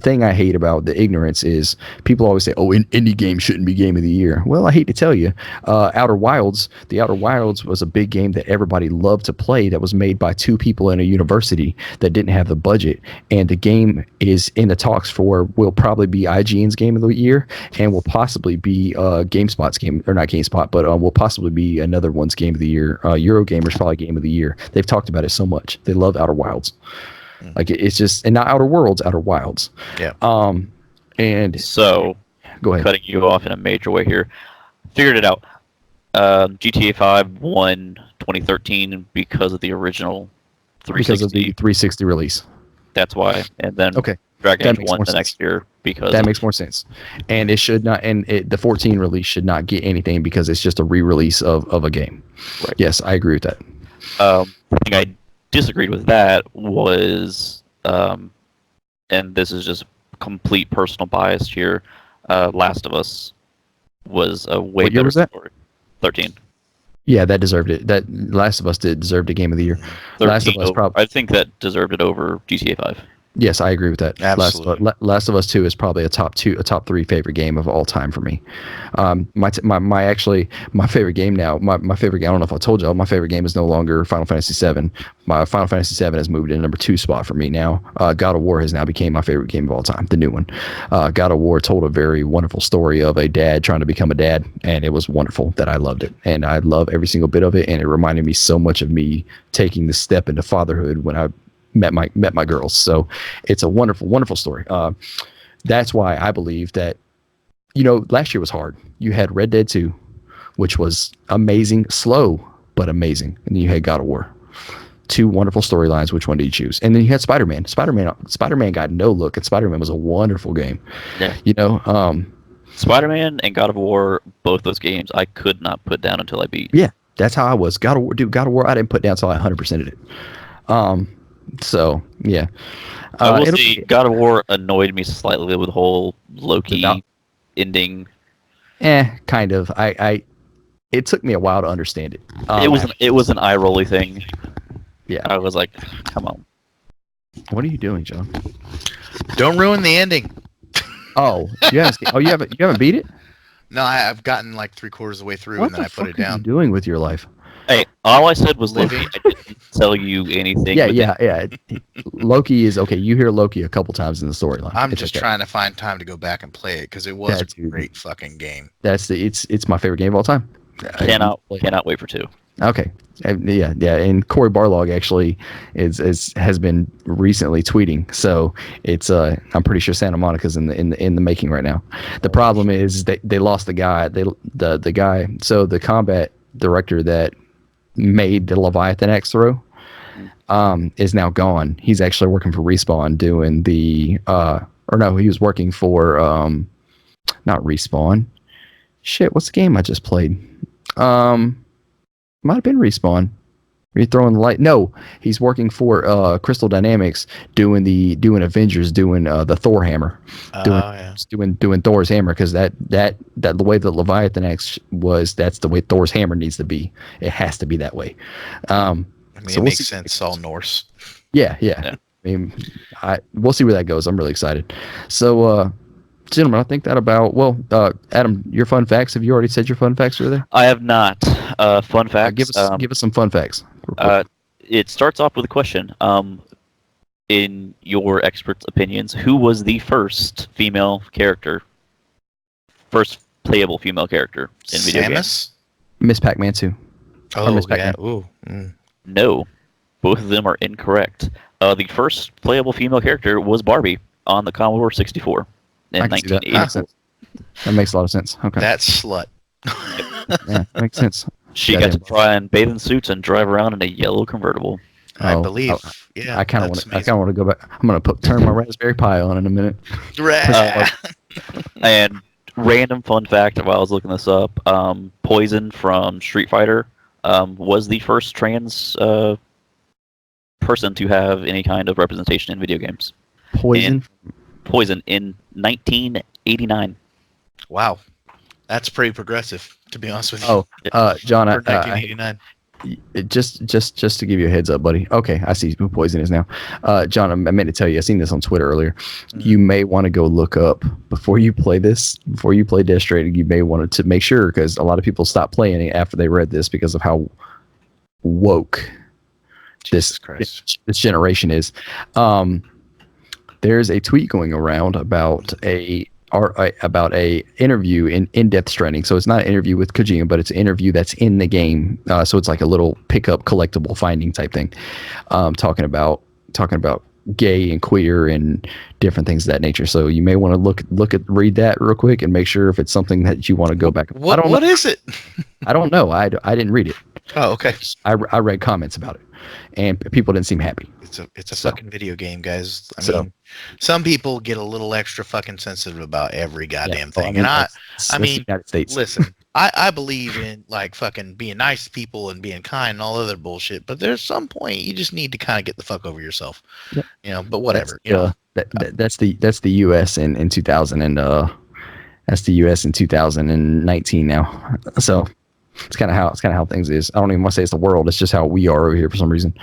thing I hate about the ignorance is people always say, oh, indie game shouldn't be Game of the Year. Well, I hate to tell you, the Outer Wilds was a big game that everybody loved to play, that was made by two people in a university that didn't have the budget, and the game is in the talks will probably be IGN's Game of the Year, and will possibly be GameSpot's game, or not GameSpot, but will possibly be another one's Game of the Year. Eurogamer's probably Game of the Year. They've talked about it so much. They love Outer Wilds. Like it's just, and not Outer Worlds, Outer Wilds. Yeah. And so, go ahead. Cutting you off in a major way here. Figured it out. GTA 5 won 2013 because of the original 360. Because of the 360 release. That's why. And then okay. Dragon Age won the next year because that makes more sense. And it should not, the 14 release should not get anything, because it's just a re-release of a game. Right. Yes, I agree with that. The thing I disagreed with that was, and this is just complete personal bias here, Last of Us was a way what year better was that? story. 13. Yeah, that deserved it. That Last of Us deserved a Game of the Year. 13 Last of Us I think that deserved it over GTA 5. Yes, I agree with that. Absolutely. Last of Us 2 is probably a top 3 favorite game of all time for me. My favorite game now, my favorite game, I don't know if I told y'all, my favorite game is no longer Final Fantasy 7. My Final Fantasy 7 has moved in number 2 spot for me now. God of War has now became my favorite game of all time, the new one. God of War told a very wonderful story of a dad trying to become a dad, and it was wonderful that I loved it. And I love every single bit of it, and it reminded me so much of me taking the step into fatherhood when I met my girls. So it's a wonderful story. That's why I believe that, last year was hard. You had Red Dead 2, which was amazing, slow but amazing, and then you had God of War. Two wonderful storylines. Which one do you choose? And then you had Spider-Man. Spider-Man got no look, and Spider-Man was a wonderful game. Yeah. Spider-Man and God of War, both those games I could not put down until I beat. Yeah, that's how I was. God of War I didn't put down until I 100%ed it. So yeah, I will say God of War annoyed me slightly with the whole Loki ending. Kind of. It took me a while to understand it. It was an eye rolly thing. Yeah, I was like, come on. What are you doing, John? Don't ruin the ending. Oh, yes. Oh, you haven't beat it? No, I've gotten like 3/4 of the way through, and then I put it down. What are you doing with your life? Hey, all I said was living. I didn't tell you anything. Yeah, within- yeah, yeah. Loki is okay. You hear Loki a couple times in the storyline. I'm It's just okay. trying to find time to go back and play it because it was Yeah, a dude. great fucking game. That's the it's my favorite game of all time. Cannot wait for 2. Okay. Yeah, yeah, and Corey Barlog actually has been recently tweeting, so it's I'm pretty sure Santa Monica's in the making right now. The problem is they lost the guy, the guy, so the combat director that made the Leviathan X throw is now gone. He's actually working for Respawn doing the or no, he was working for not Respawn. Shit, what's the game I just played? Might have been Respawn. Are you throwing the light? No, he's working for Crystal Dynamics, doing Avengers, doing the Thor hammer, doing Thor's hammer, because that the way the Leviathan X was, that's the way Thor's hammer needs to be. It has to be that way. I mean, so it makes sense. It's all Norse. Yeah. I mean, we'll see where that goes. I'm really excited. So, gentlemen, I think that about, well, Adam, your fun facts. Have you already said your fun facts over there? I have not. Fun facts. Give us some fun facts. It starts off with a question. In your experts' opinions, who was the first playable female character in video games? Miss Pac-Man 2. Oh, Miss yeah. Pac-Man. Ooh. No, both of them are incorrect. The first playable female character was Barbie on the Commodore 64 in 1980. That makes a lot of sense. Okay. That slut. Yeah, that makes sense. She got to try and bathe in suits and drive around in a yellow convertible. I believe. Yeah. I kind of want to go back. I'm gonna turn my Raspberry Pi on in a minute. And random fun fact while I was looking this up: Poison from Street Fighter was the first trans person to have any kind of representation in video games. Poison in 1989. Wow, that's pretty progressive, to be honest with you. John, for 1989. Just to give you a heads up, buddy. Okay, I see who Poison is now. John, I meant to tell you, I seen this on Twitter earlier. You may want to go look up before you play Death Stranding. You may want to make sure, because a lot of people stopped playing it after they read this because of how woke this generation is. There's a tweet going around about a interview in Death Stranding. So it's not an interview with Kojima, but it's an interview that's in the game. So it's like a little pickup collectible finding type thing, talking about gay and queer and different things of that nature. So you may want to read that real quick and make sure if it's something that you want to go back. What is it? I don't know. I didn't read it. Oh, okay. I read comments about it, and people didn't seem happy. It's a fucking video game, guys. I mean, some people get a little extra fucking sensitive about every goddamn thing, and I mean, United States. Listen, I believe in like fucking being nice to people and being kind and all other bullshit, but there's some point you just need to kind of get the fuck over yourself, But whatever, that's the U.S. in 2000 and that's the U.S. in 2019 now. So. It's kind of how things is. I don't even want to say it's the world. It's just how we are over here for some reason.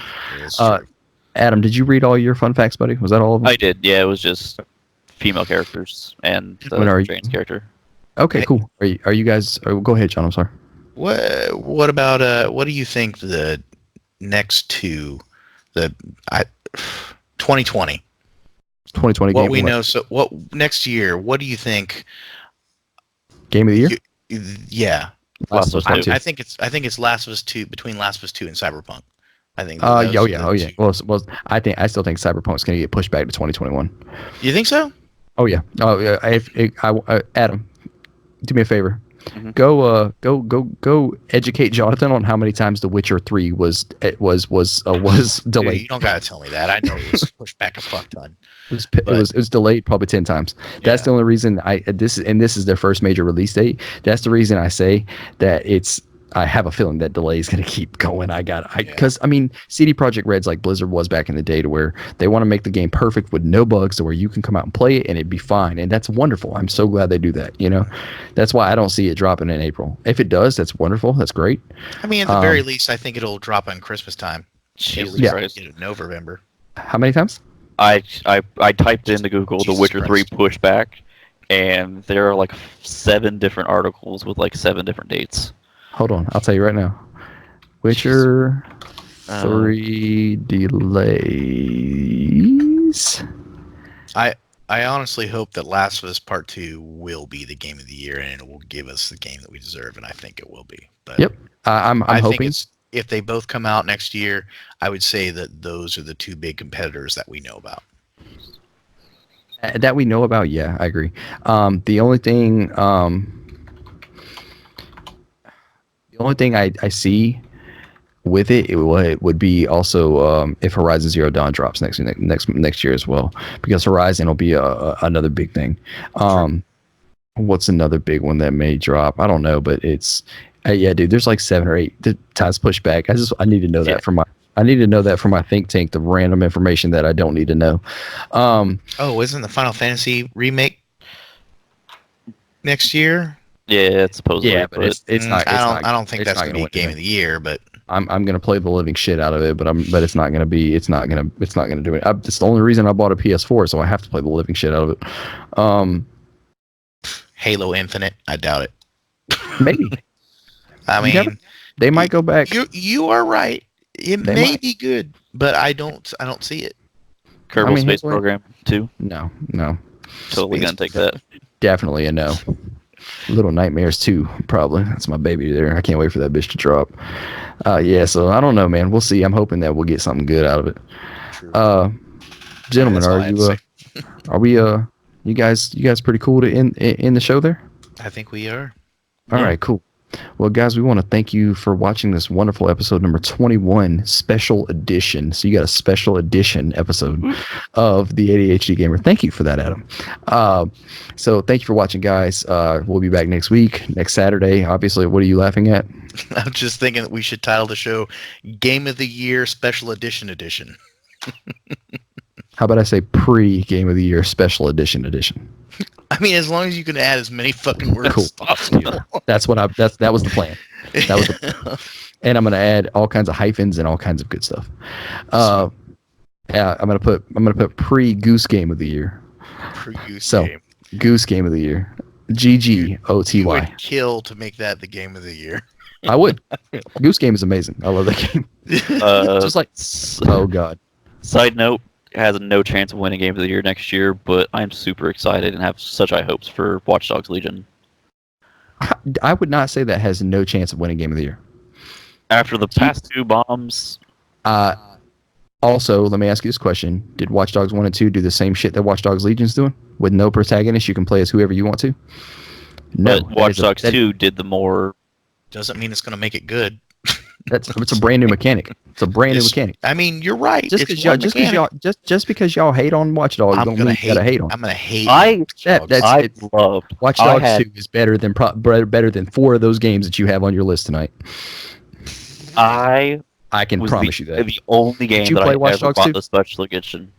Adam, did you read all your fun facts, buddy? Was that all of them? I did. Yeah, it was just female characters and the trans character. Okay, cool. Are you guys? Go ahead, John. I'm sorry. What about what do you think the next two, 2020? 2020. What we know. So what next year? What do you think? Game of the year? Yeah. Last of Us 2. I think it's Last of Us 2, between Last of Us 2 and Cyberpunk. I think. Oh yeah. Well, I still think Cyberpunk's going to get pushed back to 2021. You think so? Oh yeah. Adam, do me a favor. Mm-hmm. Go educate Jonathan on how many times The Witcher 3 was delayed. Dude, you don't gotta tell me that. I know it was pushed back a fuck ton. It was delayed probably 10 times. That's the only reason this is their first major release date. That's the reason I say that I have a feeling that delay is going to keep going. Because CD Projekt Red's like Blizzard was back in the day, to where they want to make the game perfect with no bugs, to where you can come out and play it and it'd be fine. And that's wonderful. I'm so glad they do that. That's why I don't see it dropping in April. If it does, that's wonderful. That's great. I mean, at the very least, I think it'll drop on Christmas time. Jesus Christ. November. How many times? I typed into Google The Witcher 3 pushback, and there are like 7 different articles with like 7 different dates. Hold on, I'll tell you right now. Witcher 3 delays. I honestly hope that Last of Us Part 2 will be the game of the year and it will give us the game that we deserve, and I think it will be. But Yep. I'm I think hoping. it's if they both come out next year, I would say that those are the two big competitors that we know about. That we know about, yeah, I agree. The only thing, I see with it would be also if Horizon Zero Dawn drops next year as well, because Horizon will be another big thing. What's another big one that may drop? I don't know, but it's yeah, dude. There's like 7 or 8 times pushback. I need to know that from my think tank, the random information that I don't need to know. Oh, isn't the Final Fantasy remake next year? Yeah, it's supposedly. Yeah, but it's not. I don't think it's that's not going to be game of the year, but I'm gonna play the living shit out of it, but it's not gonna do it. It's the only reason I bought a PS4, so I have to play the living shit out of it. Halo Infinite, I doubt it. Maybe. I mean, they might go back. You are right. It They may might. be good, but I don't see it. Kerbal mean, Space Halo- Program 2. No, Totally Space gonna take that. definitely a no. Little Nightmares 2, probably. That's my baby there. I can't wait for that bitch to drop. Yeah, so I don't know, man. We'll see. I'm hoping that we'll get something good out of it. True. Gentlemen, That's all I are have you to are we you guys pretty cool to end the show there? I think we are. All Yeah. right, cool. Well, guys, we want to thank you for watching this wonderful episode number 21, special edition. So you got a special edition episode of the ADHD Gamer. Thank you for that, Adam. So thank you for watching, guys. We'll be back next week, next Saturday. Obviously, what are you laughing at? I'm just thinking that we should title the show Game of the Year Special Edition Edition. How about I say pre-Game of the Year special edition? I mean, as long as you can add as many fucking words Cool. as possible. Yeah. That was the plan. And I'm gonna add all kinds of hyphens and all kinds of good stuff. Yeah, I'm gonna put pre-Goose Game of the Year. Pre-Goose So game. Goose Game of the Year. You GGOTY. would kill to make that the game of the year. I would. Goose Game is amazing. I love that game. Just like oh god. Side note, has no chance of winning Game of the Year next year, but I'm super excited and have such high hopes for Watch Dogs Legion. I would not say that has no chance of winning Game of the Year. After the past 2 bombs, Also, let me ask you this question. Did Watch Dogs 1 and 2 do the same shit that Watch Dogs Legion's doing? With no protagonist, you can play as whoever you want to? No. but Watch Dogs 2 did the more... Doesn't mean it's going to make it good. It's a brand new mechanic. It's a brand new mechanic. I mean, you're right. Just because y'all hate on Watch Dogs, don't mean you gotta hate on. I'm going to hate I loved... Watch Dogs 2 is better than 4 of those games that you have on your list tonight. I can promise you that. The only game you that play I Watch ever Dogs bought 2? the special edition.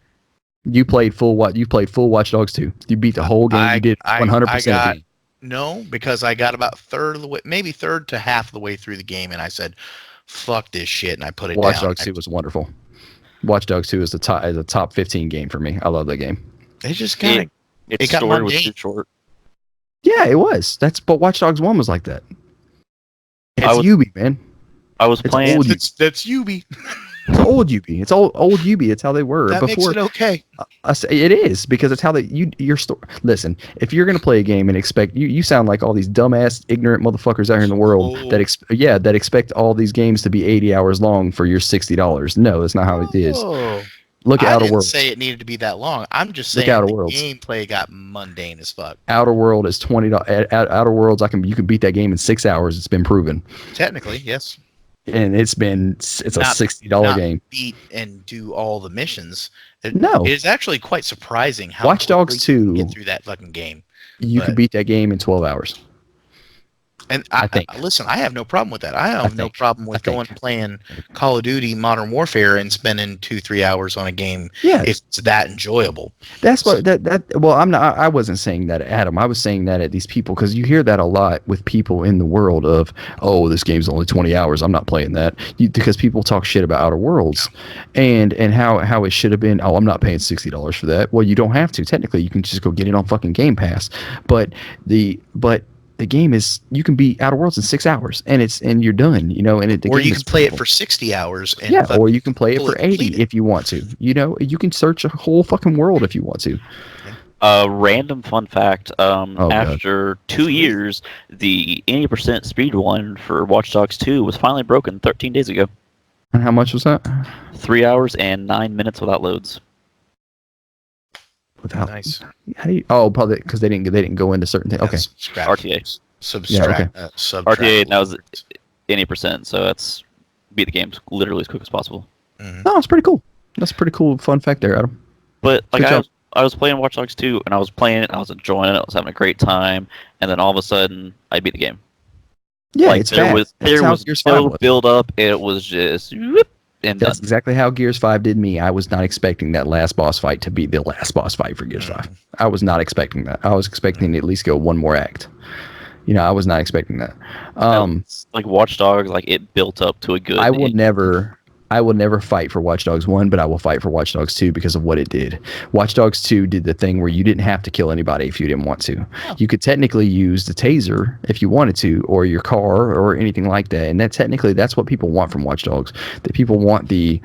You played full Watch Dogs 2. You beat the whole game. You did 100% of the game. No, because I got about third of the way, maybe third to half of the way through the game, and I said, "Fuck this shit," and I put it Watch down. Dogs 2 was wonderful. Watch Dogs 2 is a top 15 game for me. I love that game. It just kind of Its got story was mundane. too short. Yeah, it was. But Watch Dogs 1 was like that. It's I was- Ubi, man. I was It's playing... old. that's Ubi. It's old Ubi. It's old Ubi. It's how they were That makes before. it okay. I say it is because it's how your story. Listen, if you're gonna play a game and expect you sound like all these dumbass ignorant motherfuckers out here in the world Oh. that expect all these games to be 80 hours long for your $60. No, that's not how it is. Oh. Look at I Outer didn't Worlds. say it needed to be that long. I'm just Look saying at Outer the Worlds. gameplay got mundane as fuck. Outer World is $20. Outer Worlds, you can beat that game in 6 hours. It's been proven, Technically, yes. and it's a $60 Not game. beat and do all the missions. No. It is actually quite surprising how Watch Dogs quickly you can 2. get through that fucking game. You But- can beat that game in 12 hours. And I think. listen, I have no problem with that. I have no think. problem with I think. going and playing Call of Duty Modern Warfare and spending 2-3 hours on a game Yeah, if it's that enjoyable. that's what well, I'm not. I wasn't saying that, Adam. I was saying that at these people because you hear that a lot with people in the world of, oh, this game's only 20 hours. I'm not playing that because people talk shit about Outer Worlds, and how it should have been. Oh, I'm not paying $60 for that. Well, you don't have to. Technically, you can just go get it on fucking Game Pass. But the game is you can beat Outer Worlds in 6 hours, and you're done. And the Or game you is can play it simple. for 60 hours and Yeah, or fucking you can play it for fully 80 complete it. if you want to. You can search a whole fucking world if you want to. Random fun fact: Oh god. after Go 2 for me. years, the 80% speed one for Watch Dogs 2 was finally broken 13 days ago. And how much was that? 3 hours and 9 minutes without loads. Without Nice. how do you? Oh, probably because they didn't go into certain things. Okay. RTA. Subtract. Yeah, Subtract. RTA, that was 80%, so that's beat the game literally as quick as possible. Mhm. No, it's pretty cool. That's a pretty cool fun fact there, Adam. But like Good job. I was playing Watch Dogs 2, and I was playing it, and I was enjoying it, I was having a great time, and then all of a sudden, I beat the game. Yeah, Like it's there fast. That's there how was Gears 5 no was. build up, it was just whoop, and That's done. exactly how Gears 5 did me. I was not expecting that last boss fight to be the last boss fight for Gears 5. I was not expecting that. I was expecting to at least go one more act. I was not expecting that. Like Watch Dogs, like it built up to a good. I will never fight for Watch Dogs 1, but I will fight for Watch Dogs 2 because of what it did. Watch Dogs 2 did the thing where you didn't have to kill anybody if you didn't want to. You could technically use the taser if you wanted to, or your car, or anything like that. And that's what people want from Watch Dogs. That people want the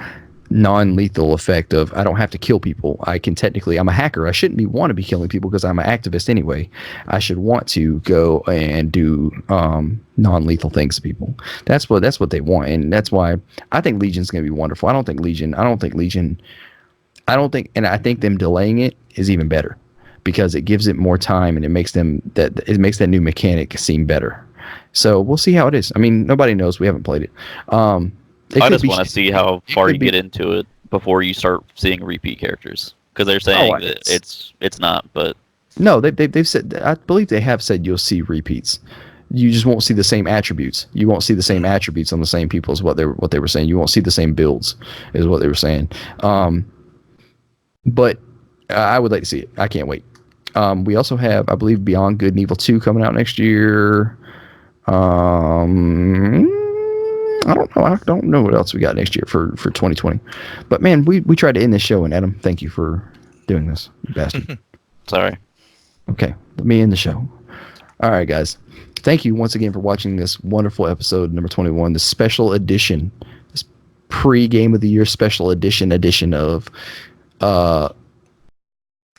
non-lethal effect of I don't have to kill people. I'm a hacker. I shouldn't want to be killing people because I'm an activist anyway. I should want to go and do non-lethal things to people. That's what they want, and that's why I think Legion's going to be wonderful. I think them delaying it is even better because it gives it more time and it makes that new mechanic seem better. So we'll see how it is. I mean, nobody knows. We haven't played it. I just want to see how far you get into it before you start seeing repeat characters, because they're saying that it's not, but no, they've said. I believe they have said you'll see repeats. You just won't see the same attributes. You won't see the same attributes on the same people as what they were saying. You won't see the same builds, is what they were saying. But I would like to see it. I can't wait. We also have, I believe, Beyond Good and Evil 2 coming out next year. I don't know. I don't know what else we got next year for 2020. But man, we tried to end this show, and Adam, thank you for doing this, you bastard. sorry. Okay, let me end the show. All right, guys. Thank you once again for watching this wonderful episode number 21, the special edition, this pre-game of the year special edition of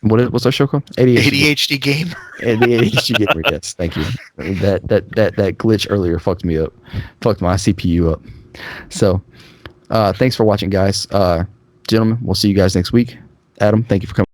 what's our show called? ADHD gamer. And the ADHD gamer. Yes, thank you. That glitch earlier fucked me up, fucked my CPU up. So, thanks for watching, guys. Gentlemen, we'll see you guys next week. Adam, thank you for coming.